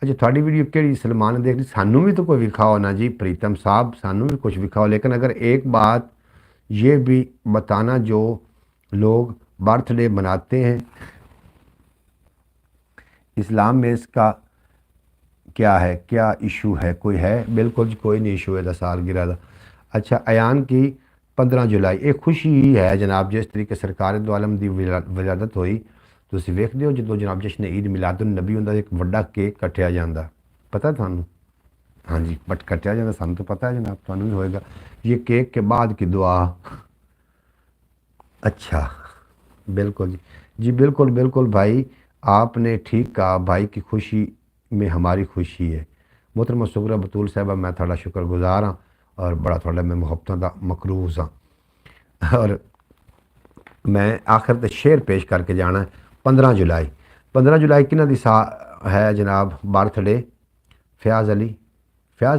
S1: अच्छा थोड़ी वीडियो केड़ी सलमान ने देख ली, सानू भी तो कोई विखाओ ना जी प्रीतम साहब, सानू भी कुछ विखाओ। लेकिन अगर एक बात ये भी बताना, जो लोग बर्थडे मनाते हैं इस्लाम में इसका क्या है, क्या इशू है, कोई है? बिल्कुल जी कोई नहीं इशू है सालगिरह का। अच्छा अयान की 15 जुलाई एक खुशी ही है जनाब, जिस तरीके सरकार दो आलम की विलादत हुई ਤੁਸੀਂ ਵੇਖਦੇ ਹੋ ਜਦੋਂ जनाब जश्न ईद मिलादुन नबी ਹੁੰਦਾ एक ਵੱਡਾ केक ਕੱਟਿਆ ਜਾਂਦਾ, पता थानू? हाँ जी बट कटिया जाता सानू तो पता है जनाब, थानू भी होएगा। ये केक के बाद की दुआ। अच्छा बिल्कुल जी, जी बिल्कुल बिल्कुल भाई आपने ठीक कहा, भाई की खुशी में हमारी खुशी है। मोहतरमा सुगरा बतूल साहबा मैं थोड़ा शुक्रगुजार हाँ और बड़ा थोड़ा मैं मुहब्बतों का मकरूज हाँ। और मैं आखिर ते शेर पेश करके जाना है। 15 जुलाई 15 जुलाई किन्ना दी सा है जनाब बर्थडे, फयाज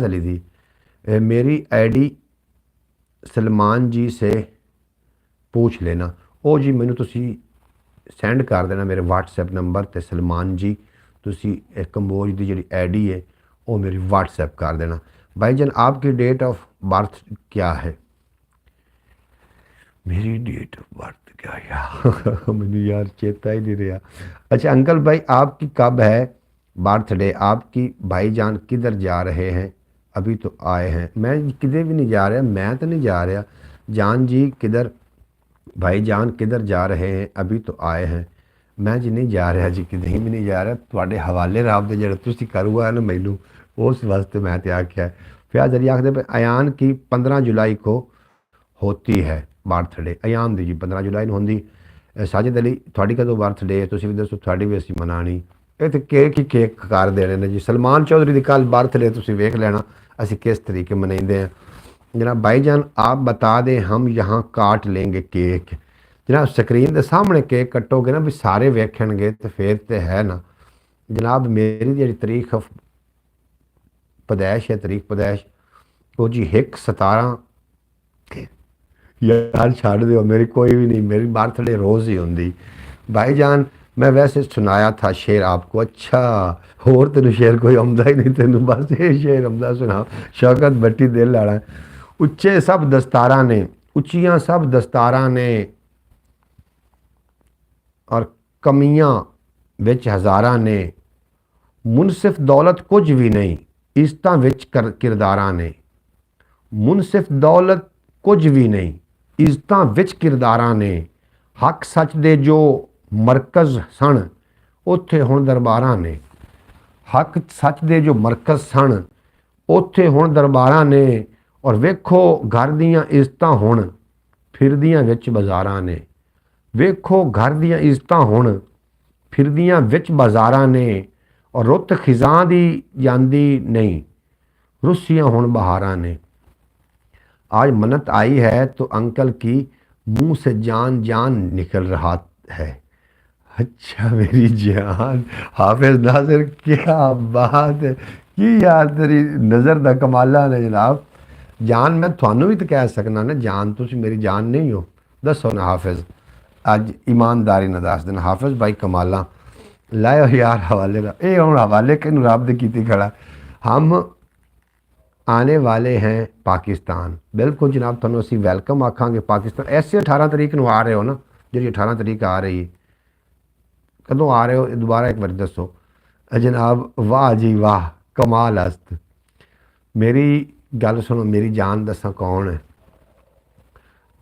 S1: अली दी। मेरी आईडी सलमान जी से पूछ लेना, ओ जी मैनू तुसी सेंड कर देना मेरे व्हाट्सएप नंबर ते सलमान जी तुसी कंबोज की जी आईडी है वो मेरी व्हाट्सएप कर देना। भाईजान आपकी डेट ऑफ बर्थ क्या है? मेरी डेट ऑफ बर्थ क्या यार मैंने यार चेता ही नहीं रहा। अच्छा अंकल भाई आपकी कब है बर्थडे? आपकी भाईजान किधर जा रहे हैं? अभी तो आए हैं। मैं किधर भी नहीं जा रहा, मैं तो नहीं जा रहा। जान जी किधर, भाईजान किधर जा रहे हैं? अभी तो आए हैं। मैं जी नहीं जा रहा जी, किधर भी नहीं जा रहा। थोड़े हवाले रब दे जो तुम करूगा ना मैनू उस वास्ते मैं तो आख्या है। फिर जरिए आखते अयान की 15 जुलाई को होती है बर्थडे, अयान दी जी 15 जुलाई ਨੂੰ ਹੁੰਦੀ। साजिद अली थोड़ी कदों बर्थडे है तुसीं भी दसो, थोड़ी भी असीं मनानी। ये तो केक ही केक कर देने ने जी। सलमान चौधरी की कल बर्थडे तुसीं वेख लेना असीं किस तरीके मनाइंदे हैं। जनाब भाईजान आप बता दें हम यहाँ काट लेंगे केक। जनाब स्क्रीन के सामने केक कट्टोगे ना भी सारे वेखणगे तो फिर तो है ना जनाब। मेरी जी तरीक पैदाइश है, तरीक पैदाइश वो जी 1/17 यार छड़ दो, मेरी कोई भी नहीं, मेरी बर्थडे रोज़ ही होंगी। भाईजान मैं वैसे सुनाया था शेर आपको। अच्छा, होर तेन शेर कोई आंदा ही नहीं तेन, बस ये शेर आंदा सुना। शौकत भट्टी दिल लाना। उच्चे सब दस्तारा ने, उच्चियां सब दस्तारा ने, और कमियां विच हज़ारा ने। मुनसिफ दौलत कुछ भी नहीं, इज्जतां विच किरदारा ने। मुनसिफ दौलत कुछ भी नहीं, इज्जतां विच किरदारा ने। हक सच दे जो मरकज़ सन, उत्थे हुण दरबारां ने। हक सच दे जो मरकज़ सन, उत्थे हुण दरबारां ने। और वेखो घर दियां इज्जतां हुण फिरदियां विच बाज़ारां ने। वेखो घर दियां इज्जतां हुण फिरदियां विच बाज़ारां ने। और रुत खिज़ां दी जांदी नहीं, रुस्सियां हुण बहारां ने। आज मन्नत आई है तो अंकल की मुंह से जान जान निकल रहा है। अच्छा मेरी जान, हाफिज नासिर क्या बात है कि यार तेरी नज़र दा कमाला ने जनाब। जान मैं थानू भी तो कह सकना ना, जान तुसी मेरी जान नहीं हो। दसो ना हाफिज, अज ईमानदारी ना दस दिन। हाफिज भाई कमाला लाओ यार हवाले का। ये हम हवाले कि रब दे कीती खड़ा। हम आने वाले हैं पाकिस्तान, बिल्कुल जनाब तुहानू असीं वैलकम आखांगे पाकिस्तान। ऐसे 18 तरीक नूं आ रहे हो ना, जी 18 तरीक आ रही है, कदों आ रहे हो दोबारा एक बार दसो जनाब। वाह जी वाह, कमाल हस्त। मेरी गल सुनो, मेरी जान दसा कौन है।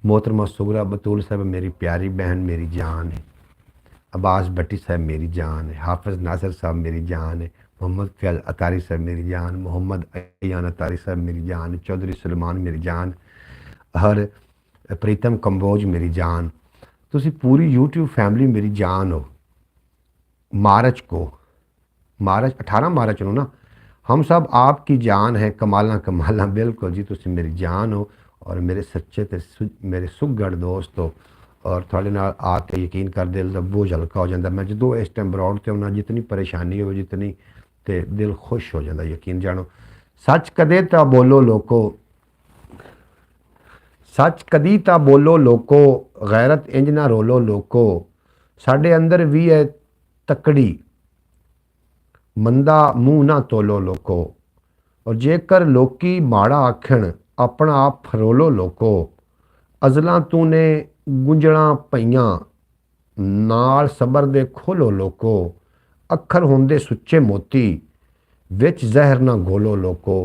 S1: मोहतरमा सुगरा बतूल साहब मेरी प्यारी बहन, मेरी जान है। अब्बास भट्टी साहब मेरी जान है। हाफिज नासिर साहब मेरी जान है। मोहम्मद फैज़ अतारी साहब मेरी जान। मोहम्मद अयान अतारी साहब मेरी जान। चौधरी सलमान मेरी जान। और प्रीतम कंबोज मेरी जान। तुसी पूरी यूट्यूब फैमिली मेरी जान हो। मार्च को, मार्च 18 मार्च को ना, हम सब आपकी जान है। कमाला कमाला, बिल्कुल जी तुसी मेरी जान हो और मेरे सच्चे ते मेरे सुगड़ दोस्त हो। और थोड़े नाल आके यकीन कर दिल दा बोझ हल्का हो जाता। मैं जो इस टाइम ब्रॉड ते होना, जितनी परेशानी हो जितनी, ते दिल खुश हो जाता। यकीन जानो, सच कदे ता बोलो लोको, सच कदी ता बोलो लोको, गैरत इंज ना रोलो लोको। साडे अंदर भी है तकड़ी, मंदा मूँह ना तोलो लोको। और जेकर लोकी माड़ा आखण, अपना आप फरोलो लोको। अज़लां तूने गुंजणा पईयां, नाल सबर दे खोलो लोको। अखर होंदे सुच्चे मोती, विच जहर ना घोलो लोको।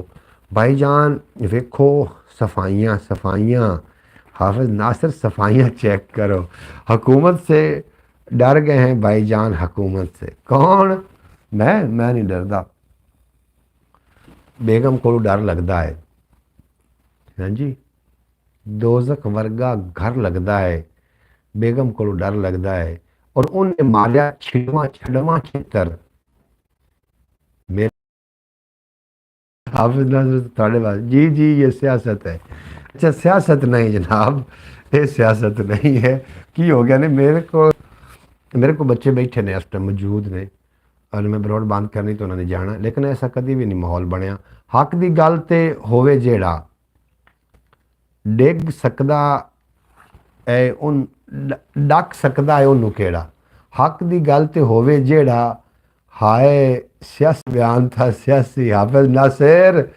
S1: भाईजान वेखो सफाइयाँ सफाइयाँ। हाफिज नासिर सफाइयाँ चेक करो। हुकूमत से डर गए हैं भाईजान, हुकूमत से। कौन? मैं नहीं डरदा, बेगम को डर लगता है। हाँ जी, दोजख वर्गा घर लगता है, बेगम को डर लगता है। और उन्हें मारिया छिड़वा छड़वा छितर। मेरे हाफिज नासिर थोड़े पास जी जी ये सियासत है। अच्छा सियासत नहीं जनाब, ये सियासत नहीं है। की हो गया ने, मेरे को बच्चे बैठे ने इस टाइम मौजूद ने, और मैं ब्रॉड बंद करनी तो उन्होंने जाना, लेकिन ऐसा कभी भी नहीं माहौल बनया। हक की गल तो होवे जेड़ा डिग सकदा है, उन डक सकदा है उन्होंने केड़ा। हक की गल तो होवे जेड़ा, हाय सियासी बयान था सियासी हाफिज नासिर।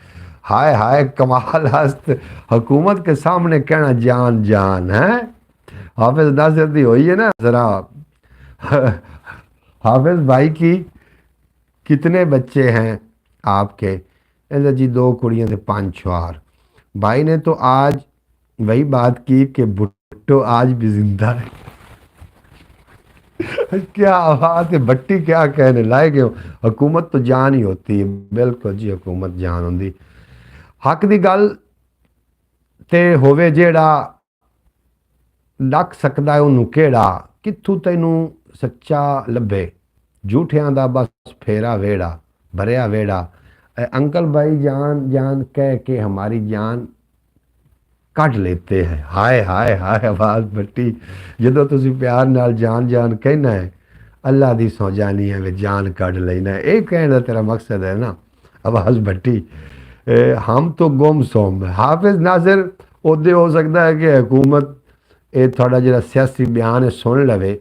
S1: हाय हाय कमाल हस्त। हुकूमत के सामने कहना जान जान है। हाफिज नासिर दी हुई है ना जरा। हाफिज भाई की कितने बच्चे हैं आपके? कहते जी 2 कुड़ियाँ थे 5 छुआर। भाई ने तो आज वही बात की कि भुट्टो आज भी जिंदा है। क्या बात है भट्टी, क्या कहने लायक हो। हुकूमत तो जान ही होती है, बिल्कुल जी हुकूमत जान होंगी। हक की गल ते होवे जेड़ा डक सकदा है उन्होंने केड़ा। कित्थू तैनू सच्चा लभे, झूठियां दा बस फेरा वेड़ा, भरिया वेड़ा। अंकल भाई जान जान कह के हमारी जान कट लेते हैं। हाय हाय हाय आवाज़ भट्टी, जो तुम प्यार नाल जान जान कहना है, अल्लाह की सौ जानी है वे जान कट लेना है। ये कहने का तेरा मकसद है ना आवाज़ भट्टी। हम तो गुम सोम। हाफिज नासिर ਉਹਦੇ ਹੋ ਸਕਦਾ ਹੈ ਕਿ ਹਕੂਮਤ ਇਹ ਤੁਹਾਡਾ ਜਿਹੜਾ ਸਿਆਸੀ ਬਿਆਨ ਹੈ ਸੁਣ ਲਵੇ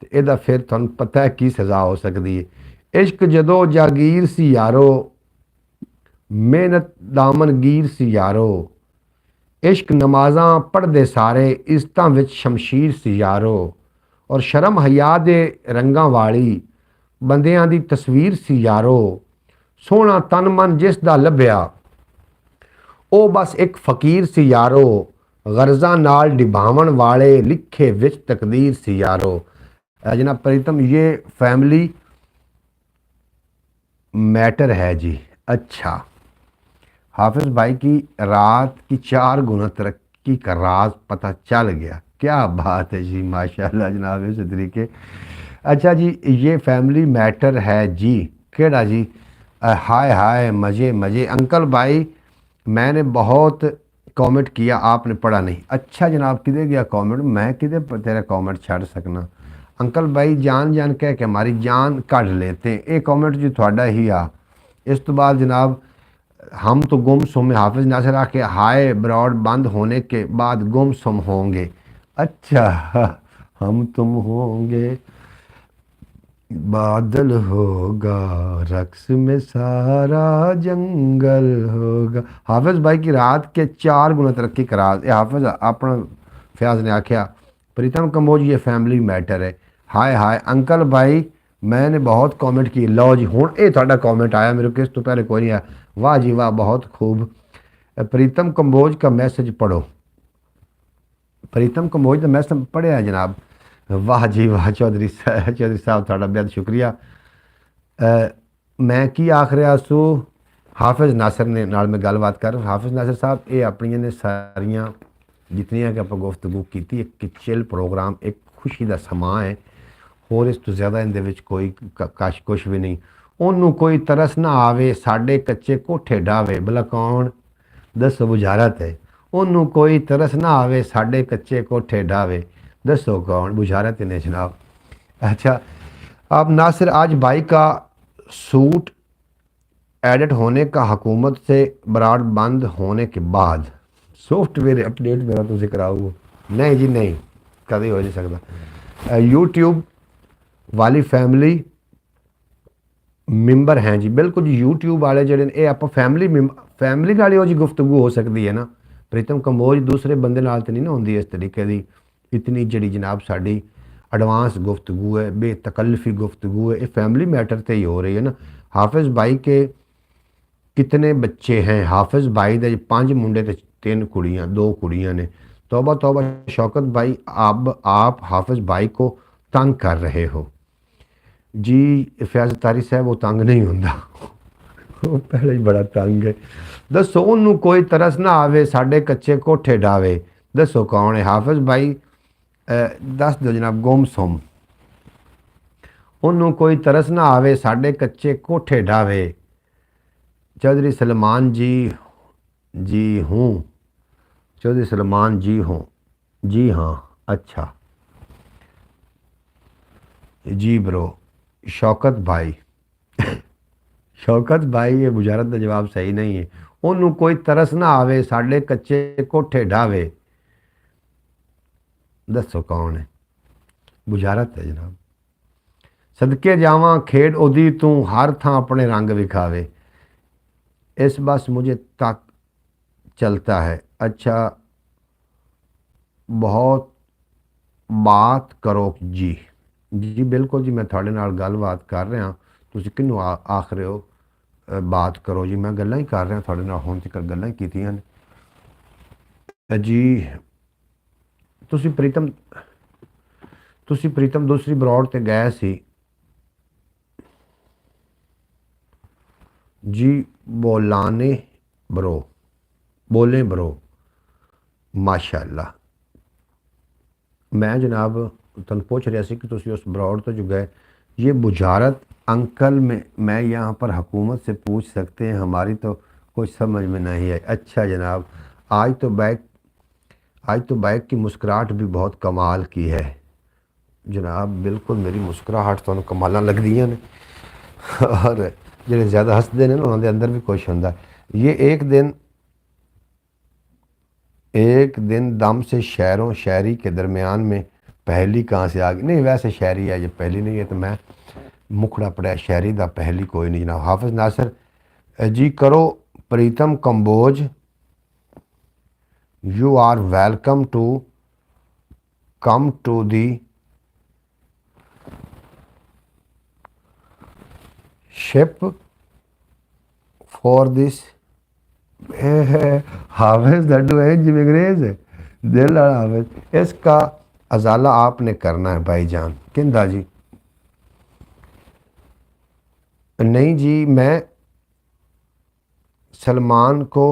S1: ਤੇ ਇਹਦਾ ਫਿਰ ਤੁਹਾਨੂੰ ਪਤਾ ਹੈ ਕੀ ਸਜ਼ਾ ਹੋ ਸਕਦੀ ਹੈ। ਇਸ਼ਕ ਜਦੋਂ ਜਾਗੀਰ ਸੀ ਯਾਰੋ, ਮਿਹਨਤ ਦਾਮਨਗੀਰ ਸੀ ਯਾਰੋ, ਇਸ਼ਕ ਨਮਾਜ਼ਾਂ ਪੜ੍ਹਦੇ ਸਾਰੇ, ਇਜ਼ਤਾਂ ਵਿੱਚ ਸ਼ਮਸ਼ੀਰ ਸੀ ਯਾਰੋ, ਔਰ ਸ਼ਰਮ ਹਯਾ ਦੇ ਰੰਗਾਂ ਵਾਲੀ ਬੰਦਿਆਂ ਦੀ ਤਸਵੀਰ ਸੀ ਯਾਰੋ, ਸੋਹਣਾ ਤਨ ਮਨ ਜਿਸ ਦਾ ਲੱਭਿਆ ਉਹ ਬਸ ਇੱਕ ਫਕੀਰ ਸੀ ਯਾਰੋ, ਗਰਜ਼ਾਂ ਨਾਲ ਨਿਭਾਵਣ ਵਾਲੇ ਲਿਖੇ ਵਿੱਚ ਤਕਦੀਰ ਸੀ यारो। जनाब प्रीतम ये फैमिली मैटर है जी। अच्छा, हाफिज भाई की रात की 4 गुना तरक्की का राज पता चल गया, क्या बात है जी, माशाल्लाह जनाब इस तरीके। अच्छा जी, ये फैमिली मैटर है जी, केड़ा जी, हाय हाय मज़े मज़े। अंकल भाई मैंने बहुत कमेंट किया, आपने पढ़ा नहीं। अच्छा जनाब, किधर गया कमेंट, मैं किधर तेरा कमेंट छड़ सकना। अंकल भाई जान जान कह के हमारी जान कढ़ लेते हैं। ये कमेंट जी थोड़ा ही आ। इस तो बाद जनाब हम तो गुमसुम, हाफिज नासिर आके हाय ब्रॉड बंद होने के बाद गुमसुम होंगे। अच्छा, हम तुम होंगे, बादल होगा, रक्स में सारा जंगल होगा। हाफिज भाई की रात के 4 गुना तरक्की करा। ये हाफिज अपना फयाज ने आख्या प्रीतम कंबोज ये फैमिली मैटर है। हाय हाय अंकल भाई मैंने बहुत कमेंट किए। लो जी हुण ये तुहाडा कमेंट आया मेरे को, इस तो पहले कोई नहीं आया। वाह जी वाह, बहुत खूब। प्रीतम कंबोज का मैसेज पढ़ो। प्रीतम कंबोज का मैसेज पढ़िया जनाब। वाह जी वाह चौधरी साहब थोड़ा बेहद शुक्रिया। मैं की आख रहा सू, हाफिज नासिर ने नाल मैं गलबात कर। हाफिज नासिर साहब ये अपनियां ने सारियां जितनियां कि आपां गुफ्तगू कीती, एक चिल प्रोग्राम, एक खुशी का समा है, होर इस तो ज़्यादा इहदे विच कोई कश कुछ भी नहीं। ओनू कोई तरस ना आवे साडे कच्चे कोठे डावे, भला कौन दसो बुझारत है। ओनू कोई तरस ना आवे साडे कच्चे कोठे डावे, दसो कौन बुझारत ने जनाब। अच्छा, अब नासिर आज भाई का सूट एडिट होने का हुकूमत से ब्रॉड बंद होने के बाद सॉफ्टवेयर अपडेट मेरा तो जिक्र आओ। नहीं जी नहीं, कभी हो नहीं सकता। यूट्यूब वाली फैमिली मैंबर हैं जी, बिल्कुल जी। यूट्यूब वाले जड़े ये आप फैमिली नाल ही गुफ्तगू हो सकती है ना। प्रीतम कंबोज दूसरे बंदे नाल तो नहीं ना होंदी इस तरीके की इतनी जड़ी जनाब साड़ी एडवांस गुफ्तगू है, बेतकल्लफी गुफ्तगू है, ये फैमिली मैटर से ही हो रही है ना। हाफिज भाई के कितने बच्चे हैं? हाफिज भाई दे 5 मुंडे ते 3 कुड़ियाँ, 2 कुड़ियाँ ने। तौबा तौबा शौकत भाई, अब आप हाफिज भाई को तंग कर रहे हो जी। फैज तारी साहब वो तंग नहीं होंदा, वो पहले ही बड़ा तंग है। दसो ओनू कोई तरस ना आवे साडे कच्चे कोठे डावे, दसो कौन है? हाफिज भाई दस दो जनाब। गुमसुम, ओनू कोई तरस ना आवे साडे कच्चे कोठे डावे। चौधरी सलमान जी हूँ, चौधरी सलमान जी हूँ, जी हाँ। अच्छा जी ब्रो। शौकत भाई शौकत भाई ये बुझारत का जवाब सही नहीं है। ओनू कोई तरस ना आवे साडे कच्चे कोठे ढावे, दसो कौन है? बुझारत है जनाब। सदके जावां खेड ओदी तू हर थां अपने रंग विखावे, इस बस मुझे तक चलता है। अच्छा, बहुत बात करो जी। जी बिल्कुल जी, मैं थोड़े नाल गलबात कर रहा। तुसीं किन्नू आख रहे हो बात करो जी? मैं गल्लां ही कर रहा थोड़े नाल, हुण तक गल्लां ही कीतियां ने जी। तुसीं प्रीतम दूसरी ब्रॉड ते गए सी जी। बोले ब्रो माशाअल्लाह। मैं जनाब तुम पूछ रहा सी कि तुसी उस ब्रॉड तो जो गए, ये बुझारत अंकल में मैं यहाँ पर हुकूमत से पूछ सकते हैं, हमारी तो कुछ समझ में नहीं आई। अच्छा जनाब, आज तो बैग की मुस्कुराहट भी बहुत कमाल की है जनाब। बिल्कुल मेरी मुस्कुराहट तो कमाल लगदियां ने, और जो ज़्यादा हसते हैं ना उन्होंने अंदर भी कुछ होंदा। ये एक दिन एक दिन दम से शायरों शायरी के दरमियान में पहली कहाँ से आ गई? नहीं वैसे शायरी है, ये पहली नहीं है, तो मैं मुखड़ा पड़ा शायरी दा पहली कोई नहीं जनाब। हाफिज नासिर जी करो Pritam Kamboj, you are welcome to come to the ship for this. Hafiz लड्डू है जी अंग्रेज है, दिल वाला हाफिज। इसका अजाला आपने करना है भाईजान। किंदा जी? नहीं जी, मैं सलमान को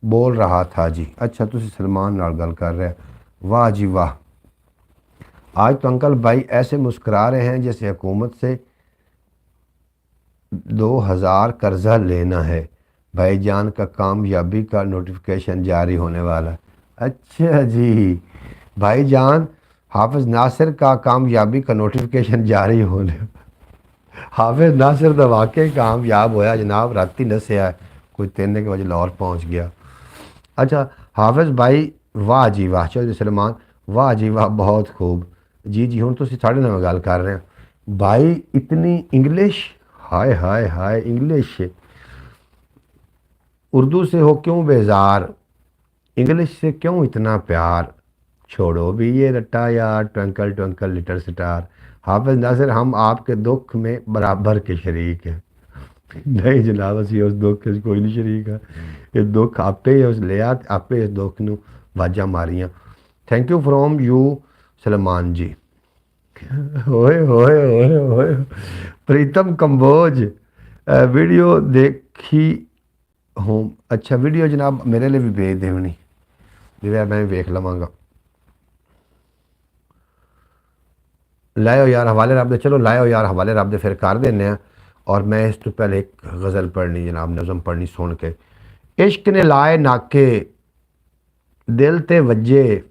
S1: बोल रहा था जी। अच्छा तुम सलमान नाल गल कर रहे हो, वाह जी वाह। आज तो अंकल भाई ऐसे मुस्कुरा रहे हैं जैसे हुकूमत से 2000 कर्जा लेना है। भाईजान का कामयाबी का नोटिफिकेशन जारी होने वाला है। अच्छा जी भाईजान, हाफिज नासिर का कामयाबी का नोटिफिकेशन जारी होने। हाफिज नासिर तो वाकई कामयाब होया जनाब, राती नसिया है, कोई 3 के बजे लाहौर पहुंच गया। अच्छा हाफिज भाई वाह जी वाह। चौधरी सलमान वाह जी वाह, बहुत खूब जी। जी हूँ तुम साढ़े नाल गल कर रहे हो भाई, इतनी इंग्लिश, हाय हाय हाय इंग्लिश। उर्दू से हो क्यों बेजार, इंग्लिश से क्यों इतना प्यार, छोड़ो भी ये रट्टा यार, ट्विंकल ट्विंकल लिटिल स्टार। हाफिज नासिर हम आपके दुख में बराबर के शरीक हैं। नहीं जनाब असी उस दुख के कोई नहीं शरीक है, ये दुख आपे ही उस लिया, आपे इस दुख ਨੂੰ वाजा मारियां। Thank you from you Salman ji. होए होए होए होए। प्रीतम कंबोज वीडियो देखी हूँ। अच्छा वीडियो जनाब मेरे लिए भी भेज देनी, मैं भी वेख लवांगा। लाओ यार हवाले रब दे, चलो लाओ यार हवाले रब दे फिर कर देने हैं। और मैं इस तो पहले एक गज़ल पढ़नी जनाब, नज़म पढ़नी सुन के। इश्क ने लाए नाके दिल ते वज्जे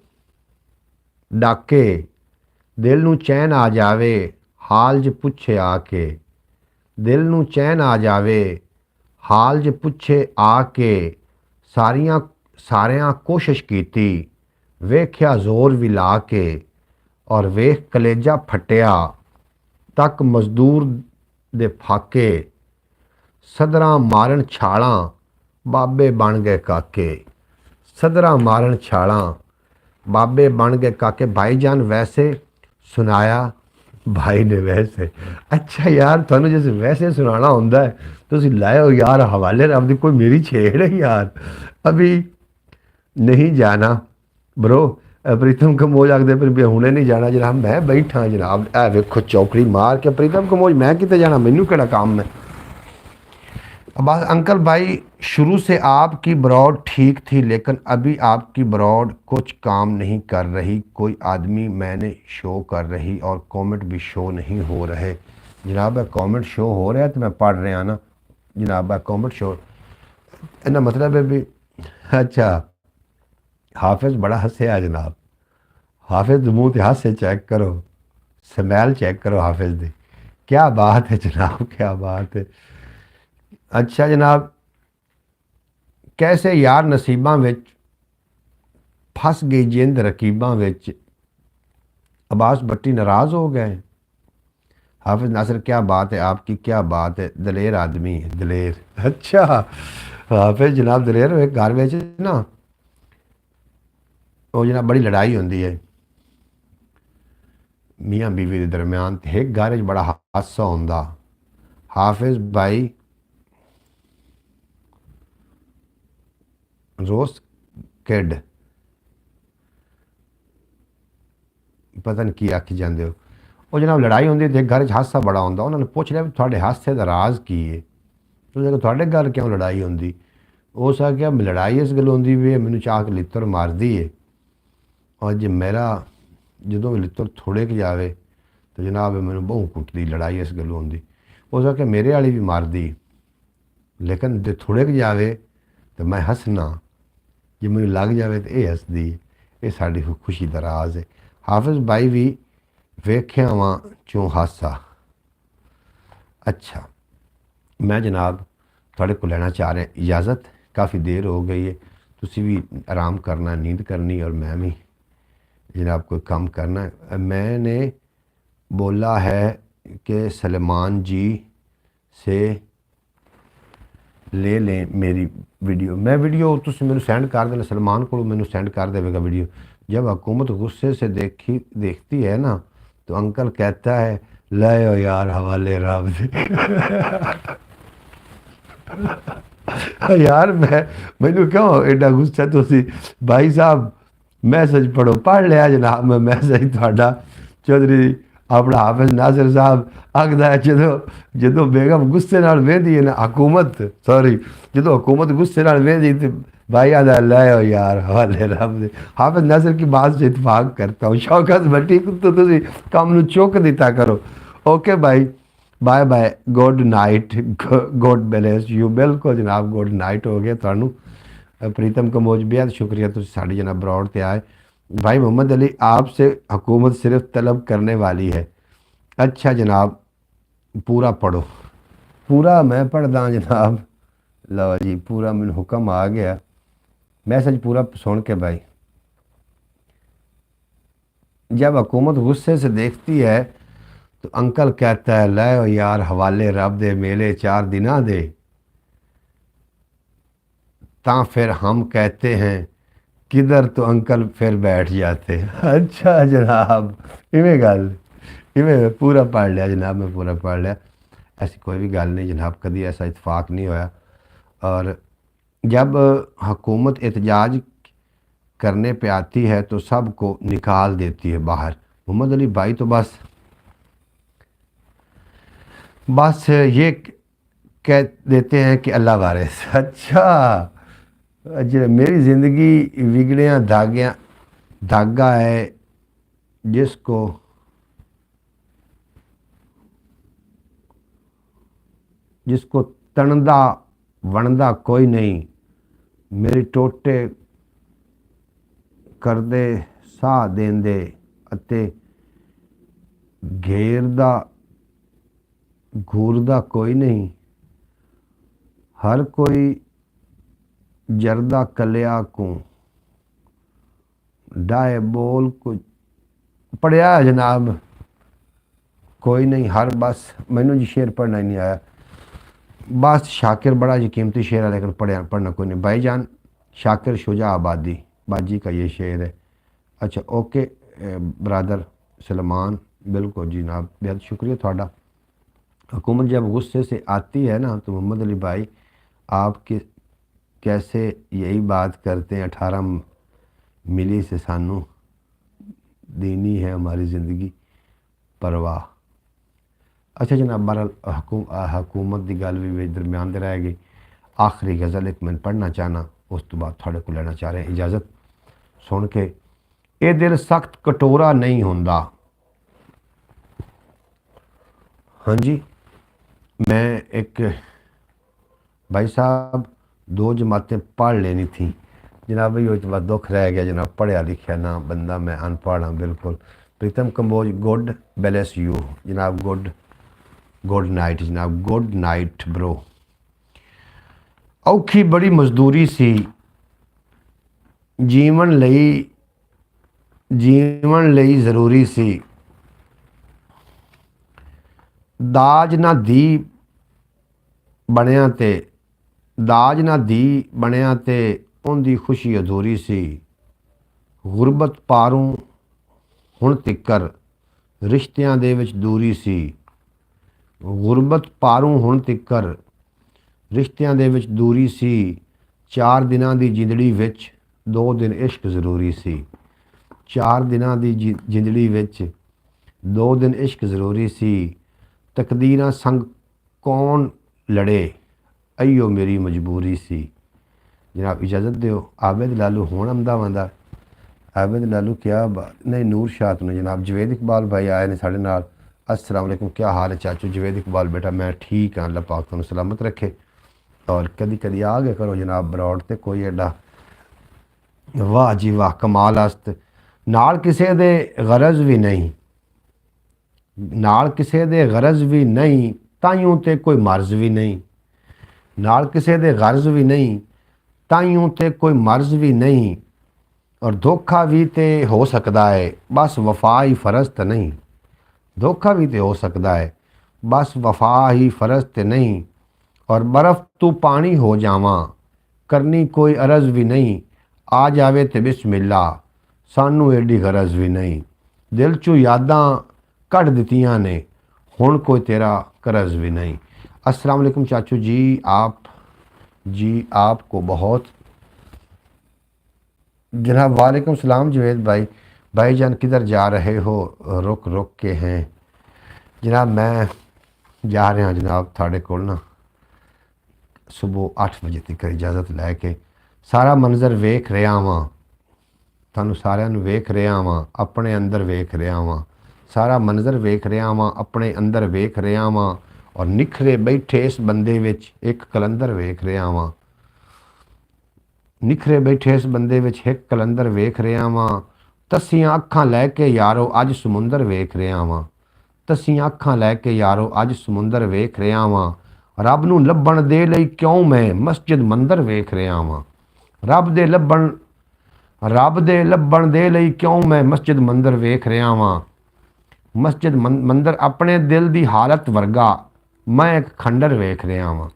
S1: डाके, दिल नू चैन आ जावे हाल ज पुछे आके, दिल नू चैन आ जावे हाल ज पुछे आके, सारियां सारियां कोशिश कीती वेख्या जोर भी ला के, और वेख कलेजा फटिया तक मजदूर दे फाके, सदरां मारन छालां बाबे बन गए काके, सदरां मारन छालां बाबे बन गए काके। भाईजान वैसे सुनाया भाई ने वैसे। अच्छा यार थानू जिस वैसे सुनाना होंदा है तुसी लाओ यार हवाले रब दी, कोई मेरी छेड़ है यार। अभी नहीं जाना ब्रो, प्रीतम कमोज आखदे फिर हुणे नहीं जाना जनाब, मैं बैठा जनाब, ए वेखो चौकड़ी मार के प्रीतम कमोज, मैं किते जाना, मैनू केड़ा काम है। बस अंकल भाई शुरू से आपकी ब्रॉड ठीक थी, लेकिन अभी आपकी ब्रॉड कुछ काम नहीं कर रही। कोई आदमी मैंने शो कर रही और कमेंट भी शो नहीं हो रहे। जनाब कमेंट शो हो रहा है तो मैं पढ़ रहा ना जनाब, कमेंट शो इना मतलब है भी। अच्छा हाफिज बड़ा हंसया जनाब, हाफिज मुंह ते हासे चेक करो, स्मैल चेक करो हाफिज दी, क्या बात है जनाब, क्या बात है। अच्छा जनाब कैसे यार नसीबां विच फस गई जिंद रकीबां विच, अब्बास भट्टी नाराज हो गए। हाफिज नासिर क्या बात है आपकी, क्या बात है, दलेर आदमी है दलेर। अच्छा हाफिज जनाब दलेर एक घर में ना वो जनाब बड़ी लड़ाई होती है मियाँ बीवी के दरम्यान, एक घर च बड़ा हादसा होंदा। हाफिज भाई रोज किड पता नहीं की आखी जाते हो, वो जनाब लड़ाई होंदी तो घर च हादसा बड़ा होंदा। उन्होंने पूछ लिया भी थोड़े हादसे का राज की है, तो थोड़े घर क्यों लड़ाई होंदी। उस आख्या लड़ाई इस गल होंदी भी मैनू चाह के लित्तर मारदी है, और जे मेरा जो लित्तर थोड़े क जाए तो जनाब मैनू बहु कुटदी, लड़ाई इस गलों होंदी। उस आख्या मेरे वाली भी मारदी, लेकिन जे थोड़े क जाए तो मैं हसना, जे मैनू लग जाए तो यह हसदी, ये साड़ी खुशी का राज है। हाफिज भाई भी वेख्या वा चों हासा। अच्छा मैं जनाब थोड़े को लेना चाह रहे इजाज़त, काफ़ी देर हो गई है, तुसी भी आराम करना, नींद करनी, और मैं भी जनाब कोई काम करना है। मैंने बोला है कि सलमान जी से ले लें मेरी वीडियो। मैं वीडियो तुम मैंने सेंड कर देना, सलमान को मैंने सेंड कर देगा वीडियो। जब हुकूमत गुस्से से देखती है ना, तो अंकल कहता है लाओ यार हवाले रब दे। यार मैनू क्यों एडा गुस्सा तुसी? भाई साहब मैसेज पढ़ो, पढ़ लिया जनाब मैं मैसेज थोड़ा। चौधरी अपना हाफिज नासिर साहब आखदा है जो बेगम गुस्से नाल वेंदी है ना हुकूमत, सॉरी जो हुकूमत गुस्से नाल वेंदी तो भाई आदा लाओ यार हवाले रब दे। हाफिज नासिर की बात से इतफाक करता हूँ। शौकत भट्टी तो तुसी काम नू चुक दिता करो। ओके भाई, bye bye, good night, good bless you. बिल्कुल जनाब गुड नाइट हो गया थानू। प्रीतम कमोज बेहद शुक्रिया तुम साड़ी जनाब ब्रॉड ते आए। भाई मोहम्मद अली आपसे हुकूमत सिर्फ तलब करने वाली है। अच्छा जनाब पूरा पढ़ो। पूरा मैं पढ़दा जनाब। लो जी पूरा मैनू हुक्म आ गया, मैसेज पूरा सुन के भाई। जब हुकूमत गुस्से से देखती है तो अंकल कहता है लो यार हवाले रब दे मेले 4 दिना दे। ता फिर हम कहते हैं किधर, तो अंकल फिर बैठ जाते। अच्छा जनाब इवें गल, इवें पूरा पढ़ लिया जनाब, मैं पूरा पढ़ लिया। ऐसी कोई भी गल नहीं जनाब, कभी ऐसा इतफाक नहीं होया। और जब हुकूमत एहतजाज करने पे आती है तो सबको निकाल देती है बाहर। मोहम्मद अली भाई तो बस ये कह देते हैं कि अल्लाह वारिस। अच्छा मेरी ज़िंदगी बिगड़िया धागा है जिसको जिसको तणदा वणदा कोई नहीं। मेरी टोटे करदे साह देंदे अते घेरदा घूरदा कोई नहीं। हर कोई जरदा कलिया को डाए बोल को पढ़िया है जनाब, कोई नहीं। हर बस मैनू जी शेर पढ़ना ही नहीं आया। बस शाकिर बड़ा जी कीमती शेर है लेकिन पढ़ना कोई नहीं। भाईजान शाकिर शुजा आबादी बाजी का ये शेर है। अच्छा ओके ब्रदर सलमान, बिल्कुल जी जनाब बेहद शुक्रिया थोड़ा। हुकूमत जब गुस्से से आती है ना तो मोहम्मद अली भाई आप कैसे यही बात करते हैं 18 मिली से सानू देनी है हमारी ज़िंदगी परवाह। अच्छा जनाब बहरहाल हुकूमत की गल भी दरम्यान दे रह गई। आखिरी गज़ल एक मैं पढ़ना चाहना, उस तो बाद थोड़े को लेना चाह रहे हैं इजाज़त। सुन के ये दिल सख्त कटोरा नहीं होंदा। हाँ जी मैं एक भाई साहब 2 जमातें पढ़ लेनी थी जनाब, भाई उस बाद दुख रह गया जनाब, पढ़िया लिखा ना बंदा, मैं अनपढ़ हाँ बिल्कुल। प्रीतम कंबोज गुड ब्लेस यू जनाब, गुड नाइट जनाब, गुड नाइट ब्रो। औखी बड़ी मजदूरी सी जीवन ਲਈ ਜ਼ਰੂਰੀ ਸੀ। ਦਾਜ ਨਾ ਧੀ ਬਣਿਆ ਤੇ ਉਹਦੀ ਖੁਸ਼ੀ ਅਧੂਰੀ ਸੀ। ਗੁਰਬਤ ਪਾਰੋਂ ਹੁਣ ਤਿੱਕਰ ਰਿਸ਼ਤਿਆਂ ਦੇ ਵਿੱਚ ਦੂਰੀ ਸੀ। ਗੁਰਬਤ ਪਾਰੋਂ ਹੁਣ ਤਿੱਕਰ ਰਿਸ਼ਤਿਆਂ ਦੇ ਵਿੱਚ ਦੂਰੀ ਸੀ। 4 ਦਿਨਾਂ ਦੀ ਜ਼ਿੰਦੜੀ ਵਿੱਚ 2 ਦਿਨ ਇਸ਼ਕ ਜ਼ਰੂਰੀ ਸੀ। 4 ਦਿਨਾਂ ਦੀ ਜ਼ਿੰਦੜੀ ਵਿੱਚ 2 ਦਿਨ ਇਸ਼ਕ ਜ਼ਰੂਰੀ ਸੀ। ਤਕਦੀਰਾਂ ਸੰਗ ਕੌਣ ਲੜੇ ਅਈਓ ਮੇਰੀ ਮਜਬੂਰੀ ਸੀ। जनाब इजाज़त दो आबिद लालू हूँ अहमदाबाद। आबिद लालू क्या बात नहीं, नूर शाह ने जनाब जवेद इकबाल भाई आए ने साढ़े नाल। अस्सलाम वालेकुम, क्या हाल है चाचू? जवेद इकबाल बेटा मैं ठीक हाँ, अल्लाह पाक तुहानू सलामत रखे। और कदी कदी आ गए करो जनाब ब्रॉड ते कोई एडा वाह जी वाह कमाल आस्त नाल किसे दे गरज भी नहीं, नाल किसे दे गरज भी नहीं, ताइयों ते कोई मर्ज भी नहीं। नाल किसे दे गरज भी नहीं ताइयों ते कोई मर्ज भी नहीं और धोखा भी ते हो सकता है, बस वफा ही फ़र्ज तो नहीं। धोखा भी तो हो सकता है, बस वफा ही फ़र्ज ते नहीं। और बर्फ़ तू पानी हो जावा, करनी कोई अरज भी नहीं। आ जावे ते बिस्मिल्ला, सानू एडी गरज भी नहीं। दिल चू यादां कढ़ दित्तियां ने, हुण कोई तेरा करज भी नहीं। अस्सलाम वालेकुम चाचू जी, आपको बहुत जनाब। वालेकुम सलाम जुवेद भाई। भाईजान किधर जा रहे हो, रुक रुक के हैं जनाब? मैं जा रहा जनाब थाड़े कोल ना सुबह 8 वजे तक इजाज़त लैके सारा मंजर वेख रहा वां, तुहानू सारिਆਂ ਨੂੰ ਵੇਖ ਰਿਹਾ ਵਾਂ, ਆਪਣੇ ਅੰਦਰ ਵੇਖ ਰਿਹਾ ਵਾਂ। ਸਾਰਾ ਮੰਜ਼ਰ ਵੇਖ ਰਿਹਾ ਵਾਂ, ਆਪਣੇ ਅੰਦਰ ਵੇਖ ਰਿਹਾ ਵਾਂ। ਔਰ ਨਿਖਰੇ ਬੈਠੇ ਇਸ ਬੰਦੇ ਵਿੱਚ ਇੱਕ ਕਲੰਦਰ ਵੇਖ ਰਿਹਾ ਵਾਂ। ਨਿਖਰੇ ਬੈਠੇ ਇਸ ਬੰਦੇ ਵਿੱਚ ਇੱਕ ਕਲੰਦਰ ਵੇਖ ਰਿਹਾ ਵਾਂ। ਤਸੀਆਂ ਅੱਖਾਂ ਲੈ ਕੇ ਯਾਰੋ ਅੱਜ ਸਮੁੰਦਰ ਵੇਖ ਰਿਹਾ ਵਾਂ। ਤਸੀਆਂ ਅੱਖਾਂ ਲੈ ਕੇ ਯਾਰੋ ਅੱਜ ਸਮੁੰਦਰ ਵੇਖ ਰਿਹਾ ਵਾਂ। ਰੱਬ ਨੂੰ ਲੱਭਣ ਦੇ ਲਈ ਕਿਉਂ ਮੈਂ ਮਸਜਿਦ ਮੰਦਰ ਵੇਖ ਰਿਹਾ ਵਾਂ। ਰੱਬ ਦੇ ਲੱਭਣ ਦੇ ਲਈ ਕਿਉਂ ਮੈਂ ਮਸਜਿਦ ਮੰਦਰ ਵੇਖ ਰਿਹਾ ਵਾਂ। ਮਸਜਿਦ ਮੰਦਰ ਆਪਣੇ ਦਿਲ ਦੀ ਹਾਲਤ ਵਰਗਾ ਮੈਂ ਇੱਕ ਖੰਡਰ ਵੇਖ ਰਿਹਾ ਵਾਂ।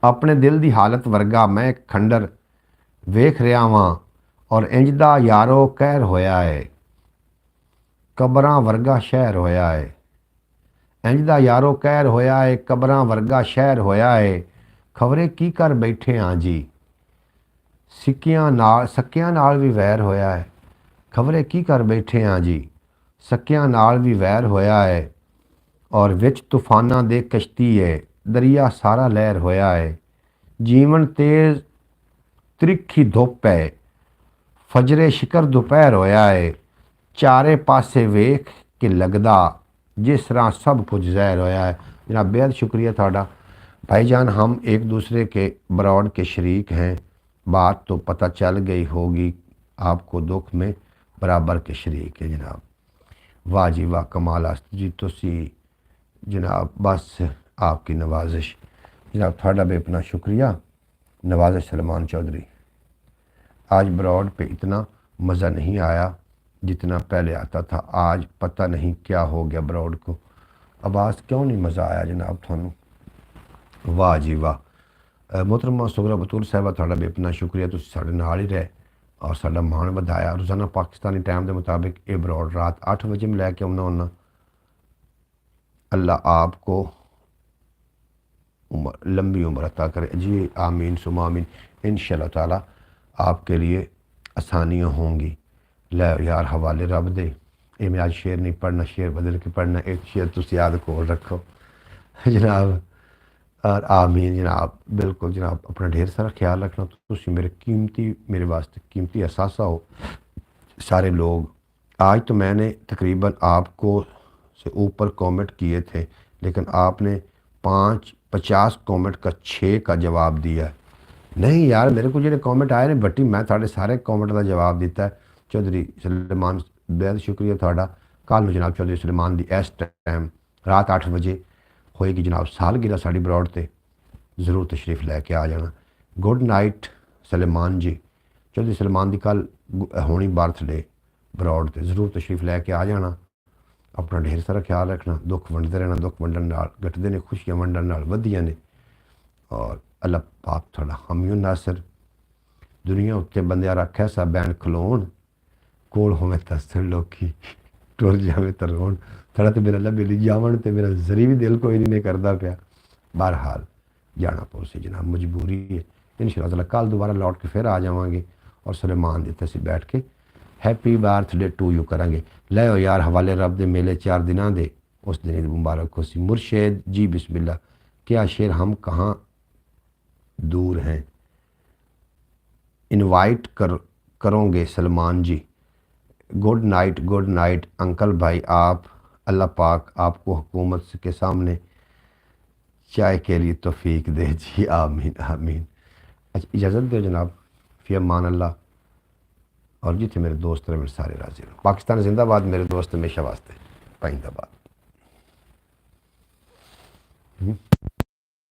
S1: ਆਪਣੇ ਦਿਲ ਦੀ ਹਾਲਤ ਵਰਗਾ ਮੈਂ ਇੱਕ ਖੰਡਰ ਵੇਖ ਰਿਹਾ ਵਾਂ। ਔਰ ਇੰਜ ਦਾ ਯਾਰੋ ਕਹਿਰ ਹੋਇਆ ਏ, ਕਬਰਾਂ ਵਰਗਾ ਸ਼ਹਿਰ ਹੋਇਆ ਏ। ਇੰਜ ਦਾ ਯਾਰੋ ਕਹਿਰ ਹੋਇਆ ਏ, ਕਬਰਾਂ ਵਰਗਾ ਸ਼ਹਿਰ ਹੋਇਆ ਏ। ਖਬਰੇ ਕੀ ਕਰ ਬੈਠੇ ਹਾਂ ਜੀ, ਸਕਿਆਂ ਨਾਲ ਵੀ ਵੈਰ ਹੋਇਆ ਹੈ। ਖਬਰੇ ਕੀ ਕਰ ਬੈਠੇ ਹਾਂ ਜੀ, ਸਕਿਆਂ ਨਾਲ ਵੀ ਵੈਰ ਹੋਇਆ ਹੈ। ਔਰ ਵਿੱਚ ਤੂਫਾਨਾਂ ਦੇ ਕਸ਼ਤੀ ਹੈ, ਦਰਿਆ ਸਾਰਾ ਲਹਿਰ ਹੋਇਆ ਹੈ। ਜੀਵਨ ਤੇਜ਼ ਤ੍ਰਿਖੀ ਧੁੱਪ ਹੈ, ਫਜਰੇ ਸ਼ਿਕਰ ਦੁਪਹਿਰ ਹੋਇਆ ਹੈ। ਚਾਰੇ ਪਾਸੇ ਵੇਖ ਕੇ लगदा जिस तरह सब कुछ ज़ाहिर होया है। जनाब बेहद शुक्रिया थाड़ा भाईजान, हम एक दूसरे के ब्रॉड के शरीक हैं। बात तो पता चल गई होगी, आपको दुख में बराबर के शरीक है जनाब। वाह जी वाह, कमाल आस्त जी तुसी जनाब, बस आपकी नवाजिश जनाब। थाड़ा बेपना शुक्रिया नवाजिश सलमान चौधरी। आज ब्रॉड पे इतना मज़ा नहीं आया जितना पहले आता था। आज पता नहीं क्या हो गया ब्रॉड को, अब आज क्यों नहीं मज़ा आया जनाब थानू। वाह जी वाह। मोहतरमा सुगरा बतूल साहबा, थाड़ा बेपना शुक्रिया, तुसीं साडे नाल ही रहे और साडा मान वधाया। रोज़ाना पाकिस्तानी टाइम के मुताबिक ये ब्रॉड रात 8 बजे में लैके आना होना। अल्लाह आपको लंबी उम्र अता करे जी, आमीन सुमा आमीन। इंशाअल्लाह ताला आपके लिए आसानियाँ होंगी। लै यार हवाले रब दे, ये मैं आज शेर नहीं पढ़ना, शेर बदल के पढ़ना। एक शेर तुम याद कोल रखो जनाब। और आमीन जनाब, बिल्कुल जनाब। अपना ढेर सारा ख्याल रखना। तुम मेरे वास्ते कीमती असासा हो सारे लोग। आज तो मैंने तकरीबन आपको से ऊपर कमेंट किए थे, लेकिन आपने 50 कमेंट का 6 का जवाब दिया है। नहीं यार, मेरे को जो कमेंट आए ने बट्टी, मैं थोड़े सारे कमेंट का जवाब दिता है। चौधरी सलेमान बेहद शुक्रिया थाड़ा। कल जनाब चौधरी सलेमान की इस टाइम रात 8 बजे होएगी जनाब सालगिरह साड़ी ब्रॉड ते, ज़रूर तशरीफ़ लैके आ जाना। गुड नाइट सलेमान जी। चौधरी सलेमान की कल होनी बर्थडे ब्रॉड ते, ज़रूर तशरीफ़ लैके आ जाना। अपना ढेर सारा ख्याल रखना। दुख वंडते रहना, दुख वंडन नाल घटदे ने, खुशियां वंडन नाल वधियां ने। और अल्लाह पाक थोड़ा हमियो नासर दुनिया उत्ते बंदियां रखे सा बैन खलोन, कोल होवे तस्सर लोकी टुर जावे तो रोन। थोड़ा तो मेरा लबेली जावन तो मेरा जरी भी दिल कोई नहीं करता पाया। बहरहाल जाना पौसी जनाब, मजबूरी है। इंशाअल्लाह ताला कल दोबारा लौट के फिर आ जावांगे और सलेमान जिते असीं बैठ के हैप्पी बर्थडे टू यू करांगे। लो यार हवाले रब दे मेले 4 दिनां दे, उस दिन मुबारक हो सी। मुर्शेद जी बिस्मिल्लाह, क्या शेर हम कहाँ दूर हैं, इनवाइट करोगे सलमान जी। गुड नाइट अंकल भाई। आप अल्लाह पाक आपको हुकूमत के सामने चाय के लिए तौफीक दे जी, आमीन आमीन। अच्छा इजाज़त दो जनाब, फ़ी अमान अल्लाह। और जिथे मेरे दोस्त रहे मेरे सारे राजी रहो। पाकिस्तान जिंदाबाद, मेरे दोस्त हमेशा वास्ते पाइंदाबाद।